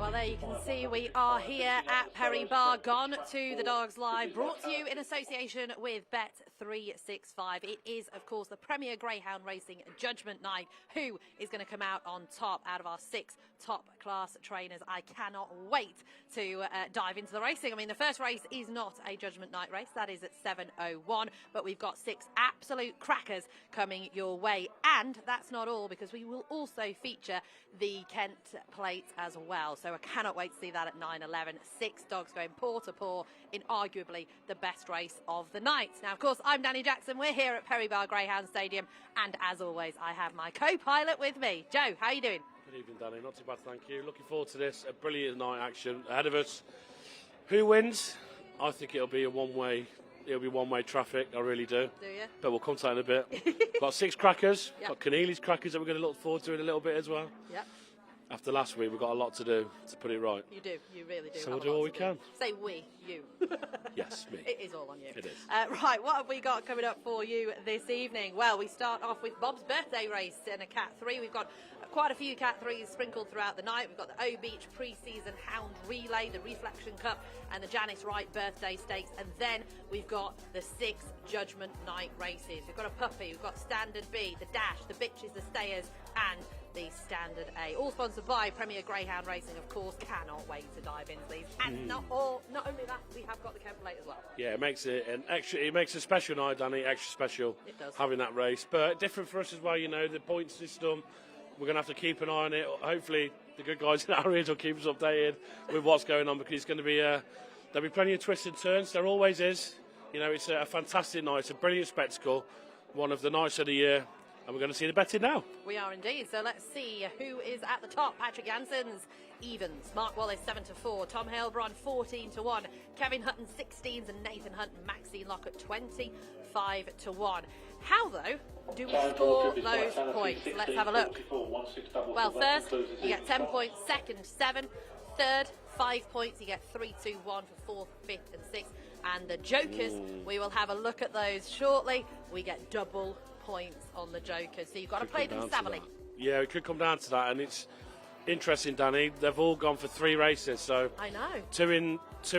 Well, there you can see we are here at Perry Barr, gone to the Dogs Live, brought to you in association with Bet365. It is, of course, the Premier Greyhound Racing Judgement Night. Who is going to come out on top out of our 6 top-class trainers? I cannot wait to dive into the racing. I mean, the first race is not a Judgement Night race. That is at 7:01, but we've got 6 absolute crackers coming your way. And that's not all, because we will also feature the Kent Plate as well. So I cannot wait to see that at 9:11. 6 dogs going paw to paw in arguably the best race of the night. Now, of course, I'm Danny Jackson. We're here at Perry Barr Greyhound Stadium. And as always, I have my co-pilot with me. Joe, how are you doing? Good evening, Danny. Not too bad, thank you. Looking forward to this. A brilliant night action ahead of us. Who wins? I think it'll be a one-way. It'll be one-way traffic. I really do. Do you? But we'll come to that in a bit. Got 6 crackers. Yep. Got Keneally's crackers that we're going to look forward to in a little bit as well. Yep. After last week, we've got a lot to do to put it right. You do. You really do. So we'll do all we can. Say we, you. Yes, me. It is all on you. It is. Right, what have we got coming up for you this evening? Well, we start off with Bob's birthday race in a Cat 3. We've got quite a few Cat 3s sprinkled throughout the night. We've got the O Beach pre-season Hound Relay, the Reflection Cup, and the Janice Wright birthday stakes. And then we've got the 6 Judgement Night races. We've got a puppy, we've got Standard B, the Dash, the Bitches, the Stayers, and the Standard A. All sponsored by Premier Greyhound Racing, of course. Cannot wait to dive into these. And not only that, we have got the Kent Plate as well. Yeah, it makes it a special night, Danny. Extra special. It does. Having that race, but different for us as well. You know, the point system. We're going to have to keep an eye on it. Hopefully, the good guys in our ears will keep us updated with what's going on, because it's going to be there'll be plenty of twists and turns. There always is. You know, it's a fantastic night. It's a brilliant spectacle. One of the nights of the year. And we're going to see the betting now. We are indeed. So let's see who is at the top. Patrick Jansen's evens. Mark Wallace 7-4. Tom Heilbron 14-1. Kevin Hutton 16s, and Nathan Hunt and Maxine Lockett 25-1. How, though, do we score those points? Let's have a look. Well, first, you get 10 points. Second, 7. Third, 5 points. You get 3, 2, 1 for 4th, 5th and 6th. And the jokers, we will have a look at those shortly. We get double points on the jokers, so you've got to play them savvily. Yeah, it could come down to that, and it's interesting, Danny. They've all gone for 3 races, so I know. 2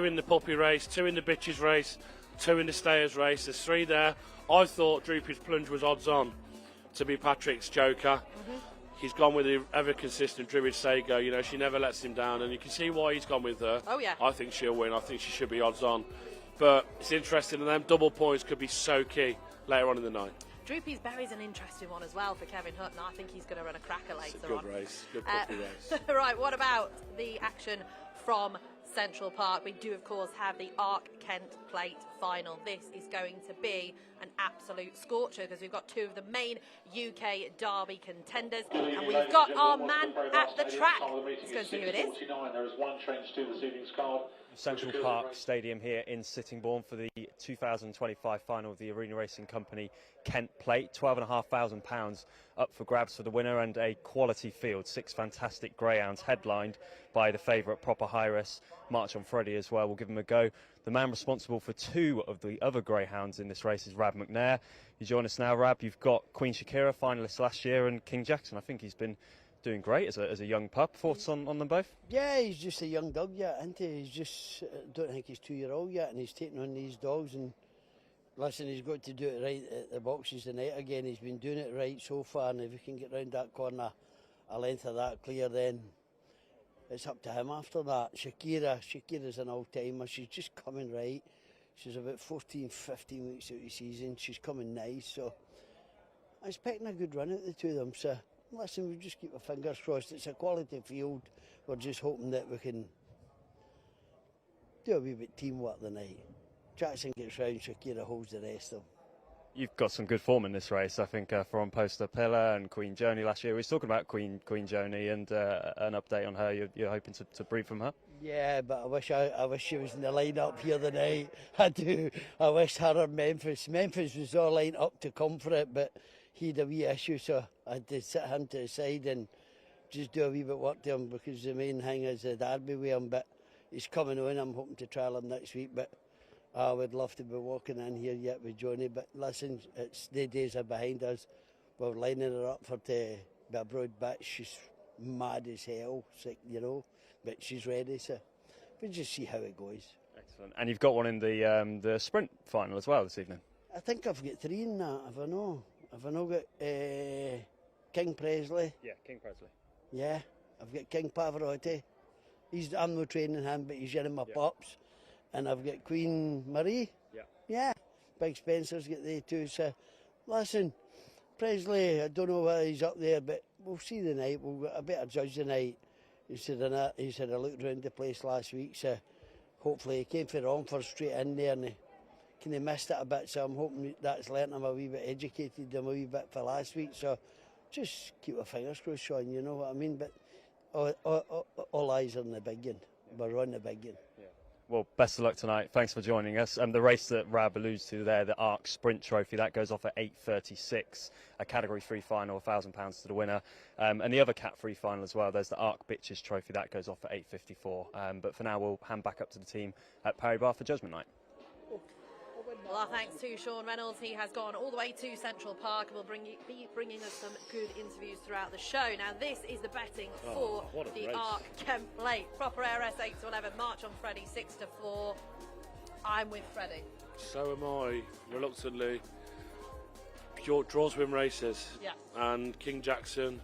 in the puppy race, 2 in the bitches race, 2 in the stayers race. There's 3 there. I thought Droopy's Plunge was odds on to be Patrick's joker. He's gone with the ever consistent Druid Sago. You know, she never lets him down, and you can see why he's gone with her. Oh yeah. I think she'll win. I think she should be odds on. But it's interesting, and them double points could be so key later on in the night. Droopy's Berry's an interesting one as well for Kevin Hutton. I think he's going to run a cracker later It's a good on. race, good puppy race. Right, what about the action from Central Park? We do, of course, have the Arc Kent Plate final. This is going to be an absolute scorcher, because we've got 2 of the main UK Derby contenders, and we've got our man at the track. Let's go and see who it is. There is 1 change to this evening's card. Central Park Stadium here in Sittingbourne for the 2025 final of the Arena Racing Company Kent Plate. £12,500 up for grabs for the winner, and a quality field. 6 fantastic greyhounds headlined by the favourite Proper Hyras. March on Freddie as well. We'll give him a go. The man responsible for 2 of the other greyhounds in this race is Rab McNair. You join us now, Rab. You've got Queen Shakira, finalist last year, and King Jackson. I think he's been doing great as a young pup. Thoughts on them both? Yeah, he's just a young dog yet, isn't he? He's just, don't think he's 2-year-old yet, and he's taking on these dogs. And listen, he's got to do it right at the boxes tonight again. He's been doing it right so far, and if he can get round that corner a length of that clear, then it's up to him after that. Shakira's an all-timer. She's just coming right. She's about 14, 15 weeks out of the season. She's coming nice, so I'm expecting a good run at the 2 of them. So listen, we just keep our fingers crossed. It's a quality field. We're just hoping that we can do a wee bit teamwork tonight. Jackson gets round, Shakira holds the rest of them. You've got some good form in this race, I think, from Poster Pillar and Queen Joni last year. We was talking about Queen Joni, and an update on her. You're hoping to breed from her? Yeah, but I wish she was in the line-up here tonight. I do. I wish her or Memphis. Memphis was all lined up to come for it, but he had a wee issue, so I had to sit him to the side and just do a wee bit of work to him, because the main thing is the derby with him. But he's coming on. I'm hoping to trial him next week, but I would love to be walking in here yet with Johnny. But listen, the days are behind us. We're lining her up for to be a broad bitch. She's mad as hell, sick, you know. but she's ready, so we'll just see how it goes. Excellent. And you've got one in the sprint final as well this evening. I think I've got 3 in that, have I not? Have I not got King Presley? Yeah, King Presley. Yeah, I've got King Pavarotti. I'm not training him, but he's in my pups. And I've got Queen Marie. Yeah. Yeah, Big Spencer's got they too. So, listen, Presley, I don't know whether he's up there, but we'll see the night. We'll get a better judge the night. He said I looked around the place last week, so hopefully he came for Romford straight in there and he kind of missed it a bit. So I'm hoping that's letting him a wee bit educated him a wee bit for last week. So just keep our fingers crossed, Sean, you know what I mean? But all eyes are on the big one. We're on the big one. Well, best of luck tonight. Thanks for joining us. The race that Rab alludes to there, the ARC Sprint Trophy, that goes off at 8:36. A Category 3 final, £1,000 to the winner. And the other Cat 3 final as well, there's the ARC Bitches Trophy, that goes off at 8:54. But for now, we'll hand back up to the team at Parry Barr for Judgement Night. Well, our thanks to Sean Reynolds. He has gone all the way to Central Park and will be bringing us some good interviews throughout the show. Now, this is the betting for the race. ARC Kent Plate. Proper RS 8 to 11, March on Freddie 6 to 4. I'm with Freddie. So am I, reluctantly. Pure draws win races. Yeah. And King Jackson,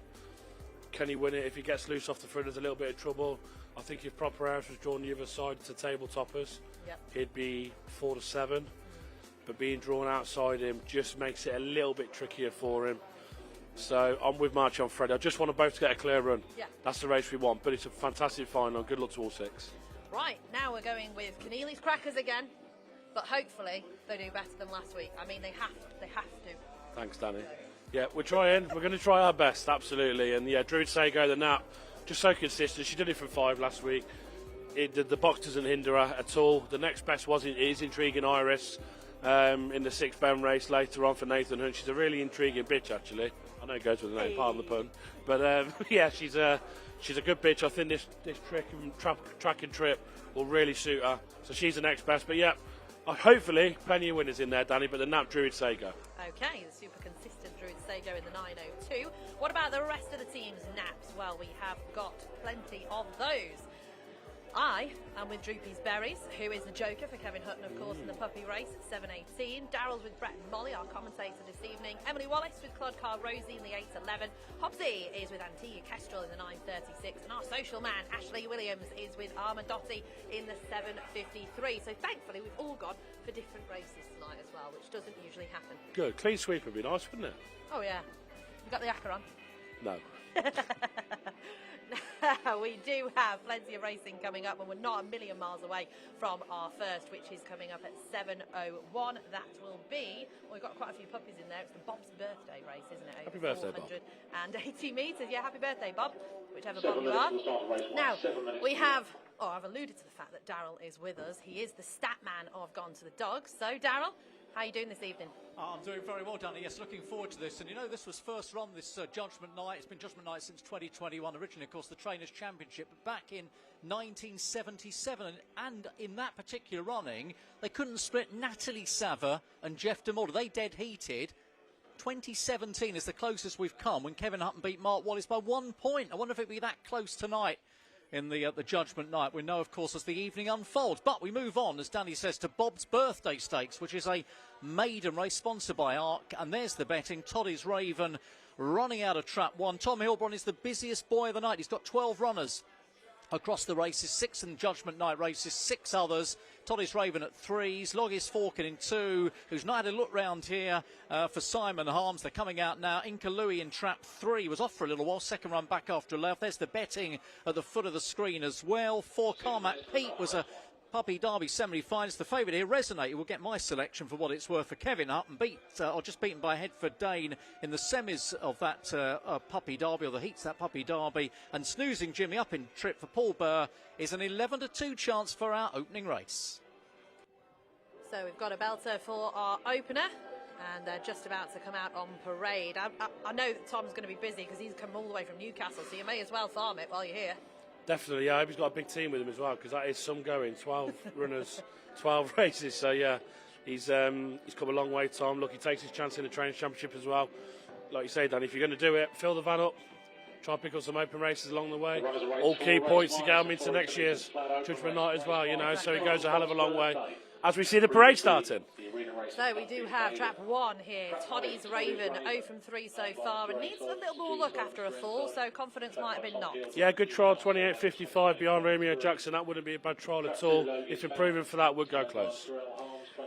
can he win it? If he gets loose off the front, there's a little bit of trouble. I think if Proper Airs was drawn the other side to table toppers, he'd be 4 to 7. But being drawn outside him just makes it a little bit trickier for him. So I'm with March on Fred. I just want them both to get a clear run. Yeah. That's the race we want, but it's a fantastic final. Good luck to all 6. Right, now we're going with Keneally's Crackers again, but hopefully they do better than last week. I mean, they have to. Thanks, Danny. Yeah, we're trying. We're going to try our best, absolutely. And yeah, Druid Sago, the nap, just so consistent. She did it from 5 last week. The box doesn't hinder her at all. The next best is Intriguing Iris. In the 6 Ben race later on for Nathan Hunt. She's a really intriguing bitch, actually. I know it goes with the name, pardon the pun. But yeah, she's a good bitch. I think this track and trip will really suit her. So she's the next best. But yeah, hopefully plenty of winners in there, Danny. But the nap Druid Sago. Okay, the super consistent Druid Sago in the 902. What about the rest of the team's naps? Well, we have got plenty of those. I am with Droopy's Berries, who is the joker for Kevin Hutton, of course, in the puppy race at 7:18. Daryl's with Brett and Molly, our commentator this evening. Emily Wallace with Clodcar Rosie in the 8:11. Hobbsy is with Antigua Kestrel in the 9:36. And our social man, Ashley Williams, is with Armandotti in the 7:53. So thankfully, we've all gone for different races tonight as well, which doesn't usually happen. Good. Clean sweep would be nice, wouldn't it? Oh, yeah. You got the acca on? No. We do have plenty of racing coming up, and we're not a million miles away from our first, which is coming up at 7:01. That will be, well, we've got quite a few puppies in there. It's the Bob's birthday race, isn't it? Happy birthday, Bob. 480 metres. Yeah, happy birthday, Bob, whichever Bob you are. Now, we have, I've alluded to the fact that Daryl is with us. He is the stat man of Gone to the Dogs. So, Daryl, how are you doing this evening? I'm doing very well, Danny. Yes, looking forward to this. And you know, this was first run, this Judgement Night. It's been Judgement Night since 2021. Originally, of course, the Trainers' Championship. But back in 1977, and in that particular running, they couldn't split Natalie Sava and Jeff DeMolder. They dead heated. 2017 is the closest we've come when Kevin Hutton beat Mark Wallace by 1 point. I wonder if it'll be that close tonight in the Judgement Night. We know, of course, as the evening unfolds. But we move on, as Danny says, to Bob's Birthday Stakes, which is a maiden race sponsored by ARC. And there's the betting. Toddy's Raven running out of trap 1. Tom Heilbron is the busiest boy of the night. He's got 12 runners across the races, 6 in the Judgement Night races, 6 others. Toddy's Raven at 3s, Loggis Forkin in 2, who's not had a look round here for Simon Harms. They're coming out now. Inca Louie in trap 3 was off for a little while, second run back after a left. There's the betting at the foot of the screen as well. 4 Carmack Pete was a Puppy Derby semi-finals. The favourite here, Resonate, will get my selection for what it's worth for Kevin Hutton. Just beaten by Headford Dane in the semis of that Puppy Derby, or the heats that Puppy Derby. And Snoozing Jimmy up in trip for Paul Burr is an 11 to 2 chance for our opening race. So we've got a belter for our opener, and they're just about to come out on parade. I know that Tom's going to be busy because he's come all the way from Newcastle, so you may as well farm it while you're here. Definitely, yeah. I hope he's got a big team with him as well, because that is some going. 12 runners, 12 races. So yeah, he's come a long way, Tom. Look, he takes his chance in the Trainers' Championship as well. Like you say, Dan, if you're going to do it, fill the van up, try and pick up some open races along the way. All key points to get them into next year's Judgement Night as well, you know, so it goes a hell of a long way as we see the parade starting. So we do have trap 1 here. Toddy's Raven, 0 from 3 so far, and needs a little more luck after a fall, so confidence might have been knocked. Yeah, good trial, 28.55 behind Romeo Jackson. That wouldn't be a bad trial at all. If improving for that, would go close.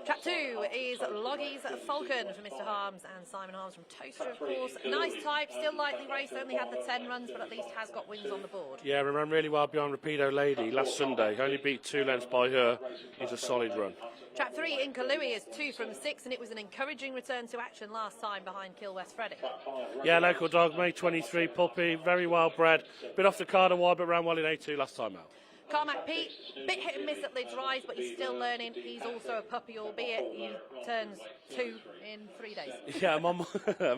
Trap 2 is Loggie's Falcon for Mr. Harms and Simon Harms from Toaster, of course. Nice type, still lightly raced, only had the 10 runs, but at least has got wins on the board. Yeah, ran really well behind Rapido Lady last Sunday. Only beat 2 lengths by her. It's a solid run. Trap 3 in Kalui is 2 from 6, and it was an encouraging return to action last time behind Kill West Freddy. Yeah, local dog, May 23 puppy, very well bred. Bit off the card a while, but ran well in A2 last time out. Carmack Pete, bit hit and miss at Lids Rise, but he's still learning. He's also a puppy, albeit he turns 2 in 3 days. Yeah, I'm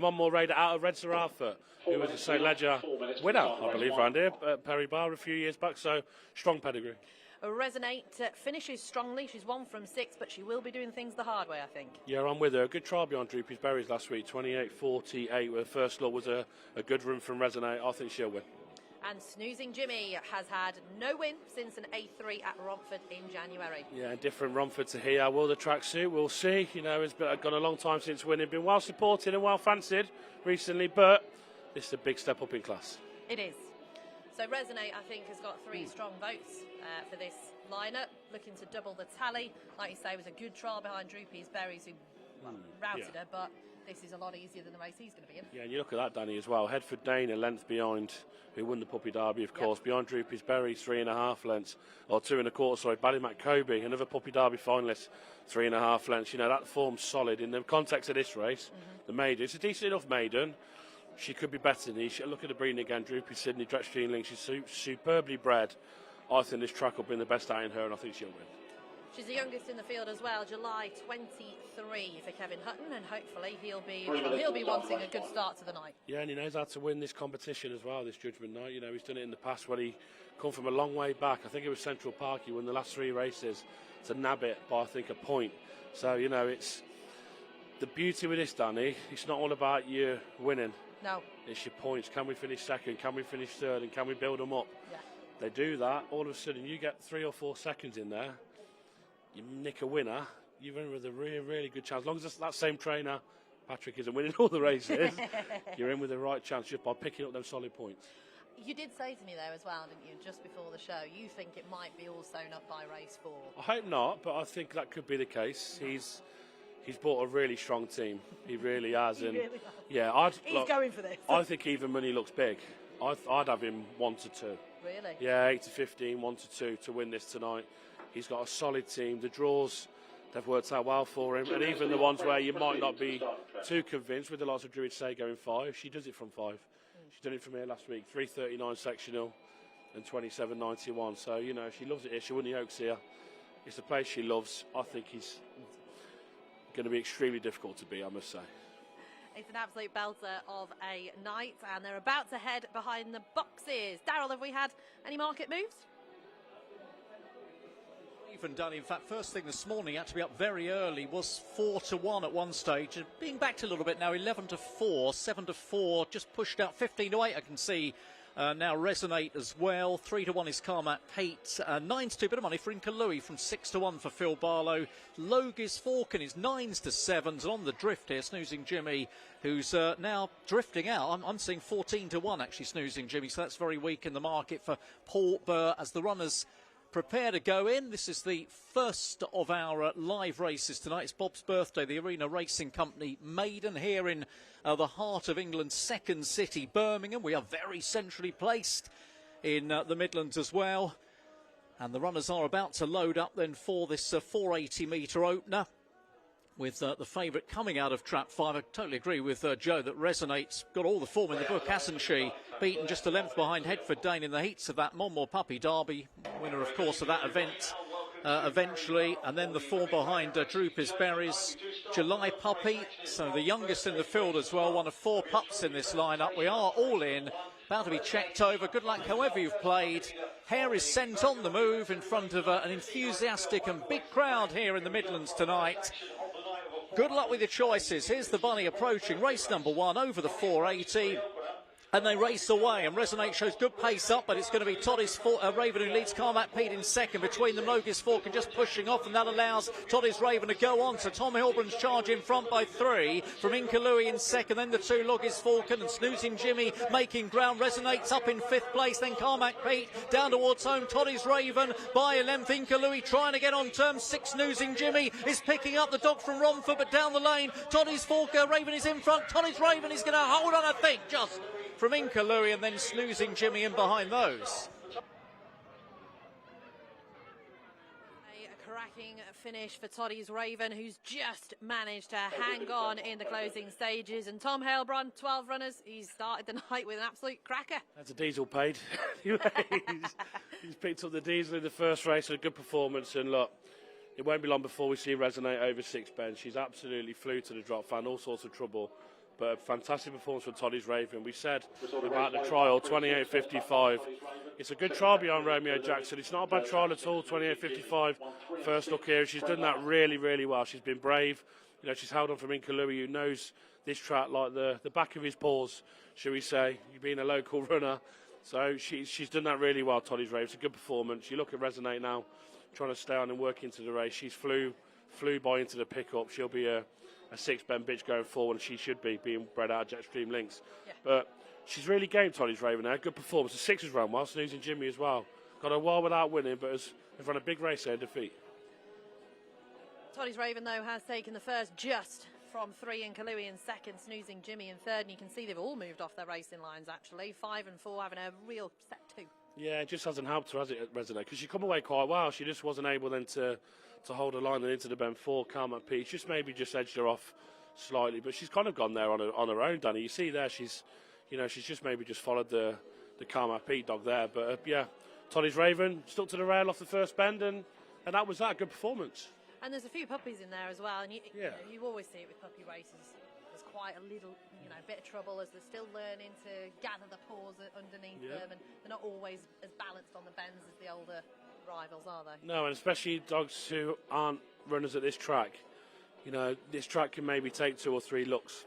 on more radar out of Red Sarafa, who was a St. Ledger winner, I believe, around here at Perry Barr a few years back, so strong pedigree. Resonate finishes strongly. She's 1 from 6, but she will be doing things the hard way, I think. Yeah, I'm with her. Good trial beyond Droopy's Berries last week, 28.48, where the first look was a good run from Resonate. I think she'll win. And Snoozing Jimmy has had no win since an A3 at Romford in January. Yeah, different Romford to here. Will the track suit? We'll see. You know, it's gone a long time since winning. Been well supported and well fancied recently, but this is a big step up in class. It is. So Resonate, I think, has got 3 strong votes for this lineup, looking to double the tally. Like you say, it was a good trial behind Droopy's Berries, who routed her, but this is a lot easier than the race he's going to be in. Yeah, and you look at that, Danny, as well. Headford Dane, a length behind, who won the Puppy Derby, of course. Behind Droopy's Berries, 3.5 lengths, or 2 1/4, sorry. Ballymac Kobe, another Puppy Derby finalist, 3.5 lengths. You know, that form's solid in the context of this race. The maiden, it's a decent enough maiden. She could be better than these. Look at the breeding again. Droopy Sydney, Dretch Link. She's superbly bred. I think this track will be the best out in her, and I think she'll win. She's the youngest in the field as well, July 23 for Kevin Hutton, and hopefully he'll be wanting a good start to the night. Yeah, and he knows how to win this competition as well, this Judgement Night. You know, he's done it in the past when he come from a long way back. I think it was Central Park. He won the last 3 races to nab it by, I think, a point. So, you know, it's the beauty with this, Danny. It's not all about you winning. No. It's your points. Can we finish second? Can we finish third? And can we build them up? Yeah. They do that. All of a sudden, you get 3 or 4 seconds in there. You nick a winner. You're in with a really, really good chance. As long as that same trainer, Patrick, isn't winning all the races, you're in with the right chance just by picking up those solid points. You did say to me there as well, didn't you, just before the show, you think it might be all sewn up by race 4. I hope not, but I think that could be the case. He's brought a really strong team. He really has. He and really has. Yeah, He's going for this. I think even money looks big. I'd have him 1 to 2. Really? Yeah, 8 to 15, 1 to 2 to win this tonight. He's got a solid team. The draws, they've worked out well for him. And even the ones where you might not be too convinced, with the lots of Druid Say going 5, she does it from 5. She's done it from here last week, 3.39 sectional and 27.91. So, you know, she loves it here. She won the Oaks here. It's a place she loves. I think he's going to be extremely difficult to beat, I must say. It's an absolute belter of a night, and they're about to head behind the boxes. Darryl, have we had any market moves? Even done. In fact, first thing this morning, had to be up very early, was 4 to 1 at one stage, and being backed a little bit now, 11 to 4, 7 to 4, just pushed out 15 to 8. I can see now Resonate as well. 3 to 1 is Carmack Pate. 9 to 2, bit of money for Inkalui from 6 to 1 for Phil Barlow. Logies Falcon is 9s to 7s, and on the drift here, Snoozing Jimmy, who's now drifting out. I'm seeing 14 to 1 actually, Snoozing Jimmy, so that's very weak in the market for Paul Burr as the runners prepare to go in. This is the first of our live races tonight. It's Bob's birthday, the Arena Racing Company maiden here in the heart of England's second city, Birmingham. We are very centrally placed in the Midlands as well. And the runners are about to load up then for this 480-metre opener, with the favourite coming out of trap 5. I totally agree with Joe that Resonate's got all the form in the book, hasn't she? Beaten just a length behind Headford Dane in the heats of that Monmore Puppy Derby, winner of course of that event eventually, and then the form behind Droopy's Berries, July Puppy, so the youngest in the field as well, one of 4 pups in this lineup. We are all in, about to be checked over. Good luck however you've played. Hare is sent on the move in front of an enthusiastic and big crowd here in the Midlands tonight. Good luck with your choices. Here's the bunny approaching race number 1 over the 480. And they race away, and Resonate shows good pace up, but it's going to be Toddy's Raven who leads Carmack Pete in second. Between them, Logis Fork and just pushing off, and that allows Toddy's Raven to go on. So Tom Heilbron's charge in front by 3 from Inkalui in second, then the 2 Logis Falcon and Snoozing Jimmy making ground. Resonates up in 5th place, then Carmack Pete down towards home. Toddy's Raven by a length. Inkalui trying to get on turn 6. Snoozing Jimmy is picking up the dog from Romford, but down the lane, Toddy's Raven is in front. Toddy's Raven is going to hold on, I think, just from Inkalui, and then Snoozing Jimmy in behind those. A cracking finish for Toddy's Raven, who's just managed to hang on in the closing stages. And Tom Heilbron, 12 runners, he's started the night with an absolute cracker. That's a diesel paid. He's picked up the diesel in the first race, a good performance, and look, it won't be long before we see Resonate over 6 bends. She's absolutely flew to the drop, found all sorts of trouble. But a fantastic performance from Toddy's Raven. We said about the trial, 28.55. It's a good trial behind Romeo Jackson. It's not a bad trial at all, 28.55. First look here. She's done that really, really well. She's been brave. You know, she's held on from Inkalui, who knows this track like the back of his paws, shall we say. You've been a local runner. So she's done that really well, Toddy's Raven. It's a good performance. You look at Resonate now, trying to stay on and work into the race. She's flew by into the pickup. She'll be a 6-bend bitch going forward, and she should be, being bred out of Jetstream Links. Yeah. But she's really game, Toddy's Raven now. Good performance. The 6 has run well, Snoozing Jimmy as well. Got a while without winning, but has run a big race there in defeat. Toddy's Raven, though, has taken the first just from 3 in Kalui in second, Snoozing Jimmy in third, and you can see they've all moved off their racing lines, actually. 5 and 4 having a real set 2. Yeah, it just hasn't helped her, has it, Resonate? Because she come away quite well. She just wasn't able then to hold her line and into the bend 4. Carmack Pete just maybe just edged her off slightly, but she's kind of gone there on her own, Danny. You see there, she's just maybe just followed the Carmack Pete dog there. But yeah, Toddy's Raven stuck to the rail off the first bend, and that was that. Good performance. And there's a few puppies in there as well, and you always see it with puppy races. There's quite a little, bit of trouble as they're still learning to gather the paws underneath them, and they're not always as balanced on the bends as the older rivals, are they? No, and especially dogs who aren't runners at this track. This track can maybe take 2 or 3 looks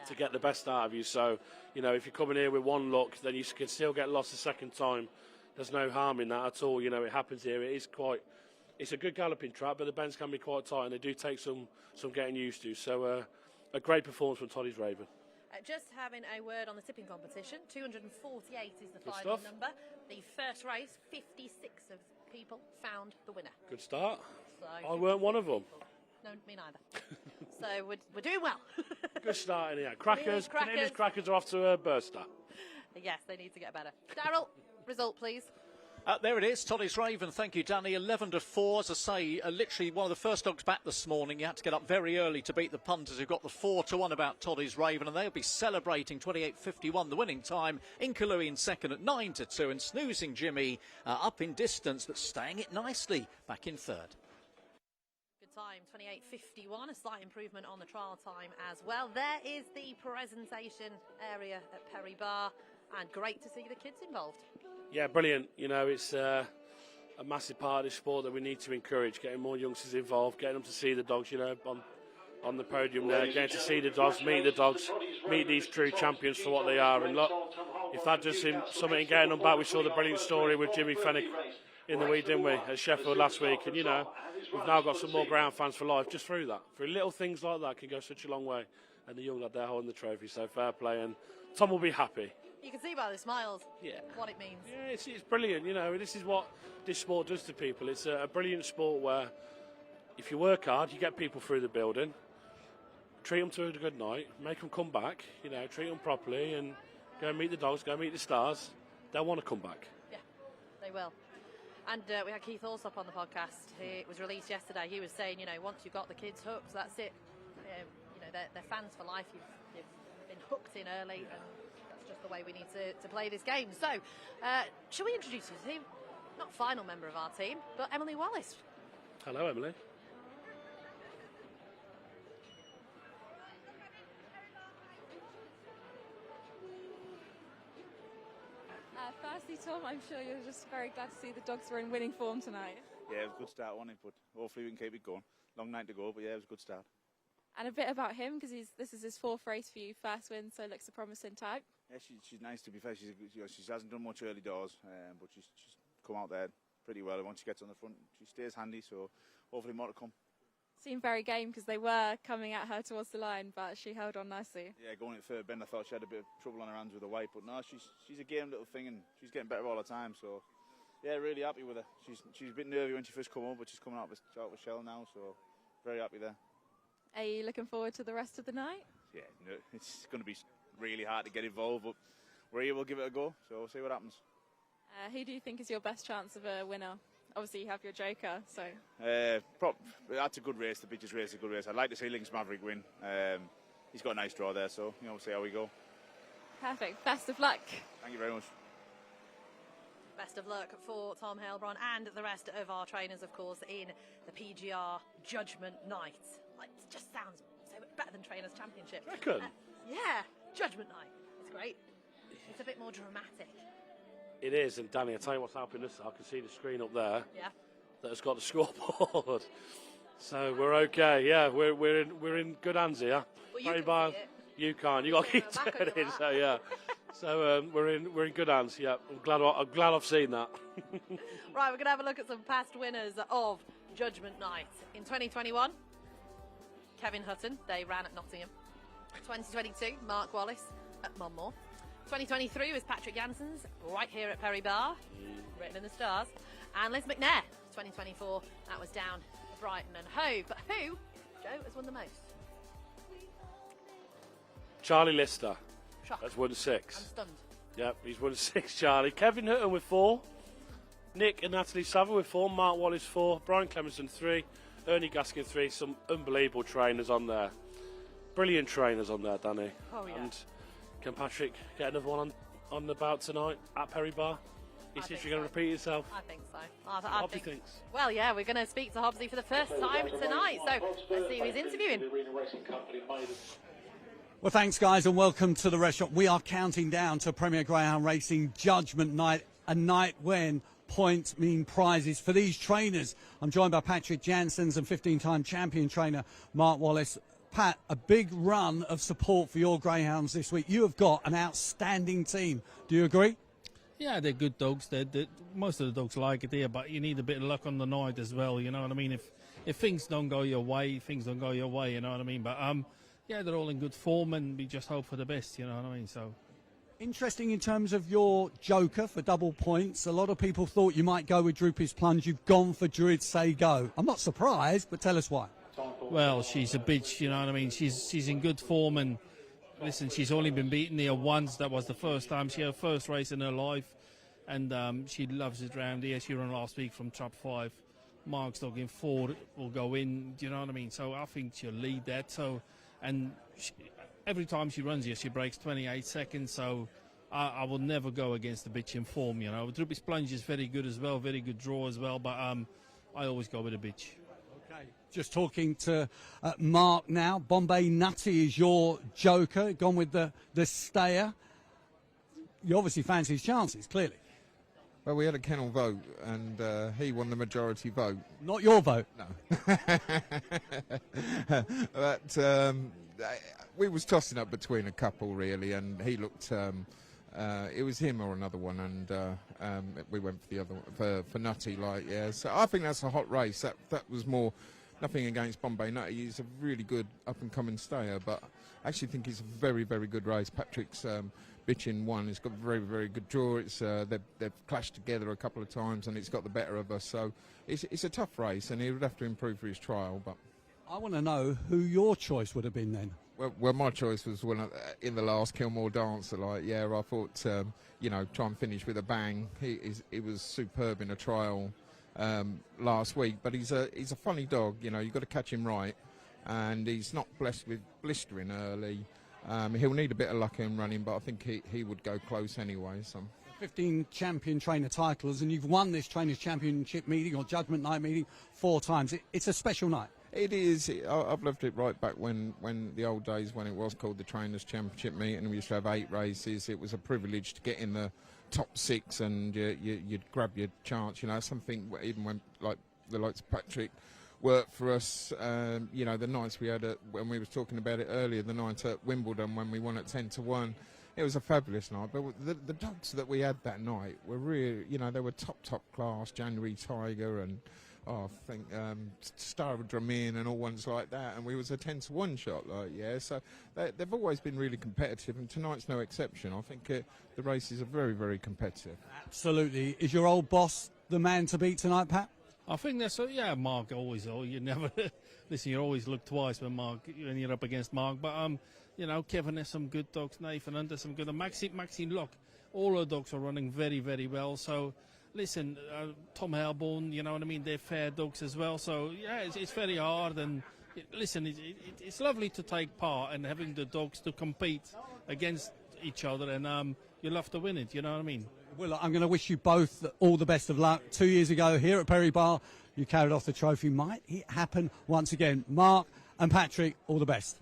to get the best out of you. So, if you're coming here with 1 look, then you can still get lost a second time. There's no harm in that at all. It happens here. It's a good galloping track, but the bends can be quite tight, and they do take some getting used to. So, a great performance from Toddy's Raven. Just having a word on the tipping competition. 248 is the final number. The first race, 56 of people found the winner. Good start. So I weren't one of them. No, me neither. So we're doing well. Good start, anyhow. Crackers are off to a burst start. Yes, they need to get better. Daryl, result, please. There it is, Toddy's Raven. Thank you, Danny. 11 to 4. As I say, literally one of the first dogs back this morning. You had to get up very early to beat the punters who got the 4 to 1 about Toddy's Raven, and they'll be celebrating 28.51, the winning time. Inkalui in second at 9 to 2, and Snoozing Jimmy up in distance, but staying it nicely back in third. Good time, 28.51, a slight improvement on the trial time as well. There is the presentation area at Perry Barr, and great to see the kids involved. Yeah, brilliant. It's a massive part of this sport that we need to encourage, getting more youngsters involved, getting them to see the dogs, on the podium there, getting to see the dogs, meet these true champions for what they are. And look, if that does something in getting them back, we saw the brilliant story with Jimmy Fennick in the week, didn't we, at Sheffield last week. And, we've now got some more ground fans for life just through that. Through little things like that can go such a long way. And the young lad there holding the trophy, so fair play. And Tom will be happy. You can see by the smiles what it means. Yeah, it's brilliant. This is what this sport does to people. It's a brilliant sport where if you work hard, you get people through the building, treat them to a good night, make them come back, treat them properly, and go and meet the dogs, go and meet the stars. They'll want to come back. Yeah, they will. And we had Keith Allsop on the podcast. It was released yesterday. He was saying, once you've got the kids hooked, that's it. They're fans for life. You've been hooked in early, and just the way we need to play this game. So, shall we introduce you to the team? Not final member of our team, but Emily Wallace. Hello, Emily. Firstly, Tom, I'm sure you're just very glad to see the dogs were in winning form tonight. Yeah, it was a good start, wasn't it? But hopefully we can keep it going. Long night to go, but yeah, it was a good start. And a bit about him, because this is his 4th race for you, first win, so looks a promising type. Yeah, she's nice, to be fair. She hasn't done much early doors, but she's come out there pretty well. And once she gets on the front, she stays handy, so hopefully more to come. Seemed very game because they were coming at her towards the line, but she held on nicely. Yeah, going into third bend, I thought she had a bit of trouble on her hands with the weight, but no, she's a game little thing, and she's getting better all the time. So yeah, really happy with her. She's a bit nervy when she first come up, but she's coming out with shell now, so very happy there. Are you looking forward to the rest of the night? Yeah, no, it's going to be really hard to get involved, but we're here, we'll give it a go, so we'll see what happens. Who do you think is your best chance of a winner? Obviously, you have your joker, so... That's a good race, the Bitches race is a good race. I'd like to see Links Maverick win. He's got a nice draw there, so we'll see how we go. Perfect. Best of luck. Thank you very much. Best of luck for Tom Heilbron and the rest of our trainers, of course, in the PGR Judgement Night. Like, it just sounds so much better than Trainers Championship. Reckon? Yeah, Judgement Night. It's great. It's a bit more dramatic. It is, and Danny, I'll tell you what's helping us. I can see the screen up there. Yeah. That has got the scoreboard. So we're okay. Yeah, we're in good hands here. Well, you can see it. You can't. You got to keep Back on your turning. back. So yeah. So we're in good hands. Yeah, I'm glad I've seen that. Right, we're going to have a look at some past winners of Judgement Night. In 2021, Kevin Hutton, they ran at Nottingham. 2022, Mark Wallace at Monmore. 2023 was Patrick Janssens, right here at Perry Barr, written in the stars. And Liz McNair, 2024, that was down at Brighton and Hove. But who, Joe, has won the most? Charlie Lister Shock. has won 6. I'm stunned. Yep, he's won 6, Charlie. Kevin Hutton with 4. Nick and Natalie Saville with 4. Mark Wallace 4. Brian Clemenson 3. Ernie Gaskin 3. Some unbelievable trainers on there. Brilliant trainers on there, Danny. Oh, yeah. And can Patrick get another one on the bout tonight at Perry Barr? Is history going to repeat itself? I think so. Hobbsy thinks. Well, yeah, we're going to speak to Hobbsy for the first time tonight. So let's see who he's interviewing. Well, thanks, guys, and welcome to the restaurant. We are counting down to Premier Greyhound Racing Judgement Night, a night when points mean prizes for these trainers. I'm joined by Patrick Janssens and 15-time champion trainer Mark Wallace. Pat, a big run of support for your greyhounds this week. You have got an outstanding team. Do you agree? Yeah, they're good dogs. Most of the dogs like it here, but you need a bit of luck on the night as well. You know what I mean? If things don't go your way, things don't go your way. You know what I mean? But yeah, they're all in good form, and we just hope for the best. You know what I mean? So. Interesting in terms of your joker for double points. A lot of people thought you might go with Droopy's Plunge. You've gone for Druid Say Go. I'm not surprised, but tell us why. Well, she's a bitch, you know what I mean? She's in good form, and listen, she's only been beaten here once. That was the first time. She had her first race in her life, and she loves it round here. She ran last week from Trap 5. Mark's dog in 4 will go in, do you know what I mean? So I think she'll lead that. So, and every time she runs here, she breaks 28 seconds, so I will never go against the bitch in form, you know. Droopy Plunge is very good as well, very good draw as well, but I always go with the bitch. Okay, just talking to Mark now. Bombay Nutty is your joker, gone with the stayer. You obviously fancy his chances, clearly. Well, we had a kennel vote, and he won the majority vote. Not your vote? No. But we was tossing up between a couple, really, and he looked... it was him or another one, and we went for the other one, for Nutty, like, yeah. So I think that's a hot race. That was more... Nothing against Bombay Nutty. He's a really good up-and-coming stayer, but I actually think he's a very, very good race. Patrick's... Bitchin one, it's got very, very good draw. It's they've clashed together a couple of times, and it's got the better of us. So it's a tough race, and he would have to improve for his trial. But I want to know who your choice would have been then. Well, my choice was when in the last Kilmore Dancer. Like, yeah, I thought try and finish with a bang. He was superb in a trial last week, but he's a funny dog. You know, you've got to catch him right, and he's not blessed with blistering early. He'll need a bit of luck in running, but I think he would go close anyway. So. 15 champion trainer titles, and you've won this Trainers' Championship meeting or Judgement Night meeting 4 times. It's a special night. It is. I've loved it right back when the old days when it was called the Trainers' Championship meeting, and we used to have 8 races. It was a privilege to get in the top 6, and you'd grab your chance. You know, something even when like the likes of Patrick worked for us. You know, the nights we had when we was talking about it earlier, the night at Wimbledon when we won at 10-1. It was a fabulous night, but the dogs that we had that night were really, you know, they were top class. January Tiger and I think Star of Dramin and all ones like that, and we was a 10-1 shot, like, yeah. So they've always been really competitive, and tonight's no exception. I think the races are very, very competitive. Absolutely. Is your old boss the man to beat tonight, Pat? I think that's so. Yeah, Mark always. Oh, you never listen. You always look twice when you're up against Mark. But you know, Kevin has some good dogs. Nathan Hunter some good. Maxine Locke. All our dogs are running very, very well. So listen, Tom Heilbron, you know what I mean. They're fair dogs as well. So yeah, it's very hard. And listen, it's lovely to take part and having the dogs to compete against each other. And you'll have to win it. You know what I mean. Well, I'm going to wish you both all the best of luck. 2 years ago here at Perry Barr, you carried off the trophy. Might it happen once again? Mark and Patrick, all the best.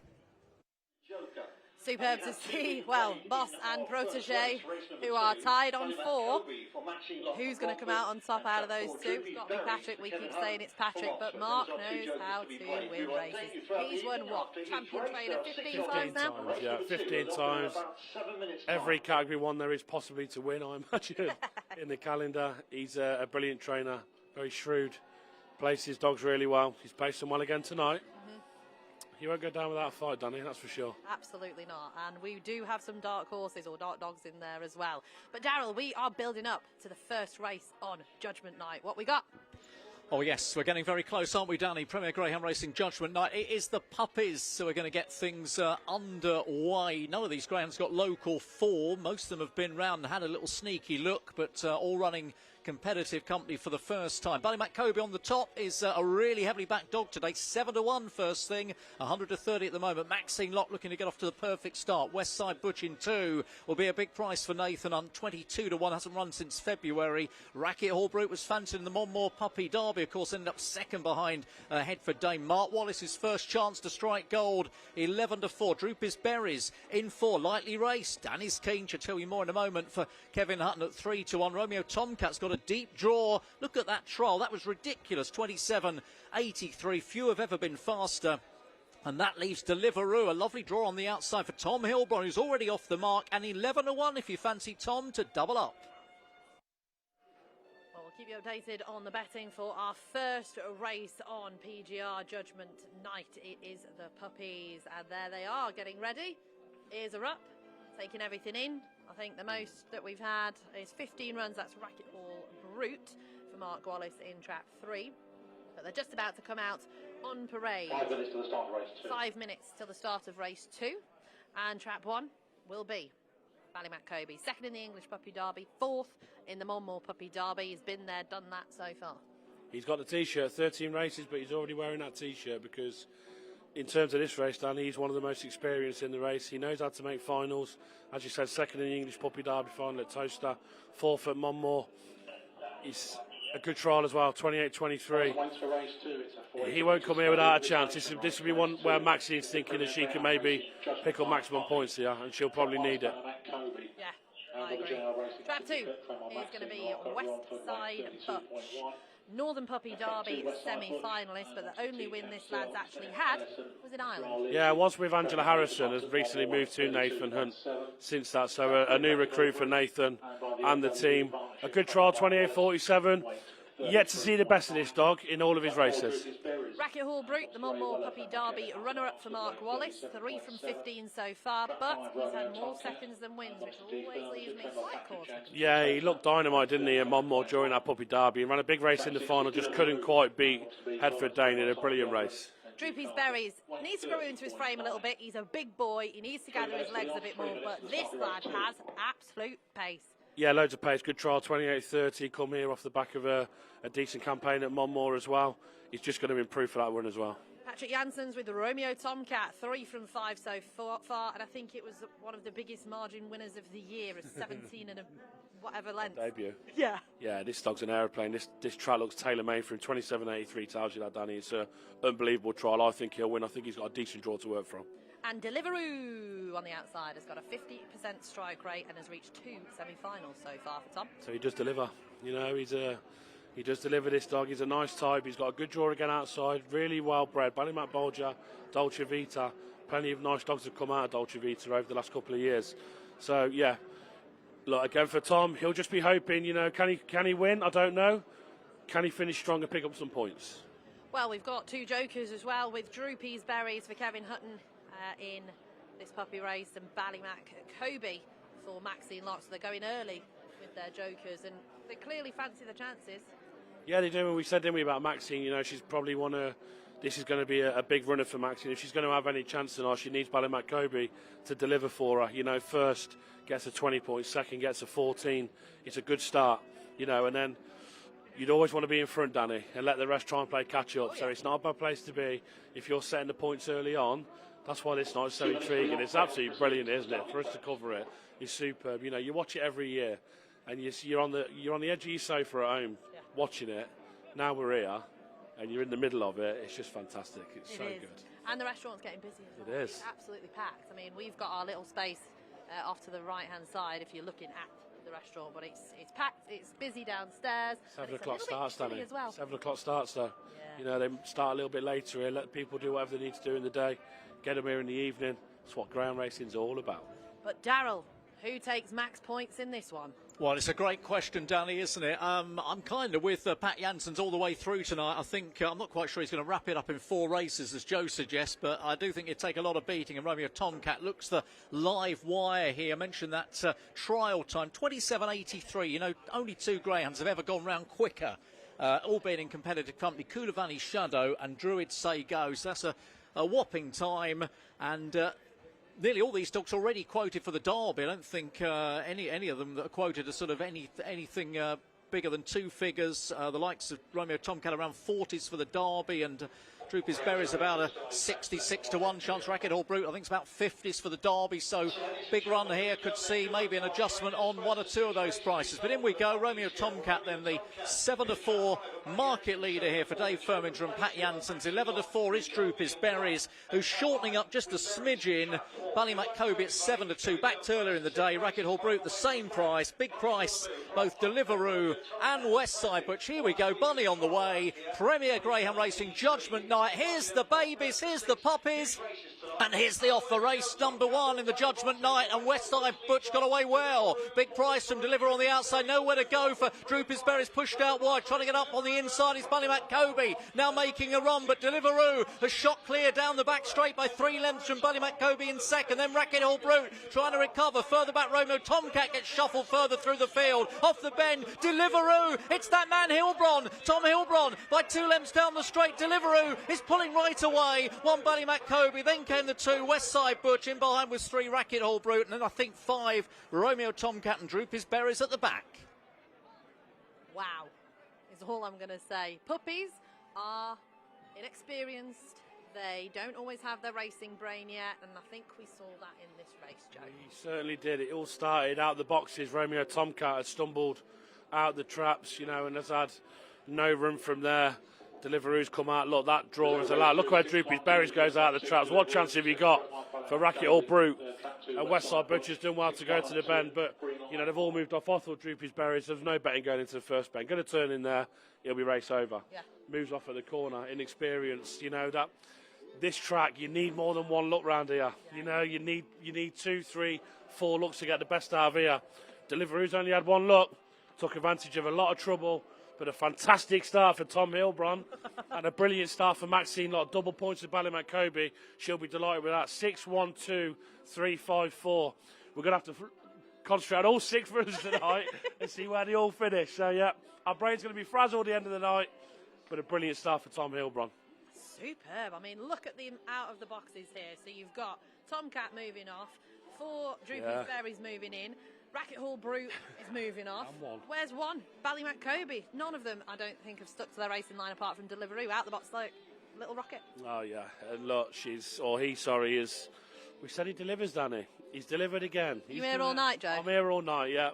Superb to see, well, boss and protege who are tied on 4. Who's going to come out on top out of those two? It's got to be Patrick. We keep saying it's Patrick, but Mark knows how to win races. He's won what? Champion trainer 15 times now? Yeah, 15 times. Every category one there is possibly to win, I imagine, in the calendar. He's a brilliant trainer, very shrewd, places his dogs really well. He's placed them well again tonight. You won't go down without a fight, Danny, that's for sure. Absolutely not. And we do have some dark horses or dark dogs in there as well. But Daryl, we are building up to the first race on Judgment Night. What we got? Oh yes, we're getting very close, aren't we, Danny? Premier Greyhound Racing Judgment Night. It is the puppies, so we're going to get things underway. None of these greyhounds got local form. Most of them have been round and had a little sneaky look, but all running competitive company for the first time. Ballymacree Kobe on the top is a really heavily backed dog today. 7-1 first thing, 130 at the moment. Maxine Locke looking to get off to the perfect start. Westside Butch in 2 will be a big price for Nathan Hunt. 22-1, hasn't run since February. Racket Hall Brute was fancied in the Monmore Puppy Derby, of course, ended up second behind Headford Dame. Mark Wallace's first chance to strike gold. 11-4. Droopy's Berries in 4. Lightly raced. Danny's Keen, she'll tell you more in a moment, for Kevin Hutton at 3-1. Romeo Tomcat's got a deep draw. Look at that trial. That was ridiculous. 27.83. Few have ever been faster. And that leaves Deliveroo. A lovely draw on the outside for Tom Heilbron, who's already off the mark. And 11-1 if you fancy Tom to double up. Well, we'll keep you updated on the betting for our first race on PGR Judgment Night. It is the puppies. And there they are, getting ready. Ears are up, taking everything in. I think the most that we've had is 15 runs. That's Racket Hall Brute for Mark Wallace in trap 3. But they're just about to come out on parade. 5 minutes to the start of race 2. 5 minutes till the start of race 2. And trap 1 will be Ballymacree Kobe. Second in the English Puppy Derby. 4th in the Monmore Puppy Derby. He's been there, done that so far. He's got the T-shirt, 13 races, but he's already wearing that T-shirt because in terms of this race, Danny, he's one of the most experienced in the race. He knows how to make finals. As you said, second in the English Puppy Derby final at Toaster, 4th at Monmore. He's a good trial as well, 28.23. He won't come here without a chance. This will be one where Maxine's thinking that she can maybe pick up maximum points here, and she'll probably need it. Yeah, I agree. Trap 2 is going to be West Side Butch. Northern Puppy Derby semi-finalist, but the only win this lad's actually had was in Ireland. Yeah, it was with Angela Harrison, has recently moved to Nathan Hunt since that. So a new recruit for Nathan and the team. A good trial, 28.47. Yet to see the best of this dog in all of his races. Racket Hall Brute, the Monmore Puppy Derby runner-up for Mark Wallace. 3 from 15 so far, but he's had more seconds than wins, which always leaves me quite cautious. Yeah, he looked dynamite, didn't he, at Monmore during that Puppy Derby. He ran a big race in the final, just couldn't quite beat Headford Dane in a brilliant race. Droopy's Berries needs to grow into his frame a little bit. He's a big boy. He needs to gather his legs a bit more, but this lad has absolute pace. Yeah, loads of pace. Good trial, 28.30. Come here off the back of a decent campaign at Monmore as well. He's just going to improve for that run as well. Patrick Janssens with the Romeo Tomcat, 3 from 5 so far, and I think it was one of the biggest margin winners of the year, a 17 and a whatever length. Debut. Yeah. Yeah, this dog's an aeroplane. This trial looks tailor-made for him. 27.83 tells you that, Danny. It's an unbelievable trial. I think he'll win. I think he's got a decent draw to work from. And Deliveroo on the outside has got a 50% strike rate and has reached 2 semi-finals so far for Tom. So he does deliver. You know, he's He does deliver this dog. He's a nice type. He's got a good draw again outside. Really well bred. Ballymac Bolger, Dolce Vita. Plenty of nice dogs have come out of Dolce Vita over the last couple of years. So, yeah. Look, again for Tom, he'll just be hoping, you know, can he win? I don't know. Can he finish strong and pick up some points? Well, we've got 2 jokers as well with Droopy's Berries for Kevin Hutton in this puppy race and Ballymac Kobe for Maxine Locke. So they're going early with their jokers and they clearly fancy the chances. Yeah, they do. And we said, didn't we, about Maxine? You know, she's probably this is going to be a big runner for Maxine. If she's going to have any chance tonight, she needs Ballymac Kobe to deliver for her. You know, first gets a 20 points, second gets a 14. It's a good start, you know, and then you'd always want to be in front, Danny, and let the rest try and play catch up. So it's not a bad place to be if you're setting the points early on. That's why this night's so intriguing. It's absolutely brilliant, isn't it? For us to cover it is superb. You know, you watch it every year, and you're on the edge of your sofa at home watching it. Now we're here, and you're in the middle of it. It's just fantastic. It's so good. And the restaurant's getting busy as well. It is. It's absolutely packed. I mean, we've got our little space off to the right-hand side if you're looking at the restaurant, but it's packed. It's busy downstairs. 7 o'clock starts, Danny. As well. 7 o'clock starts, though. Yeah. You know, they start a little bit later here. Let people do whatever they need to do in the day. Get them here in the evening. That's what ground racing's all about. But Daryl, who takes max points in this one? Well, it's a great question, Danny, isn't it? I'm kind of with Pat Janssens all the way through tonight. I think I'm not quite sure he's going to wrap it up in 4 races, as Joe suggests, but I do think it'd take a lot of beating. And Romeo Tomcat looks the live wire here. I mentioned that trial time, 27.83. You know, only 2 greyhounds have ever gone round quicker, all being in competitive company. Koulavani Shadow and Druid Say Go. So that's a whopping time, and nearly all these dogs already quoted for the Derby. I don't think any of them that are quoted are sort of anything bigger than 2 figures. The likes of Romeo Tomcat around 40s for the Derby, and Droopy's Berries about a 66 to 1 chance. Racket Hall Brute, I think it's about 50s for the Derby. So big run here, could see maybe an adjustment on 1 or 2 of those prices. But in we go. Romeo Tomcat then the 7 to 4 market leader here for Dave Firminger and Pat Janssens. 11 to 4 is Droopy's Berries, who's shortening up just a smidgen. Ballymac Kobe at 7 to 2. Backed earlier in the day. Racket Hall Brute the same price. Big price both Deliveroo and Westside Butch. Here we go. Bunny on the way. Premier Greyhound Racing Judgement Night. Here's the babies, here's the puppies, and here's the off the race number 1 in the Judgement Night, and Westside Butch got away well. Big price from Deliveroo on the outside, nowhere to go for Droopy's Berries, pushed out wide, trying to get up on the inside is Ballymac Kobe, now making a run, but Deliveroo has shot clear down the back straight by 3 lengths from Ballymac Kobe in second, then Racket Hall Brute trying to recover, further back Romeo Tomcat gets shuffled further through the field, off the bend, Deliveroo, it's that man Heilbron, Tom Heilbron, by 2 lengths down the straight, Deliveroo is pulling right away, 1 Ballymac Kobe, then came the 2 Westside Butch, in behind was 3 Racket Hall Brute, and then I think 5 Romeo Tomcat and Droopy's Berries at the back. Wow, is all I'm going to say. Puppies are inexperienced. They don't always have their racing brain yet, and I think we saw that in this race, Joe. He certainly did. It all started out the boxes. Romeo Tomcat had stumbled out the traps, you know, and has had no room from there. Deliveroo's come out. Look, that draw is allowed. Look where Droopy's Berries goes out of the traps. What chance have you got for Racket Hall Brute? And Westside Butcher's done well to go to the bend, but, you know, they've all moved off. I thought Droopy's Berries, there's no betting going into the first bend. Going to turn in there, he'll be race over. Yeah. Moves off at the corner, inexperienced. You know, that this track, you need more than 1 look round here. Yeah. You know, you need 2, 3, 4 looks to get the best out of here. Deliveroo's only had 1 look, took advantage of a lot of trouble. But a fantastic start for Tom Heilbron and a brilliant start for Maxine Locke. Double points to Ballymac Kobe. She'll be delighted with that. 6, 1, 2, 3, 5, 4. We're going to have to concentrate on all 6 runners tonight and see where they all finish. So, yeah, our brain's going to be frazzled at the end of the night. But a brilliant start for Tom Heilbron. Superb. I mean, look at the out of the boxes here. So you've got Tomcat moving off, 4 Droopy's Berries moving in. Racket Hall Brute is moving off. Where's 1? Ballymac Kobe. None of them, I don't think, have stuck to their racing line apart from Deliveroo. Out the box like Little Rocket. Oh, yeah. And look, we said he delivers, Danny. He's delivered again. You here all night, Joe? I'm here all night, yeah.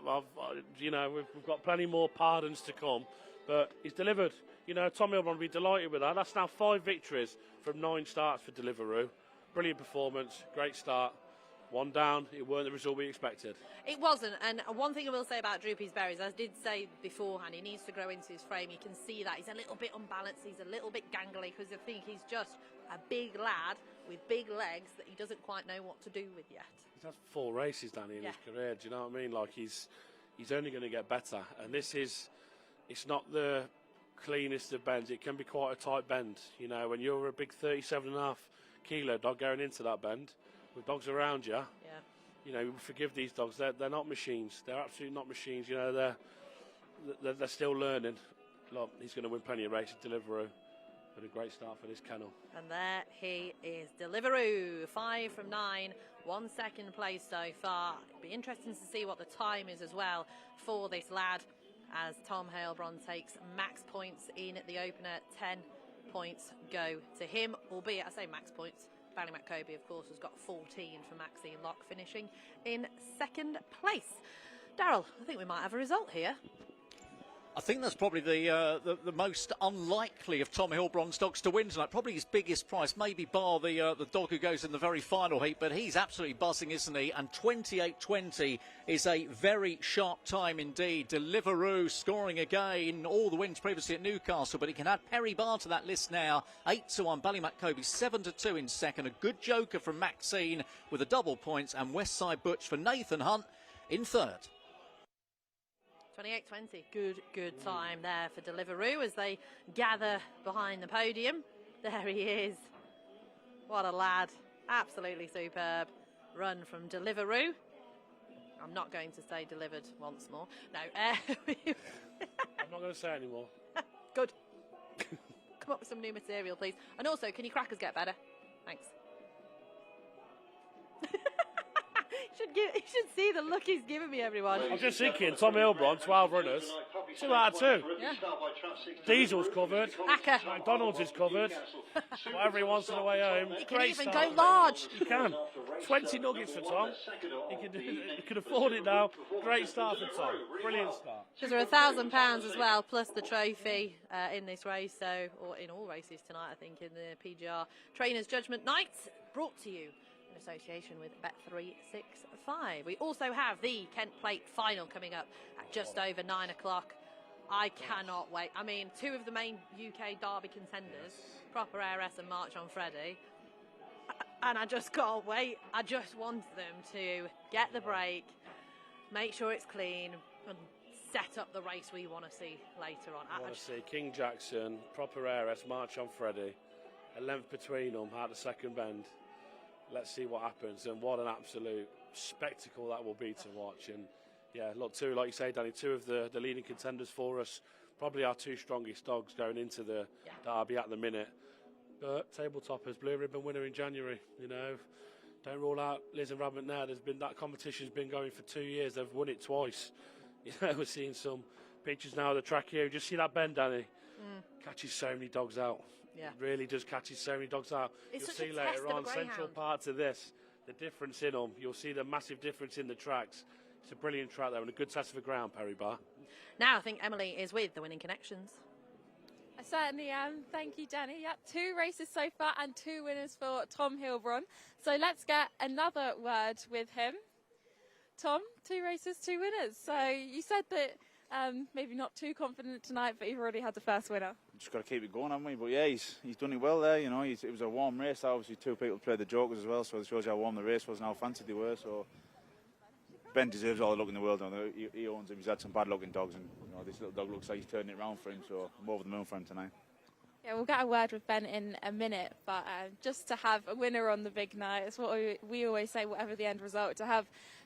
You know, we've got plenty more pardons to come. But he's delivered. You know, Tom Heilbron will be delighted with that. That's now 5 victories from 9 starts for Deliveroo. Brilliant performance. Great start. one down, it weren't the result we expected. It wasn't, and one thing I will say about Droopy's Berries, as I did say beforehand, he needs to grow into his frame. You can see that he's a little bit unbalanced, he's a little bit gangly, because I think he's just a big lad with big legs that he doesn't quite know what to do with yet. He's had 4 races, Danny, in his career. Do you know what I mean? Like, he's only going to get better, and it's not the cleanest of bends. It can be quite a tight bend. You know, when you're a big 37.5 kilo dog going into that bend with dogs around you, you know, forgive these dogs. They're not machines. They're absolutely not machines. You know, they're still learning. Look, he's going to win plenty of races. Deliveroo, but a great start for this kennel. And there he is, Deliveroo, 5 from 9, 1 second place so far. It'll be interesting to see what the time is as well for this lad, as Tom Heilbron takes max points in the opener. 10 points go to him, albeit I say max points. Ballymac Kobe, of course, has got 14 for Maxine Locke, finishing in second place. Daryl, I think we might have a result here. I think that's probably the most unlikely of Tom Heilbron's dogs to win tonight. Probably his biggest price, maybe Barr, the dog who goes in the very final heat, but he's absolutely buzzing, isn't he? And 28.20 is a very sharp time indeed. Deliveroo scoring again, all the wins previously at Newcastle, but he can add Perry Barr to that list now. 8-1, Ballymac Kobe 7-2 in second. A good joker from Maxine with a double points, and Westside Butch for Nathan Hunt in third. 28.20, good time there for Deliveroo as they gather behind the podium. There he is. What a lad. Absolutely superb run from Deliveroo. I'm not going to say delivered once more. No. I'm not going to say anymore. Good. Come up with some new material, please. And also, can your crackers get better? Thanks. You should see the look he's giving me, everyone. I'm just thinking, Tom Heilbron, 12 runners, 2 out of 2. Yeah. Diesel's covered. Acker. McDonald's is covered. Whatever he wants on the way home. He can Great even start. go large. He can. 20 nuggets for Tom. He can afford it now. Great start for Tom. Brilliant start. Because there are £1,000 as well, plus the trophy in this race, or in all races tonight, I think, in the PGR Trainers Judgement Night, brought to you in association with Bet365. We also have the Kent Plate final coming up at just over 9 o'clock. I cannot wait. I mean, 2 of the main UK derby contenders, Proper Heiress and March on Freddy, and I just can't wait. I just want them to get the break, make sure it's clean, and set up the race we want to see later on. I want to see King Jackson, Proper Heiress, March on Freddy, a length between them at the second bend. Let's see what happens, and what an absolute spectacle that will be to watch. And yeah, look, 2, like you say, Danny, 2 of the leading contenders for us, probably our 2 strongest dogs going into the derby at the minute. But tabletoppers, blue ribbon winner in January, you know, don't rule out Liz and Rabbit now. That competition's been going for 2 years. They've won it twice. You know, we're seeing some pictures now of the track here. Just see that bend, Danny. Catches so many dogs out. Yeah. It really does catches so many dogs out. It's You'll such a see test later of a on, central greyhound. parts of this, the difference in them. You'll see the massive difference in the tracks. It's a brilliant track there and a good test of the ground, Perry Barr. Now I think Emily is with the winning connections. I certainly am. Thank you, Jenny. Yep, 2 races so far and 2 winners for Tom Heilbron. So let's get another word with him. Tom, 2 races, 2 winners. So you said that maybe not too confident tonight, but you've already had the first winner. Just got to keep it going, haven't we? But yeah, he's done it well there. You know, it was a warm race. Obviously, 2 people played the jokers as well, so it shows you how warm the race was and how fancy they were. So Ben deserves all the luck in the world. He owns him. He's had some bad looking dogs, and you know, this little dog looks like he's turning it around for him. So I'm over the moon for him tonight. Yeah, we'll get a word with Ben in a minute, but just to have a winner on the big night, it's what we always say, whatever the end result,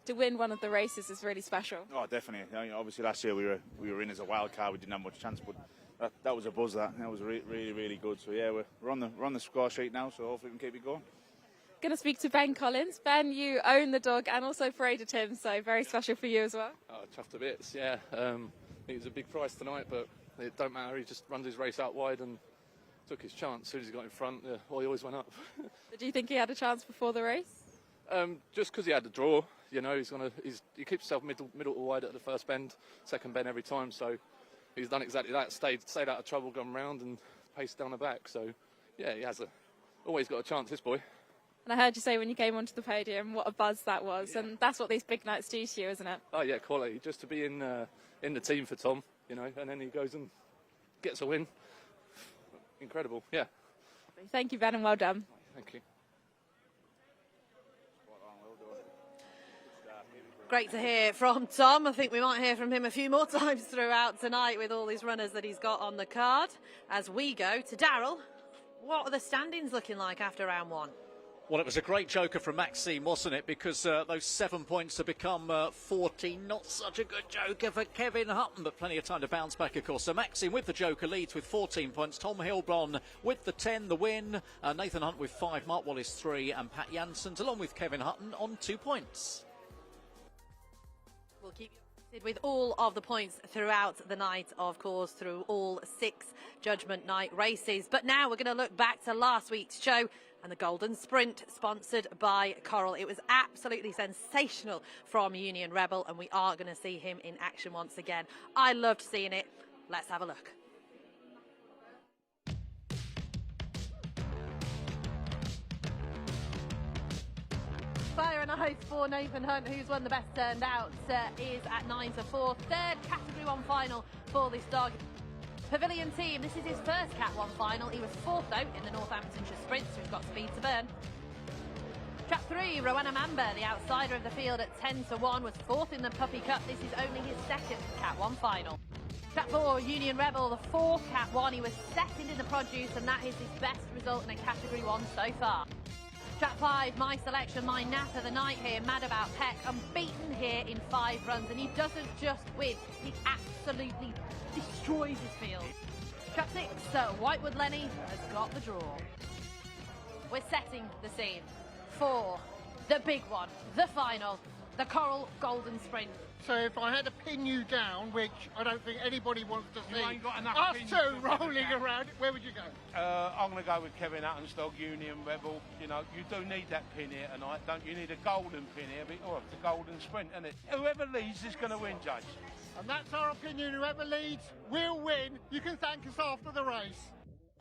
to win one of the races is really special. Oh, definitely. You know, obviously last year we were in as a wild card. We didn't have much chance, but that was a buzz. That was really good. So yeah, we're on the score sheet now. So hopefully we can keep it going. Going to speak to Ben Collins. Ben, you own the dog and also paraded him, so very special for you as well. Oh, chuffed to bits. Yeah, I think it was a big price tonight, but it don't matter. He just runs his race out wide and took his chance. As soon as he got in front, he always went up. Do you think he had a chance before the race? Just because he had the draw, you know, he keeps himself middle to wide at the first bend, second bend every time. So he's done exactly that. Stayed out of trouble, gone round and paced down the back. So yeah, he has always got a chance. This boy. And I heard you say when you came onto the podium what a buzz that was, and that's what these big nights do to you, isn't it? Oh yeah, quality. Just to be in the team for Tom, you know, and then he goes and gets a win. Incredible, yeah. Thank you, Ben, and well done. Thank you. Great to hear from Tom. I think we might hear from him a few more times throughout tonight with all these runners that he's got on the card. As we go to Daryl, what are the standings looking like after round one? Well, it was a great joker from Maxime, wasn't it? Because those 7 points have become 14. Not such a good joker for Kevin Hutton, but plenty of time to bounce back, of course. So Maxime with the joker leads with 14 points. Tom Heilbron with the 10, the win. Nathan Hunt with 5, Mark Wallace 3, and Pat Janssens, along with Kevin Hutton, on 2 points. We'll keep you updated with all of the points throughout the night, of course, through all 6 Judgment Night races. But now we're going to look back to last week's show and the Golden Sprint, sponsored by Coral. It was absolutely sensational from Union Rebel, and we are going to see him in action once again. I loved seeing it. Let's have a look. Fire and Ice for Nathan Hunt, who's won the best turned out, is at 9 to 4. Third Category 1 final for this dog. Pavilion team, this is his first Cat 1 final. He was 4th though in the Northamptonshire Sprint, so he's got speed to burn. Trap 3, Rowena Mamba, the outsider of the field at 10 to 1, was 4th in the Puppy Cup. This is only his 2nd Cat 1 final. Trap 4, Union Rebel, the 4th Cat 1. He was 2nd in the Produce, and that is his best result in a Category 1 so far. Trap 5, My Selection, My Nap of the Night here, Mad About Peck, unbeaten here in 5 runs, and he doesn't just win, he absolutely destroys his field. Trap 6, Whitewood Lenny has got the draw. We're setting the scene for the big one, the final, the Coral Golden Sprint. So if I had to pin you down, which I don't think anybody wants to see, ain't got enough us pins two to rolling around, where would you go? I'm going to go with Kevin Hutton's dog, Union Rebel. You know, you do need that pin here tonight, don't you? You need a golden pin here, or it's a golden sprint, isn't it? Whoever leads is going to win, Judge. And that's our opinion. Whoever leads will win. You can thank us after the race.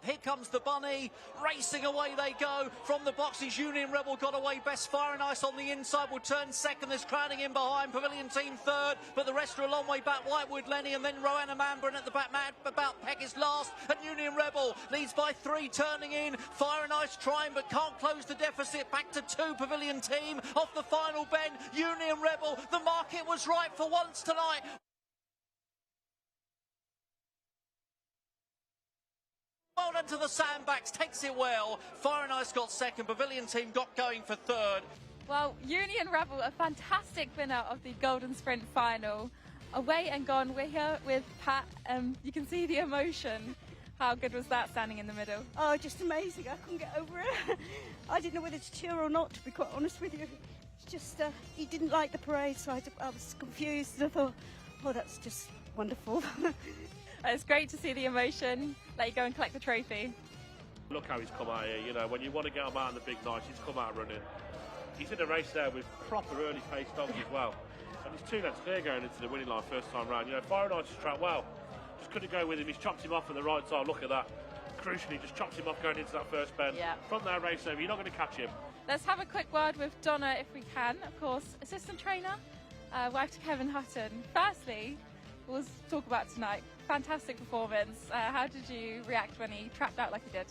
Here comes the bunny, racing away they go from the boxes. Union Rebel got away best. Fire and Ice on the inside will turn 2nd. There's crowding in behind. Pavilion team 3rd, but the rest are a long way back. Whitewood Lenny and then Rowena Mamba, and at the back, Mad About Peck is last. And Union Rebel leads by 3, turning in. Fire and Ice trying, but can't close the deficit. Back to 2, Pavilion team off the final bend. Union Rebel, the market was right for once tonight. Well done to the Sandbacks, takes it well. Fire and Ice got 2nd, Pavilion team got going for 3rd. Well, Union Rebel, a fantastic winner of the Golden Sprint final. Away and gone, we're here with Pat. You can see the emotion. How good was that standing in the middle? Oh, just amazing. I couldn't get over it. I didn't know whether to cheer or not, to be quite honest with you. It's just, he didn't like the parade, so I was confused. And I thought, oh, that's just wonderful. It's great to see the emotion. Let you go and collect the trophy. Look how he's come out here, you know, when you want to get him out in the big nights, he's come out running. He's in a race there with proper early pace dogs as well. And he's 2 lengths clear going into the winning line first time round. You know, Fire and Ice has tracked well. Just couldn't go with him. He's chopped him off at the right time. Look at that. Crucially, just chopped him off going into that first bend. Yeah. From there, race over. You're not going to catch him. Let's have a quick word with Donna if we can. Of course, assistant trainer, wife to Kevin Hutton. Firstly, we'll talk about tonight. Fantastic performance. How did you react when he trapped out like he did?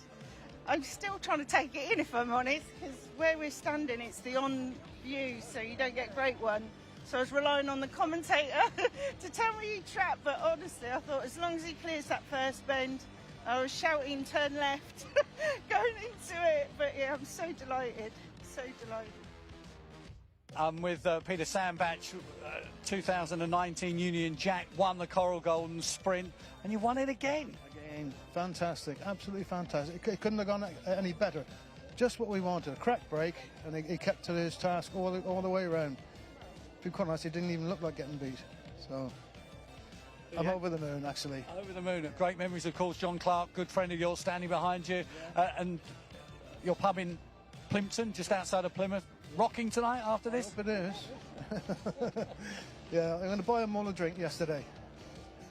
I'm still trying to take it in, if I'm honest, because where we're standing, it's the on view, so you don't get a great one. So I was relying on the commentator to tell me he trapped, but honestly, I thought as long as he clears that first bend, I was shouting, turn left, going into it. But yeah, I'm so delighted, so delighted. I'm with Peter Sandbach, 2019 Union Jack, won the Coral Golden Sprint, and you won it again. Again, fantastic, absolutely fantastic. It couldn't have gone any better. Just what we wanted, a crack break, and he kept to his task all the way around. To be quite honest, he didn't even look like getting beat. So I'm over the moon, actually. Over the moon. Great memories, of course. John Clark, good friend of yours, standing behind you, and your pub in Plimpton, just outside of Plymouth. Rocking tonight after this? I hope it is. Yeah, I'm going to buy them all a drink yesterday.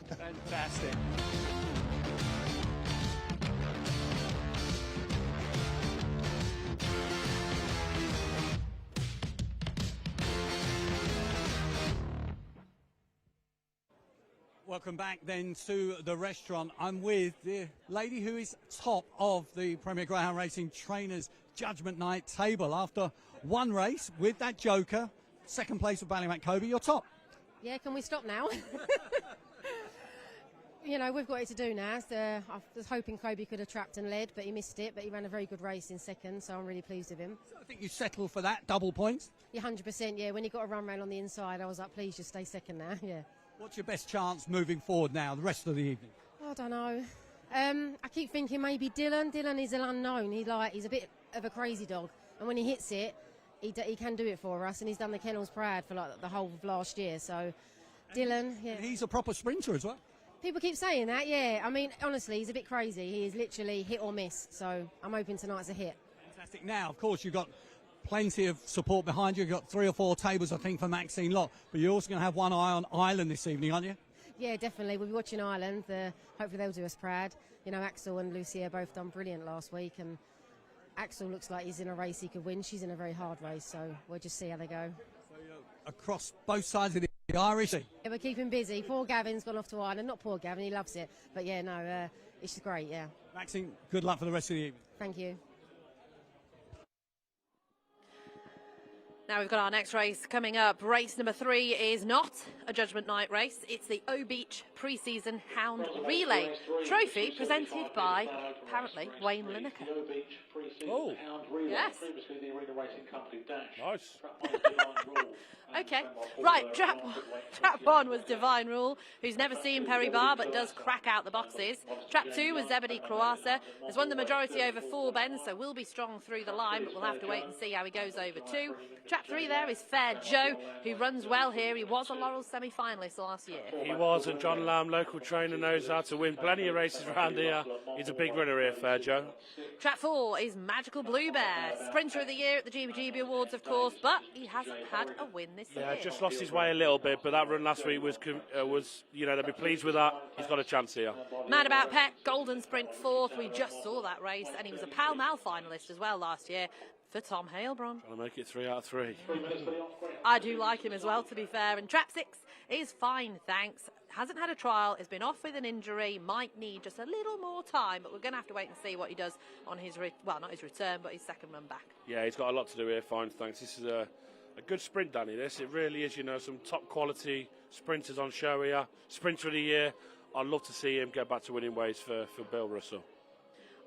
Fantastic. Welcome back then to the restaurant. I'm with the lady who is top of the Premier Greyhound Racing Trainers Judgment Night table. After one race with that joker, second place with Ballymac Kobe, you're top. Yeah, can we stop now? You know, we've got it to do now. So I was hoping Kobe could have trapped and led, but he missed it. But he ran a very good race in second, so I'm really pleased with him. So I think you settled for that, double points? Yeah, 100%, yeah. When he got a run round on the inside, I was like, please just stay second now, yeah. What's your best chance moving forward now, the rest of the evening? I don't know. I keep thinking maybe Dylan. Dylan is an unknown. He's a bit of a crazy dog. And when he hits it, he can do it for us. And he's done the kennels proud for like the whole of last year. So, Dylan, yeah. And he's a proper sprinter as well. People keep saying that, yeah. I mean, honestly, he's a bit crazy. He is literally hit or miss. So, I'm hoping tonight's a hit. Fantastic. Now, of course, you've got plenty of support behind you. You've got 3 or 4 tables, I think, for Maxine Lott. But you're also going to have one eye on Ireland this evening, aren't you? Yeah, definitely. We'll be watching Ireland. Hopefully they'll do us proud. You know, Axel and Lucia both done brilliant last week. And Axel looks like he's in a race he could win. She's in a very hard race. So we'll just see how they go. So across both sides of the Irish. Yeah, we're keeping busy. Poor Gavin's gone off to Ireland. Not poor Gavin, he loves it. But yeah, no, it's great, yeah. Maxine, good luck for the rest of the evening. Thank you. Now we've got our next race coming up. Race number 3 is not a Judgment Night race. It's the O-Beach Pre-Season Hound Relay Trophy presented by, apparently, Wayne Lineker. Oh, yes. Nice. Okay, right, trap 1 was Divine Rule, who's never seen Perry Barr but does crack out the boxes. Trap 2 was Zebedee Croassa, has won the majority over 4 bends, so will be strong through the line, but we'll have to wait and see how he goes over 2. Trap 3 there is Fair Joe, who runs well here. He was a Laurel semi-finalist last year. He was, and John Lamb, local trainer, knows how to win plenty of races around here. He's a big winner here, Fair Joe. Trap 4 is Magical Blue Bear, Sprinter of the Year at the GBGB Awards, of course, but he hasn't had a win this year. Yeah, just lost his way a little bit, but that run last week was you know, they'll be pleased with that. He's got a chance here. Mad About Peck, Golden Sprint 4th. We just saw that race, and he was a Pall Mall finalist as well last year for Tom Heilbron. Trying to make it 3 out of 3. I do like him as well, to be fair. And Trap 6 is fine, thanks. Hasn't had a trial, has been off with an injury, might need just a little more time, but we're going to have to wait and see what he does on his, not his return, but his second run back. Yeah, he's got a lot to do here, fine, thanks. This is a good sprint, Danny, this. It really is, you know, some top quality sprinters on show here. Sprinter of the Year. I'd love to see him get back to winning ways for Bill Russell.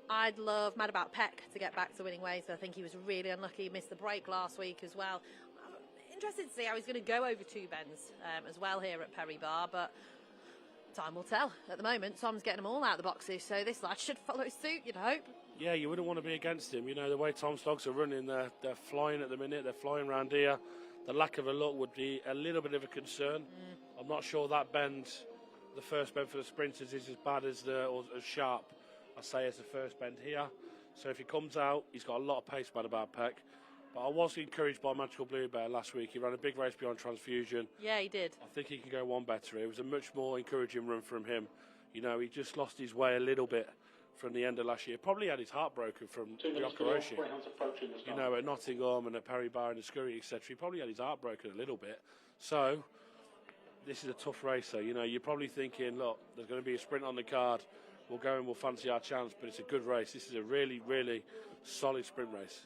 I'd love Mad About Peck to get back to winning ways. I think he was really unlucky. He missed the break last week as well. I'm interested to see how he's going to go over 2 bends as well here at Perry Barr, but time will tell. At the moment, Tom's getting them all out of the boxes, so this lad should follow suit, you'd hope. Yeah, you wouldn't want to be against him. You know, the way Tom's dogs are running, they're flying at the minute. They're flying around here. The lack of a look would be a little bit of a concern. I'm not sure that bend, the first bend for the sprinters, is as bad as or as sharp, I say, as the first bend here. So if he comes out, he's got a lot of pace, Mad About Peck. But I was encouraged by Magical Blue Bear last week. He ran a big race beyond Transfusion. Yeah, he did. I think he can go one better. It was a much more encouraging run from him. You know, he just lost his way a little bit from the end of last year. Probably had his heart broken from the operation. You know, at Nottingham and at Perry Barr and the Scurry, etc. He probably had his heart broken a little bit. So, this is a tough racer. You know, you're probably thinking, look, there's going to be a sprint on the card. We'll go and we'll fancy our chance, but it's a good race. This is a really, really solid sprint race.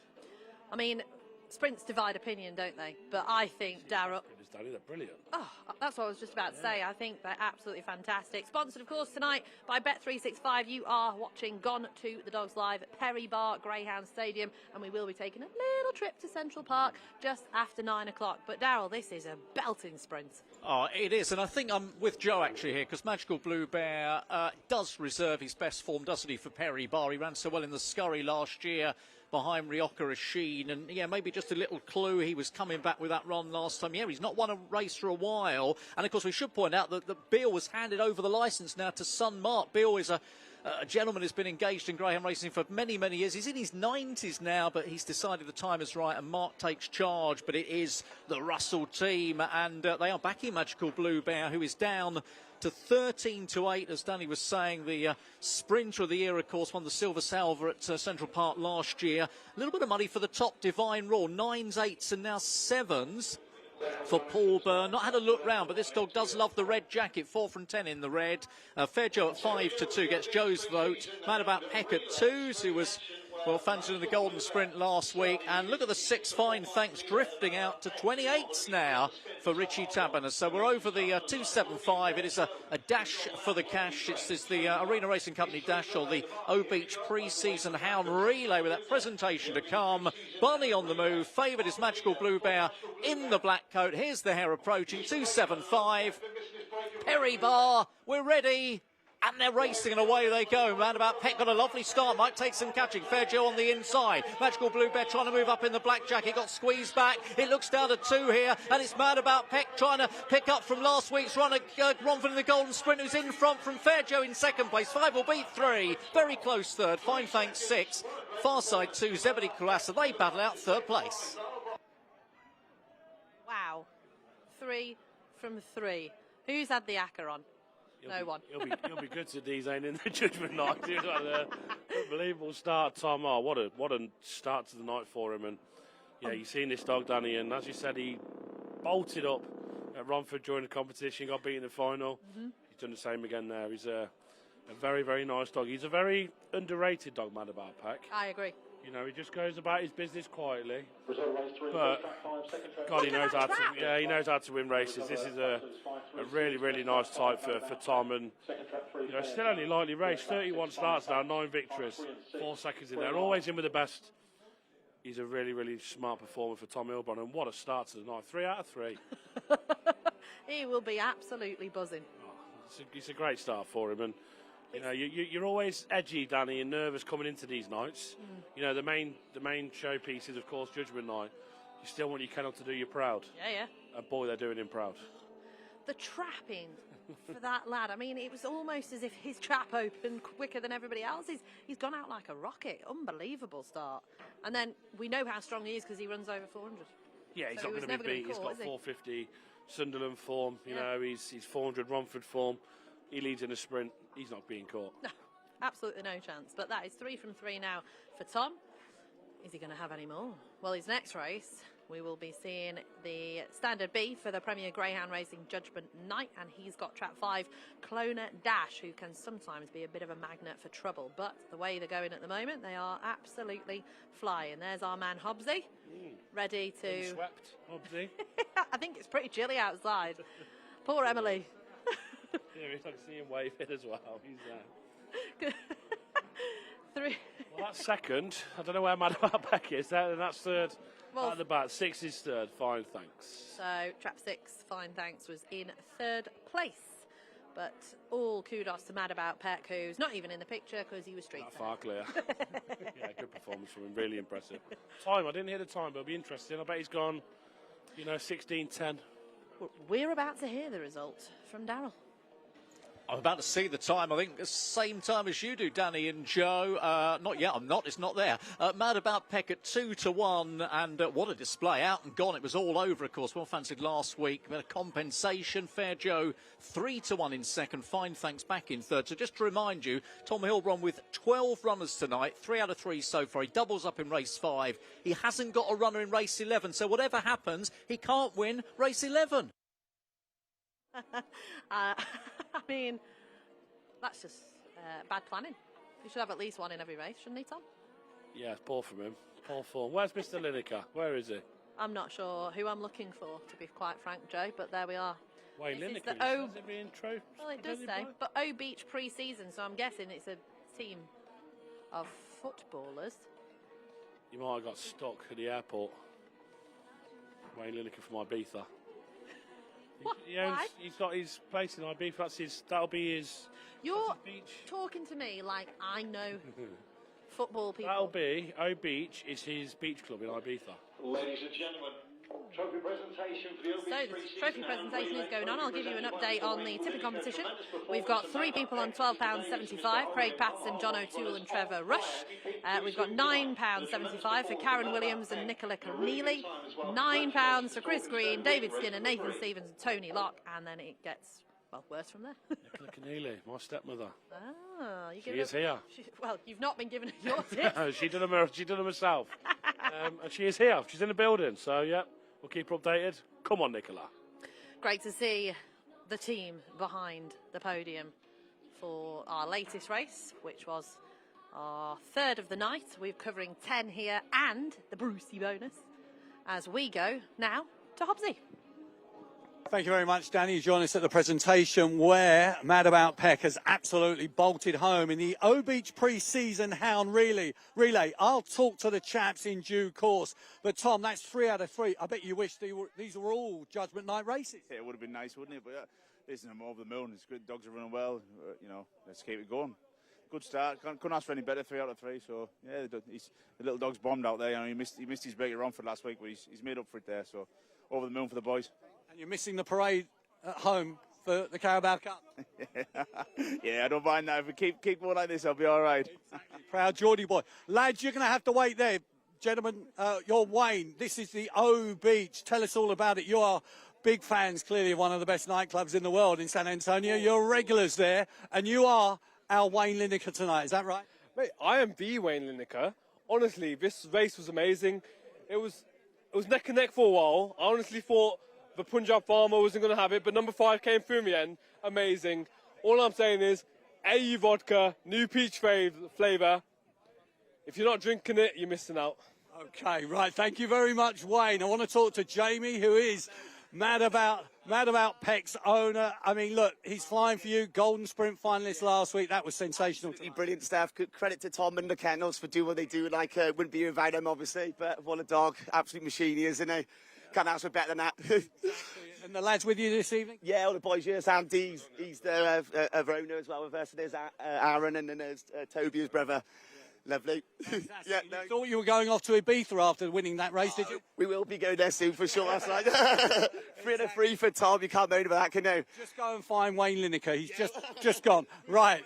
I mean, sprints divide opinion, don't they? But I think Darrell... They're brilliant. Oh, that's what I was just about to say. I think they're absolutely fantastic. Sponsored, of course, tonight by Bet365. You are watching Gone to the Dogs Live at Perry Barr Greyhound Stadium, and we will be taking a little trip to Central Park just after 9 o'clock. But, Darrell, this is a belting sprint. Oh, it is, and I think I'm with Joe actually here, because Magical Blue Bear does reserve his best form, doesn't he, for Perry Barr? He ran so well in the Scurry last year behind Rioja Rasheen, and yeah, maybe just a little clue, he was coming back with that run last time. Yeah, he's not won a race for a while, and of course we should point out that Bill has handed over the licence now to son Mark. Bill is a gentleman who's been engaged in greyhound racing for many, many years. He's in his 90s now, but he's decided the time is right, and Mark takes charge. But it is the Russell team, and they are backing Magical Blue Bear, who is down to 13-8, as Danny was saying. The Sprinter of the Year, of course, won the Silver Salver at Central Park last year. A little bit of money for the top, Divine Rule. 9s, 8s and now 7s. for Paul Byrne. Not had a look round, but this dog does love the red jacket. 4 from 10 in the red. Fair Joe at 5-2 gets Joe's vote. Mad About Peck at 2s, who was, well, fancying the golden sprint last week. And look at the 6 Fine Thanks drifting out to 28s now for Richie Taberner. So we're over the 275. It is a dash for the cash. It's the Arena Racing Company dash, or the O Beach pre-season Hound relay, with that presentation to come. Bunny on the move. Favoured is Magical Blue Bear in the black coat. Here's the hare approaching. 275. Perry Barr, we're ready. And they're racing, and away they go. Roundabout Peck got a lovely start. Might take some catching. Fair Joe on the inside. Magical Blue Bear trying to move up in the blackjack. It got squeezed back. It looks down to 2 here. And it's Roundabout Peck trying to pick up from last week's runner, Romford in the Golden Sprint, who's in front from Fair Joe in second place. 5 will beat 3. Very close third. Fine Thanks 6. Far side 2. Zebedee Croassa. They battle out third place. Wow. 3 from 3. Who's had the acca on? No one. He'll be good to Zane in the Judgement night. He had an unbelievable start, Tom. Oh, what a start to the night for him. And yeah, you've seen this dog, Danny, and as you said, he bolted up at Romford during the competition, got beaten in the final. He's done the same again there. He's a very, very nice dog. He's a very underrated dog, Mad About Peck. I agree. You know, he just goes about his business quietly, but God, he knows how to. Yeah, he knows how to win races. This is a really, really nice type for Tom, and you know, still only lightly raced. 31 starts now, 9 victories, 4 seconds in there. Always in with the best. He's a really, really smart performer for Tom Heilbron, and what a start to the night. 3 out of 3. He will be absolutely buzzing. Oh, it's a great start for him, and. You know, you're always edgy, Danny, and nervous coming into these nights. You know, the main showpiece is, of course, Judgement night. You still want your kennel to do you proud. Yeah. And boy, they're doing him proud. The trapping for that lad. I mean, it was almost as if his trap opened quicker than everybody else's. He's gone out like a rocket. Unbelievable start. And then we know how strong he is because he runs over 400. Yeah, he's not going to be beat. He's got 450 Sunderland form. You know, he's 400 Romford form. He leads in a sprint. He's not being caught. No, absolutely no chance. But that is 3 from 3 now for Tom. Is he going to have any more? Well, his next race, we will be seeing the Standard B for the Premier Greyhound Racing Judgement Night. And he's got trap 5, Clona Dash, who can sometimes be a bit of a magnet for trouble. But the way they're going at the moment, they are absolutely flying. There's our man Hobbsy, ready to... Swept, Hobbsy. I think it's pretty chilly outside. Poor Emily. Yeah, I can see him waving as well. He's there. 3. Well, that's second. I don't know where Mad About Peck is. That's third. Well, at the back. 6 is third. Fine Thanks. So, trap 6, Fine Thanks, was in third place. But all kudos to Mad About Peck, who's not even in the picture because he was street fair. Far clear. Yeah, good performance from him. Really impressive. Time, I didn't hear the time, but it'll be interesting. I bet he's gone, 16:10. We're about to hear the result from Darryl. I'm about to see the time. I think the same time as you do, Danny and Joe. Not yet. I'm not. It's not there. Mad About Peck at 2-1, and what a display! Out and gone. It was all over, of course. Well fancied last week. But a compensation. Fair Joe 3-1 in second. Fine Thanks back in third. So just to remind you, Tom Heilbron with 12 runners tonight. 3 out of 3 so far. He doubles up in race 5. He hasn't got a runner in race 11. So whatever happens, he can't win race 11. I mean, that's just bad planning. He should have at least one in every race, shouldn't he, Tom? Yeah, it's poor from him. Poor form. Where's Mr. Lineker? Where is he? I'm not sure who I'm looking for, to be quite frank, Joe, but there we are. Wayne Lineker, has it being true? Well, it does say, but O Beach pre-season, so I'm guessing it's a team of footballers. You might have got stuck at the airport. Wayne Lineker from Ibiza. What? Why? He's got his place in Ibiza. That'll be his. You're talking to me like I know football people. That'll be O Beach is his beach club in Ibiza. Ladies and gentlemen, trophy presentation for the O Beach. So the trophy presentation is going on. I'll give you an update on the tipping competition. We've got 3 people on £12.75. Craig Patterson, John O'Toole and Trevor Rush. We've got £9.75 for Karen Williams and Nicola Keneally. £9 for Chris Green, David Skinner, Nathan Stevens and Tony Locke. And then it gets, well, worse from there. Nicola Keneally, my stepmother. Ah, she is here. Well, you've not been given your tips. She done them herself. And she is here. She's in the building. So, yeah, we'll keep her updated. Come on, Nicola. Great to see the team behind the podium for our latest race, which was our third of the night. We're covering 10 here and the Brucey bonus as we go now to Hobbsy. Thank you very much, Danny. You join us at the presentation where Mad About Peck has absolutely bolted home in the O Beach pre-season Hound relay. I'll talk to the chaps in due course. But, Tom, that's 3 out of 3. I bet you wish these were all Judgment Night races. Yeah, it would have been nice, wouldn't it? But listen, I'm over the moon. It's good. Dogs are running well. Let's keep it going. Good start. Couldn't ask for any better. 3 out of 3. So yeah, the little dog's bombed out there. He missed his break at Romford last week, but he's made up for it there. So over the moon for the boys. And you're missing the parade at home for the Carabao Cup. Yeah, I don't mind that. If we keep going like this, I'll be all right. Exactly. Proud Geordie boy. Lads, you're going to have to wait there. Gentlemen, you're Wayne. This is the O Beach. Tell us all about it. You are big fans, clearly, of one of the best nightclubs in the world in San Antonio. You're regulars there, and you are our Wayne Lineker tonight. Is that right? Mate, I am the Wayne Lineker. Honestly, this race was amazing. It was neck and neck for a while. I honestly thought the Punjab Farmer wasn't going to have it, but number 5 came through in the end. Amazing. All I'm saying is, AU vodka, new peach flavour. If you're not drinking it, you're missing out. Okay, right. Thank you very much, Wayne. I want to talk to Jamie, who is Mad About Peck's owner. I mean, look, he's flying for you. Golden Sprint finalist last week. That was sensational. Brilliant stuff. Credit to Tom and the kennels for doing what they do. Wouldn't be without him, obviously. But what a dog. Absolute machine he is, isn't he? Can't ask for better than that. And the lads with you this evening? Yeah, all the boys here. Sam D's, he's the owner as well with us. And there's Aaron and then there's Toby, his brother. Lovely. Yeah, no. You thought you were going off to Ibiza after winning that race, did you? We will be going there soon for sure. That's like 3 out of 3 for Tom. You can't moan about that, can you? Just go and find Wayne Lineker. He's just gone. Right.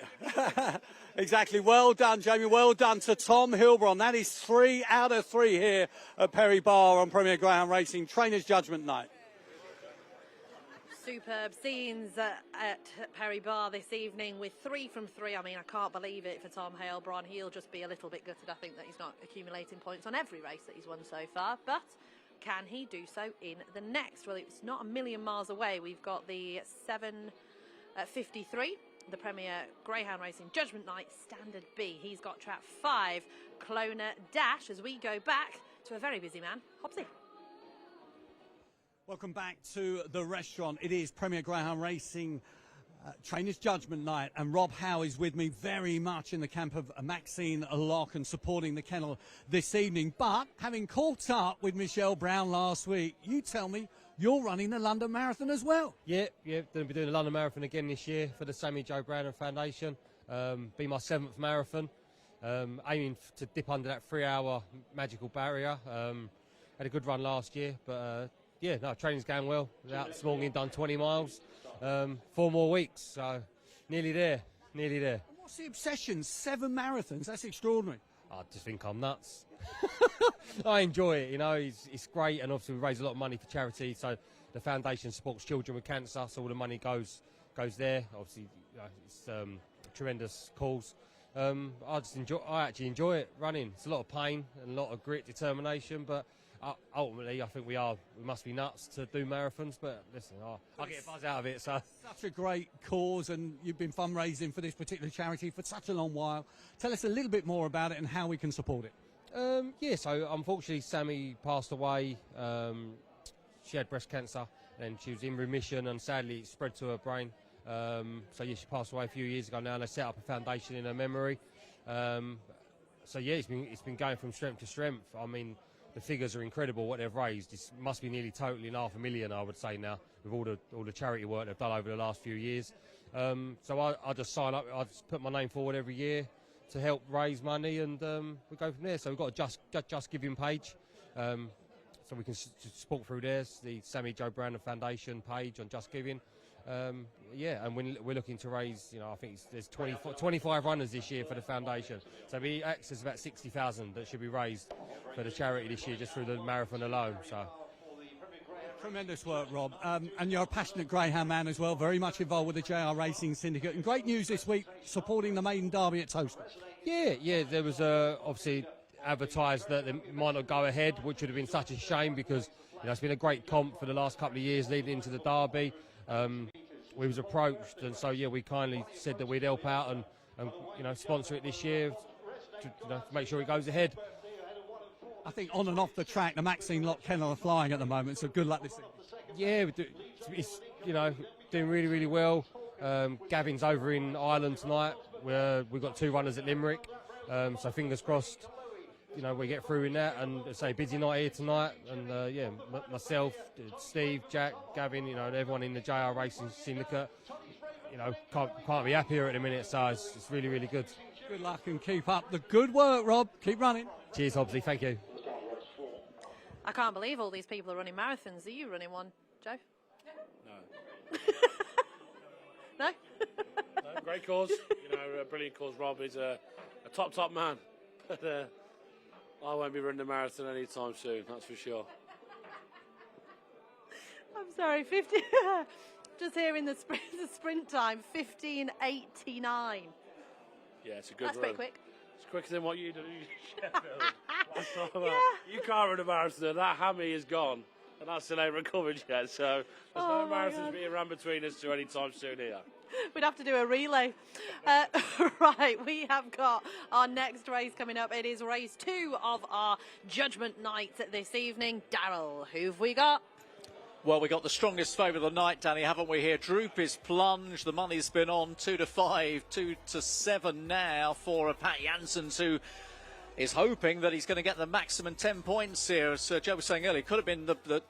Exactly. Well done, Jamie. Well done to Tom Heilbron. That is 3 out of 3 here at Perry Barr on Premier Greyhound Racing Trainers Judgment Night. Superb scenes at Perry Barr this evening with 3 from 3. I mean, I can't believe it for Tom Heilbron. He'll just be a little bit gutted, I think, that he's not accumulating points on every race that he's won so far. But can he do so in the next? Well, it's not a million miles away. We've got the 7:53, the Premier Greyhound Racing Judgment Night Standard B. He's got trap 5, Clona Dash, as we go back to a very busy man, Hobbsy. Welcome back to the restaurant. It is Premier Greyhound Racing Trainers Judgment Night, and Rob Howe is with me very much in the camp of Maxine Locke and supporting the kennel this evening. But having caught up with Michelle Brown last week, you tell me you're running the London Marathon as well. Yeah, going to be doing the London Marathon again this year for the Sammy Joe Brown Foundation. Be my 7th marathon. Aiming to dip under that 3-hour magical barrier. Had a good run last year, but yeah, no, training's going well. Out this morning, done 20 miles. 4 more weeks, so nearly there. What's the obsession? 7 marathons? That's extraordinary. I just think I'm nuts. I enjoy it, it's great, and obviously we raise a lot of money for charity, so the foundation supports children with cancer, so all the money goes there. Obviously, it's a tremendous cause. I actually enjoy it, running. It's a lot of pain and a lot of grit, determination, but ultimately I think we must be nuts to do marathons, but listen, I get a buzz out of it. So such a great cause, and you've been fundraising for this particular charity for such a long while. Tell us a little bit more about it and how we can support it. Yeah, so unfortunately Sammy passed away. She had breast cancer and she was in remission, and sadly it spread to her brain. So yeah, she passed away a few years ago now, and they set up a foundation in her memory. So yeah, it's been going from strength to strength. I mean, the figures are incredible what they've raised. It must be nearly totally $500,000, I would say now, with all the charity work they've done over the last few years. So I just sign up. I just put my name forward every year to help raise money, and we go from there. So we've got a Just Giving page, so we can support through there. The Sammy Joe Brown Foundation page on Just Giving. Yeah, and we're looking to raise, I think there's 25 runners this year for the foundation. So we access about 60,000 that should be raised for the charity this year, just through the marathon alone. So tremendous work, Rob. And you're a passionate greyhound man as well, very much involved with the JR Racing Syndicate. And great news this week, supporting the Maiden Derby at Toaster. Yeah, there was obviously advertised that it might not go ahead, which would have been such a shame because it's been a great comp for the last couple of years leading into the Derby. We was approached, and so we kindly said that we'd help out and sponsor it this year to make sure it goes ahead. I think on and off the track, the Maxine Lock kennel are flying at the moment, so good luck this evening. Yeah, it's doing really, really well. Gavin's over in Ireland tonight. We've got 2 runners at Limerick, so fingers crossed. We get through in that, and say busy night here tonight, and myself, Steve, Jack, Gavin, and everyone in the JR Racing Syndicate, can't be happier at the minute. So it's really, really good. Good luck and keep up the good work, Rob. Keep running. Cheers, Hobbsy. Thank you. I can't believe all these people are running marathons. Are you running one, Joe? No. No? No, great cause. A brilliant cause. Rob is a top man. But I won't be running a marathon anytime soon, that's for sure. I'm sorry, 50. Just hearing the sprint time, 15:89. Yeah, it's a good That's run. pretty quick. It's quicker than what you do. You can't run a marathon. That hammy is gone, and that's still ain't recovered yet. So there's no marathons being run between us two anytime soon here. We'd have to do a relay. Right, we have got our next race coming up. It is race 2 of our Judgment Night this evening. Darryl, who've we got? Well, we got the strongest favourite of the night, Danny, haven't we here? Droopy's Plunge. The money's been on 2-5, 2-7 now for Pat Janssens, who is hoping that he's going to get the maximum 10 points here. As Joe was saying earlier, it could have been the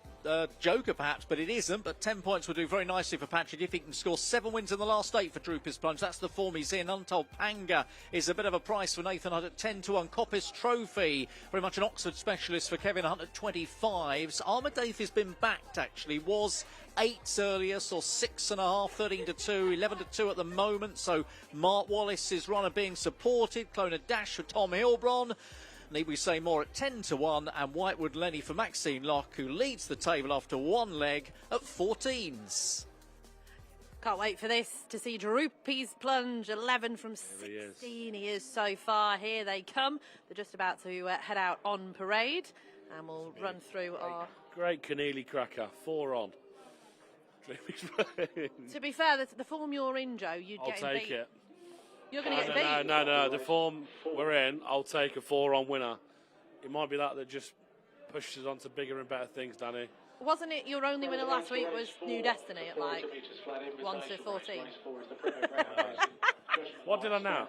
Joker perhaps, but it isn't. But 10 points will do very nicely for Patrick if he can score 7 wins in the last 8 for Droopy's Plunge. That's the form he's in. Untold Panga is a bit of a price for Nathan Hunt at 10-1. Coppice Trophy, very much an Oxford specialist for Kevin Hunt at 25s. Armadale has been backed actually, was 8s earlier, saw 6.5, 13-2, 11-2 at the moment. So Mark Wallace's runner being supported. Clona Dash for Tom Heilbron. Need we say more at 10-1, and Whitewood Lenny for Maxine Lock, who leads the table after one leg at 14s. Can't wait for this to see Droopy's Plunge, 11 from 16 he is so far. Here they come. They're just about to head out on parade, and we'll run through our... Great Keneally cracker, 4 on. To be fair, the form you're in, Joe, you'd I'll get take beat. it. You're going to get beat. No. The form we're in, I'll take a 4-on winner. It might be that just pushes us on to bigger and better things, Danny. Wasn't it your only winner last week was New Destiny at like 1-14? What did I now?